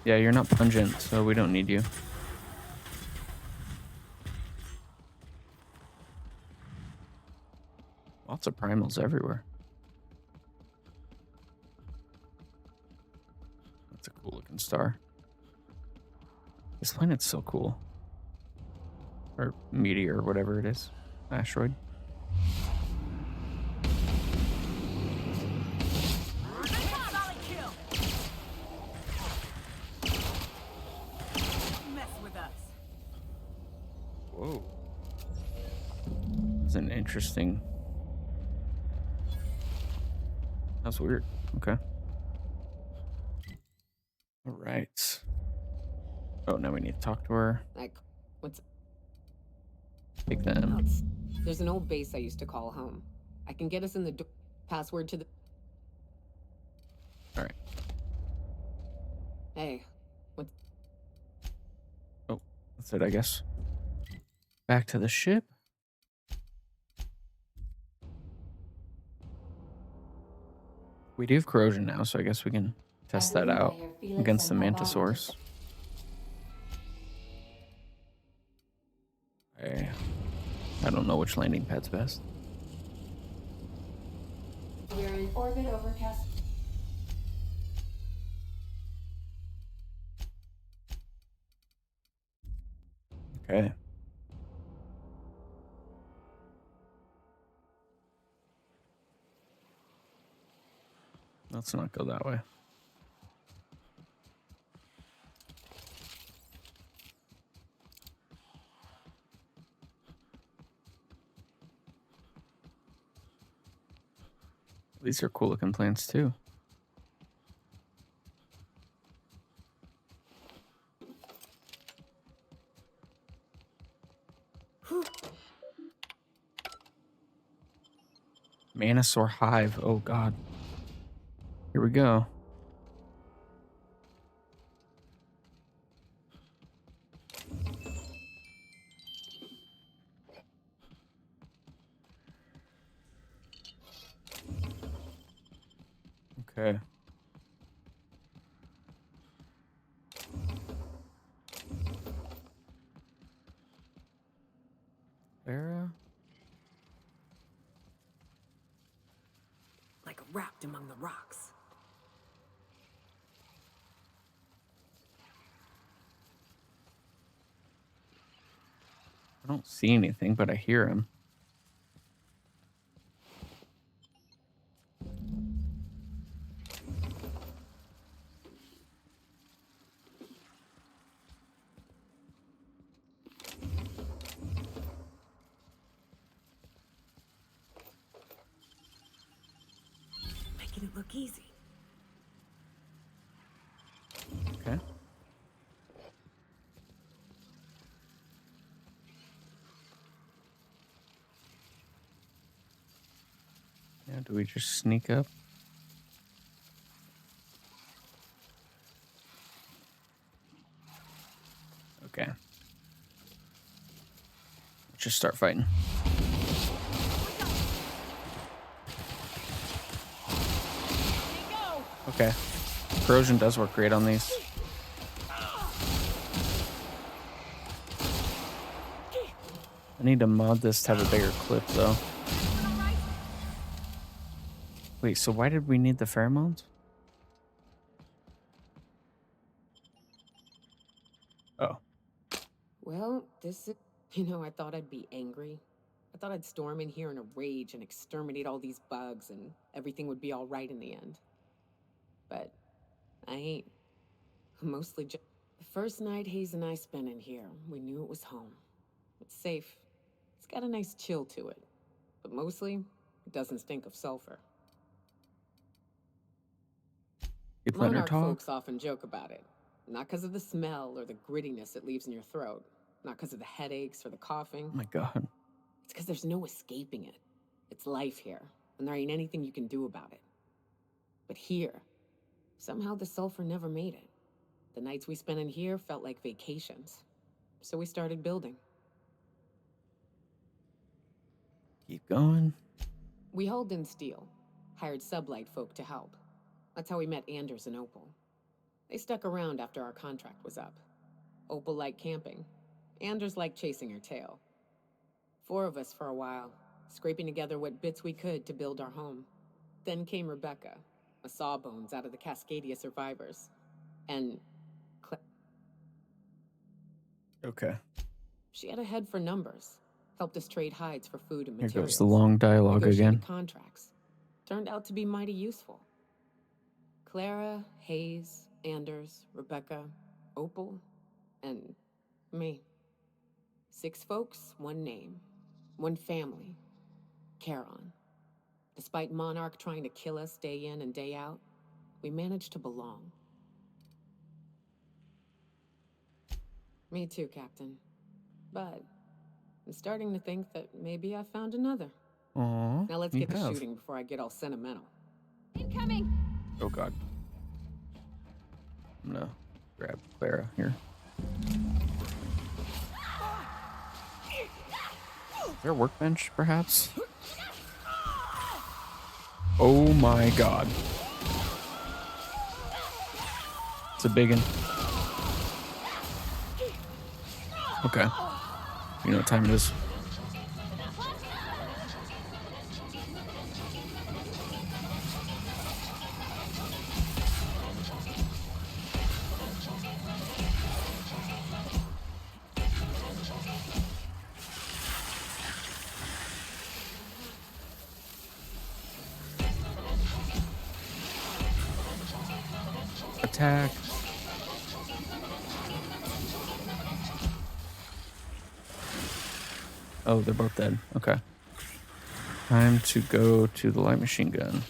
Yeah, you're not pungent, so we don't need you. Lots of primals everywhere. That's a cool looking star. This planet's so cool. Or meteor, or whatever it is. Asteroid. Solid kill! Mess with us. Whoa. That's an interesting... That's weird. Okay. All right. Oh, now we need to talk to her. Like, what's... Take them. There's an old base I used to call home. I can get us in the password to the... All right. Hey, what... Oh, that's it, I guess. Back to the ship. We do have corrosion now, so I guess we can test that out against the Mantisaurus. I don't know which landing pad's best. We're in orbit overcast. Okay. Let's not go that way. These are cool looking plants too. Manosaur hive. Oh god. Here we go. Okay. Vera? Like wrapped among the rocks. I don't see anything, but I hear him. Making it look easy. Okay. Now, do we just sneak up? Okay. Let's just start fighting. Okay. Corrosion does work great on these. I need to mod this to have a bigger clip, though. Wait, so why did we need the pheromones? Oh. Well, this is... You know, I thought I'd be angry. I thought I'd storm in here in a rage and exterminate all these bugs and everything would be all right in the end. But I ain't. Mostly just... The first night Hayes and I spent in here, we knew it was home. It's safe. It's got a nice chill to it. But mostly, it doesn't stink of sulfur. Keep letting her Monarch talk. folks often joke about it. Not because of the smell or the grittiness it leaves in your throat. Not because of the headaches or the coughing. Oh my god. It's because there's no escaping it. It's life here, and there ain't anything you can do about it. But here, somehow the sulfur never made it. The nights we spent in here felt like vacations. So we started building. Keep going. We hauled in steel, hired sublight folk to help. That's how we met Anders and Opal. They stuck around after our contract was up. Opal liked camping. Anders liked chasing her tail. 4 of us for a while, scraping together what bits we could to build our home. Then came Rebecca, a sawbones out of the Cascadia survivors. And Okay. she had a head for numbers, helped us trade hides for food and Here materials. goes the long dialogue negotiated again. contracts. Turned out to be mighty useful. Clara, Hayes, Anders, Rebecca, Opal, and me. 6 folks, 1 name, 1 family. Charon. Despite Monarch trying to kill us day in and day out, we managed to belong. Me too, Captain. But I'm starting to think that maybe I found another. Aw, Now let's you get to have. shooting before I get all sentimental. Incoming! Oh god. I'm gonna grab Clara here. Is there a workbench, perhaps? Oh my god. It's a big one. Okay. You know what time it is. Attack. Oh, they're both dead. Okay. Time to go to the light machine gun.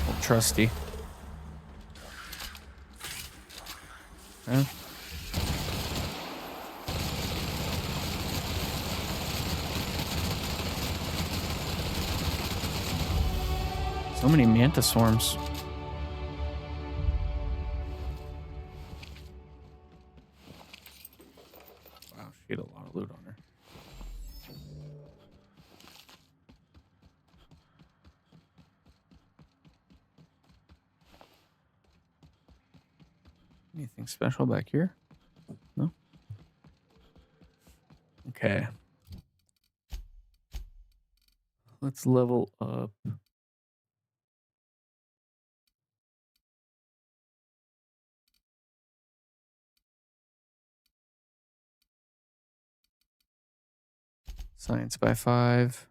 Old trusty. Huh? So many manta swarms. Wow, she had a lot of loot on her. Anything special back here? No? Okay. Let's level up. Science by 5.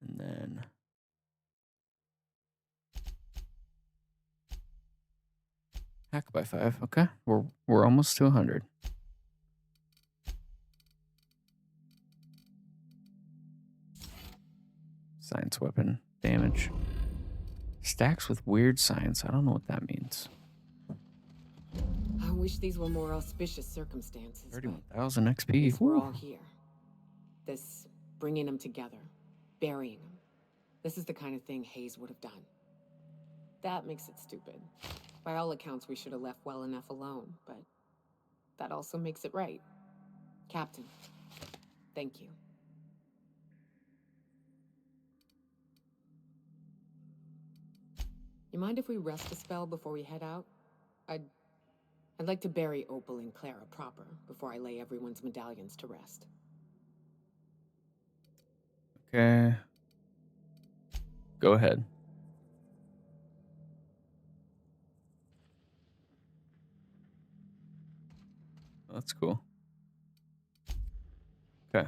And then hack by 5. Okay. We're almost to 100. Science weapon damage. Stacks with weird science. I don't know what that means. I wish these were more auspicious circumstances. 31,000 At XP. least we're Woo. all here. This bringing them together, burying them. This is the kind of thing Hayes would have done. That makes it stupid. By all accounts, we should have left well enough alone, but that also makes it right. Captain, thank you. You mind if we rest a spell before we head out? I'd like to bury Opal and Clara proper before I lay everyone's medallions to rest. Okay. Go ahead. That's cool. Okay.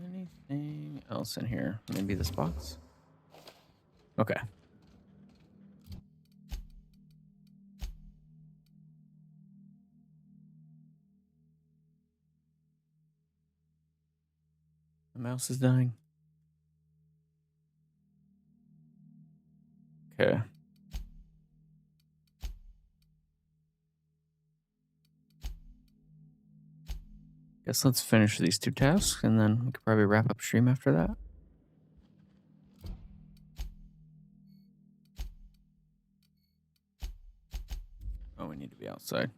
Anything else in here? Maybe this box? Okay. The mouse is dying. Okay. Guess let's finish these 2 tasks, and then we could probably wrap up stream after that. Oh, we need to be outside.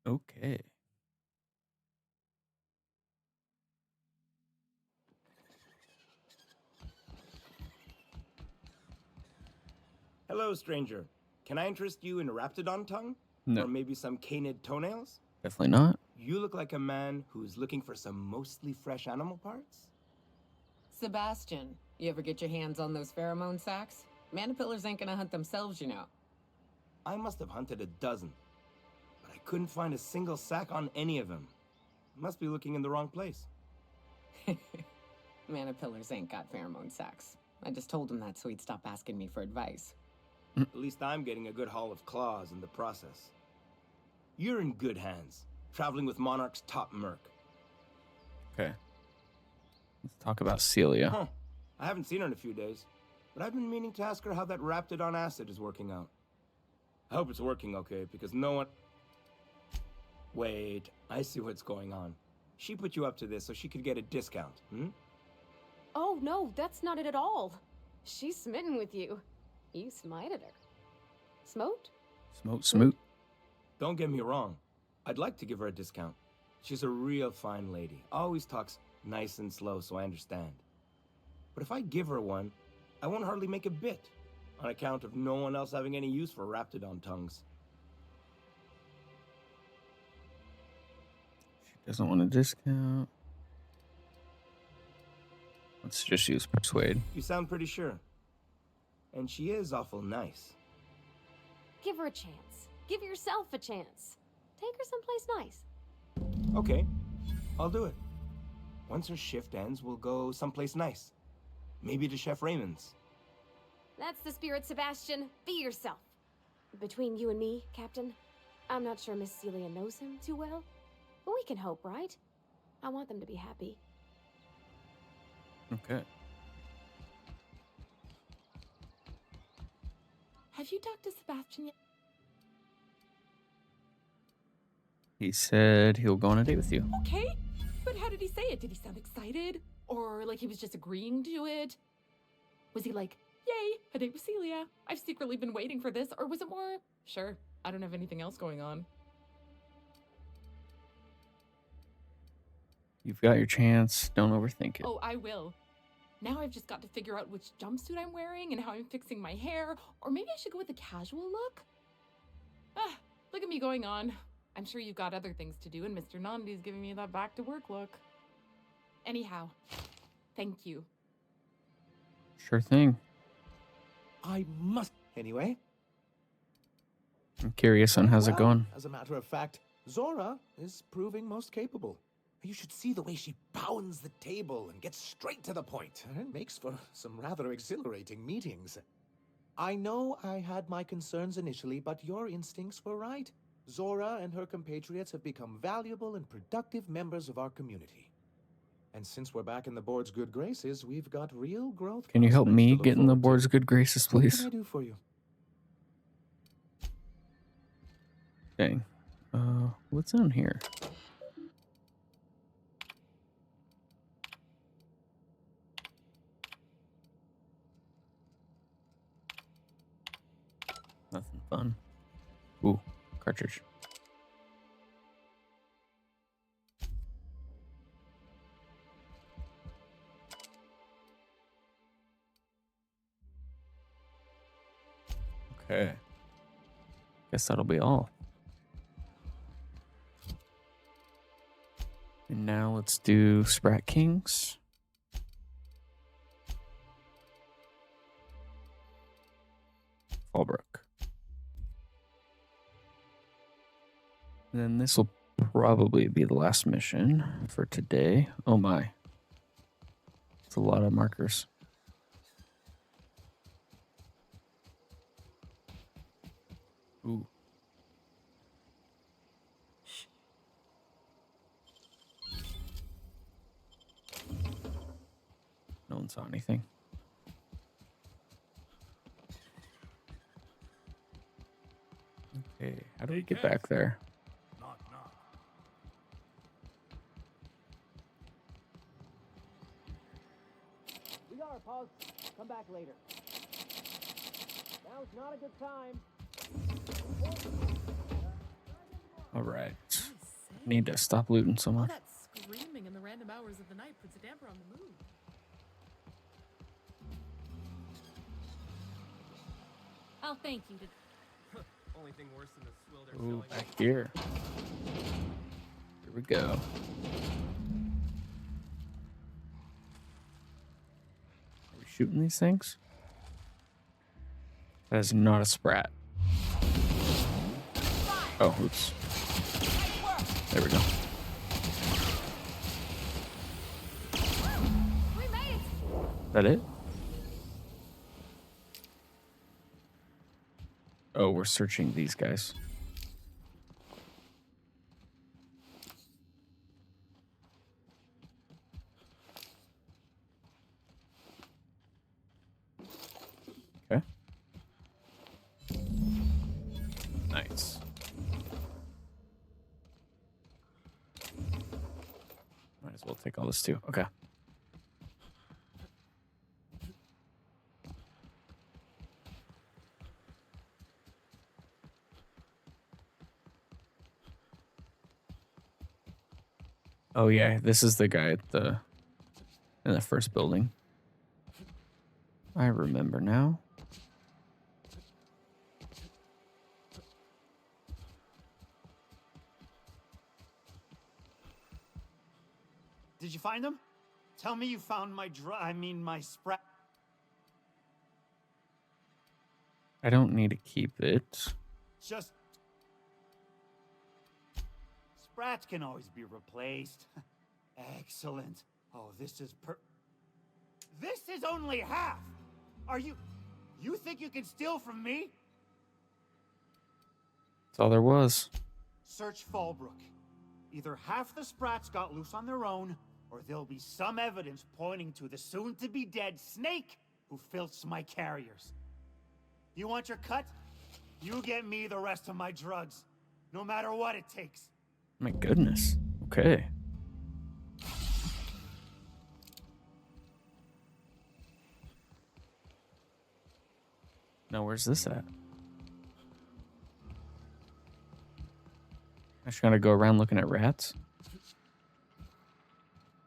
Okay. Hello, stranger. Can I interest you in Raptidon tongue? No. Or maybe some canid toenails? Definitely not. You look like a man who's looking for some mostly fresh animal parts? Sebastian, you ever get your hands on those pheromone sacs? Manipillars ain't gonna hunt themselves, you know. I must have hunted a dozen, but I couldn't find a single sack on any of them. Must be looking in the wrong place. Manipillars ain't got pheromone sacs. I just told him that so he'd stop asking me for advice. At least I'm getting a good haul of claws in the process. You're in good hands, traveling with Monarch's top merc. Okay. Let's talk about Celia. Huh. I haven't seen her in a few days, but I've been meaning to ask her how that Raptidon acid is working out. I hope it's working okay, because no one... Wait, I see what's going on. She put you up to this so she could get a discount, hmm? Oh, no, that's not it at all. She's smitten with you. You smited her. Smote? Smoot. Don't get me wrong. I'd like to give her a discount. She's a real fine lady. Always talks nice and slow, so I understand. But if I give her one, I won't hardly make a bit, on account of no one else having any use for Raptidon tongues. She doesn't want a discount. Let's just use Persuade. You sound pretty sure. And she is awful nice. Give her a chance. Give yourself a chance. Take her someplace nice. Okay, I'll do it. Once her shift ends, we'll go someplace nice. Maybe to Chef Raymond's. That's the spirit, Sebastian. Be yourself. Between you and me, Captain, I'm not sure Miss Celia knows him too well, but we can hope, right? I want them to be happy. Okay. Have you talked to Sebastian yet? He said he'll go on a date with you. Okay, but how did he say it? Did he sound excited? Or like he was just agreeing to it? Was he like, yay, a date with Celia? I've secretly been waiting for this. Or was it more, sure, I don't have anything else going on? You've got your chance. Don't overthink it. Oh, I will. Now I've just got to figure out which jumpsuit I'm wearing and how I'm fixing my hair. Or maybe I should go with a casual look? Ah, look at me going on. I'm sure you've got other things to do, and Mr. Nandi's giving me that back-to-work look. Anyhow, thank you. Sure thing. I must... Anyway. I'm curious on how's it going. As a matter of fact, Zora is proving most capable. You should see the way she pounds the table and gets straight to the point. It makes for some rather exhilarating meetings. I know I had my concerns initially, but your instincts were right. Zora and her compatriots have become valuable and productive members of our community. And since we're back in the board's good graces, we've got real growth. Can you help me get in the board's good graces, What please? can I do for you? Dang. What's on here? Nothing fun. Ooh, cartridge. Okay. Guess that'll be all. And now let's do Sprat Kings. Fallbrook. And then this will probably be the last mission for today. Oh my. It's a lot of markers. Ooh. No one saw anything. Okay, how do we get back there? Knock, knock. We got our pause. Come back later. Now it's not a good time. All right. Need to stop looting All someone. that screaming in the random hours of the night puts a damper on the mood. I'll thank you to. Only thing worse than the swill they're Ooh, selling. back here. Here we go. Are we shooting these things? That is not a sprat. Oh, oops. There we go. We made it. That it? Oh, we're searching these guys. Okay. Nice. Might as well take all this too. Okay. Oh yeah, this is the guy at in the first building. I remember now. Did you find them? Tell me you found my my sprat. I don't need to keep it. Just... Sprats can always be replaced. Excellent. Oh, this is This is only half! Are you think you can steal from me? That's all there was. Search Fallbrook. Either half the Sprats got loose on their own, or there'll be some evidence pointing to the soon-to-be-dead Snake who filched my carriers. You want your cut? You get me the rest of my drugs, no matter what it takes. My goodness. Okay. Now where's this at? I just gotta go around looking at rats.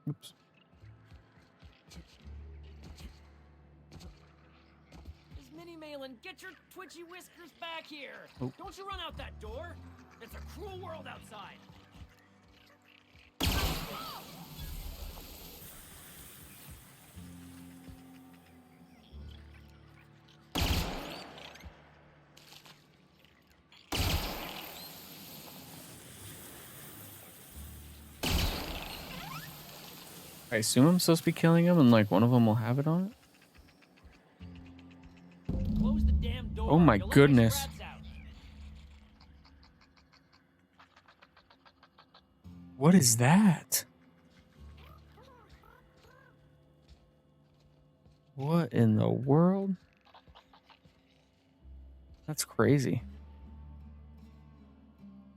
Oops. Miss Minnie Malin, get your twitchy whiskers back here! Oh. Don't you run out that door! It's a cruel world outside! I assume I'm supposed to be killing them and like one of them will have it on it? Close the damn door. Oh my You'll let goodness. sprats out. What is that? What in the world? That's crazy.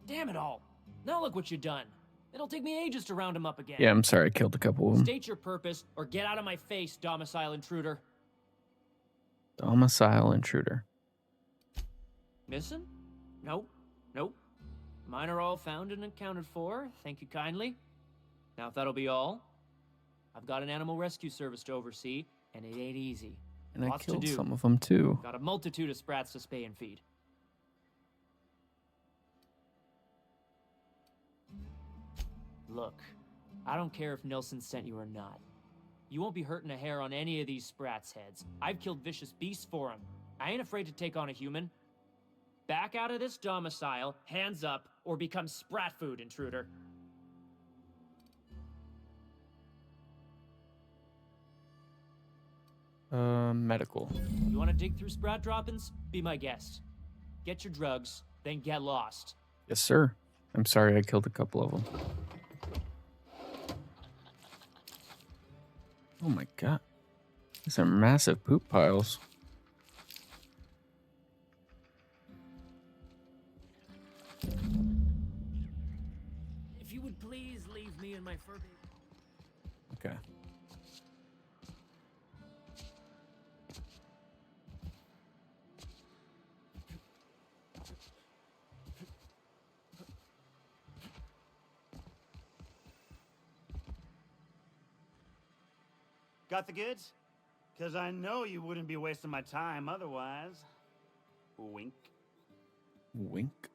Damn it all. Now look what you've done. It'll take me ages to round him up again. Yeah, I'm sorry I killed a couple of them. State your purpose or get out of my face, domicile intruder. Domicile intruder. Missing? Nope. Nope. Mine are all found and accounted for. Thank you kindly. Now, if that'll be all, I've got an animal rescue service to oversee, and it ain't easy. And I Lots to killed do. some of them too. Got a multitude of sprats to spay and feed. Look, I don't care if Nilsson sent you or not. You won't be hurting a hair on any of these sprats' heads. I've killed vicious beasts for them. I ain't afraid to take on a human. Back out of this domicile, hands up, or become sprat food, intruder. Medical. You want to dig through sprat droppings? Be my guest. Get your drugs, then get lost. Yes, sir. I'm sorry I killed a couple of them. Oh my god. These are massive poop piles. If you would please leave me and my fur baby. Okay. Got the goods? Because I know you wouldn't be wasting my time otherwise. Wink. Wink.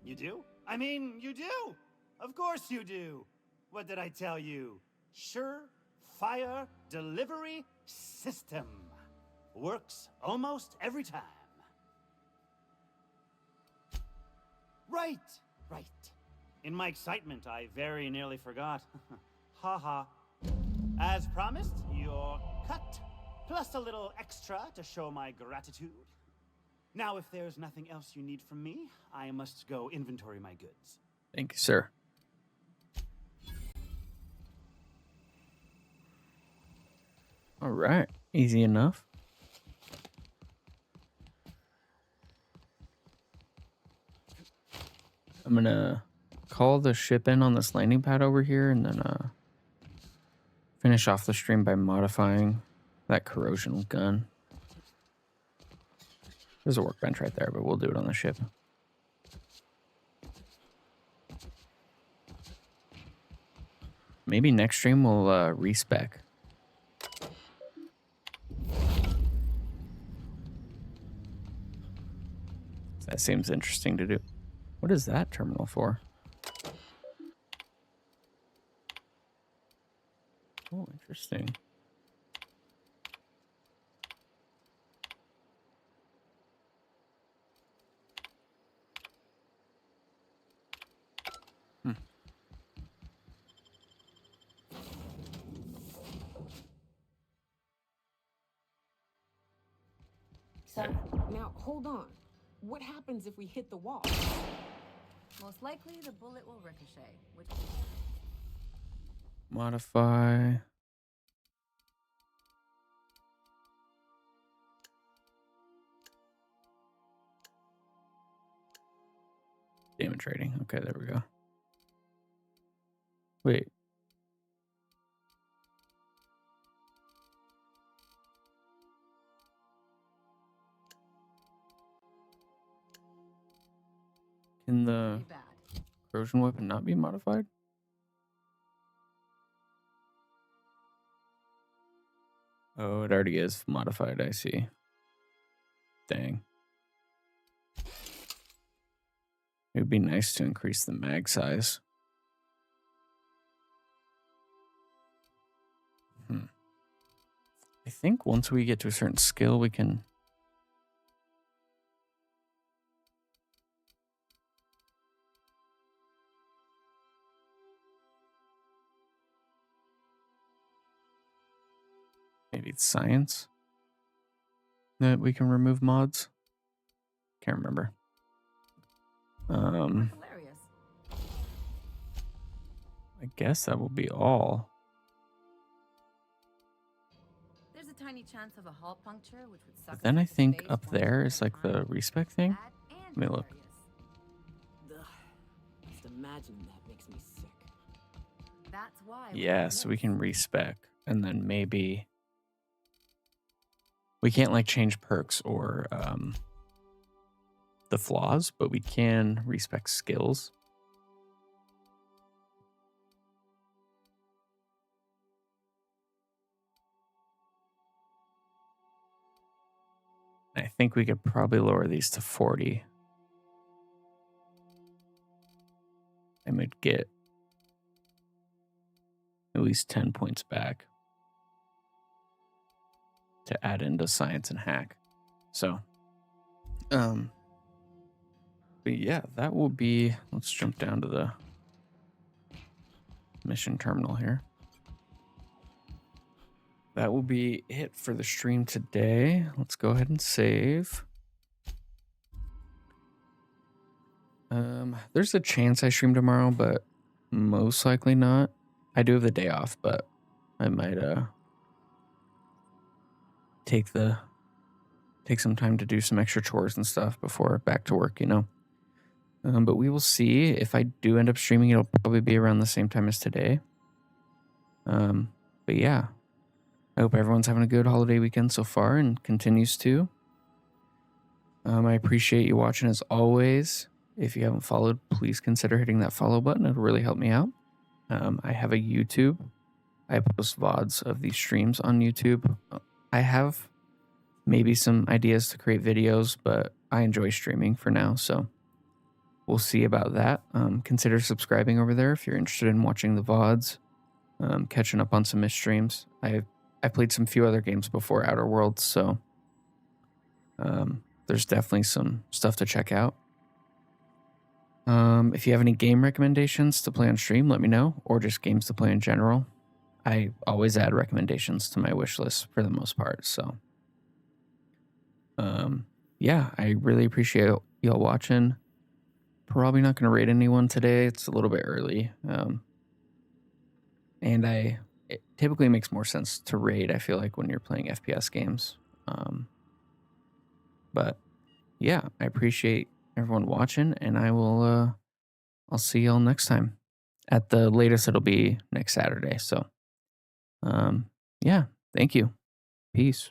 You do? I mean, you do! Of course you do! What did I tell you? Sure-fire delivery system. Works almost every time. Right! Right. In my excitement, I very nearly forgot. Ha ha. As promised, your cut, plus a little extra to show my gratitude. Now, if there's nothing else you need from me, I must go inventory my goods. Thank you, sir. All right. Easy enough. I'm gonna call the ship in on this landing pad over here and then finish off the stream by modifying that corrosional gun. There's a workbench right there, but we'll do it on the ship. Maybe next stream we'll respec. That seems interesting to do. What is that terminal for? Oh, interesting. So, now hold on. What happens if we hit the wall? Most likely, the bullet will ricochet, which... Modify. Damage rating. Okay, there we go. Wait. Can the corrosion weapon not be modified? Oh, it already is modified, I see. Dang. It would be nice to increase the mag size. I think once we get to a certain skill, we can... Maybe it's science that we can remove mods. Can't remember. Hilarious. I guess that will be all. There's a tiny chance of a hull puncture, which would suck. But then I think up there is like the respec thing. Let me look. Ugh. Just imagining that makes me sick. That's why. Yeah, so we can respec, and then maybe we can't like change perks or the flaws, but we can respec skills. I think we could probably lower these to 40. And we'd get at least 10 points back to add into science and hack. So, but yeah, that will be, let's jump down to the mission terminal here. that will be it for the stream today. Let's go ahead and save. There's a chance I stream tomorrow, but most likely not. I do have the day off, but I might take some time to do some extra chores and stuff before back to work, But we will see. If I do end up streaming, it'll probably be around the same time as today. But yeah, I hope everyone's having a good holiday weekend so far and continues to. I appreciate you watching as always. If you haven't followed, please consider hitting that follow button. It'll really help me out. I have a YouTube. I post VODs of these streams on YouTube. I have maybe some ideas to create videos, but I enjoy streaming for now, so we'll see about that. Consider subscribing over there if you're interested in watching the VODs, catching up on some missed streams. I've played some few other games before Outer Worlds, so there's definitely some stuff to check out. If you have any game recommendations to play on stream, let me know, or just games to play in general. I always add recommendations to my wish list for the most part, so yeah, I really appreciate y'all watching. Probably not going to raid anyone today. It's a little bit early. And it typically makes more sense to raid, I feel like, when you're playing FPS games. But yeah, I appreciate everyone watching, and I'll see y'all next time. At the latest, it'll be next Saturday. So, yeah, thank you. Peace.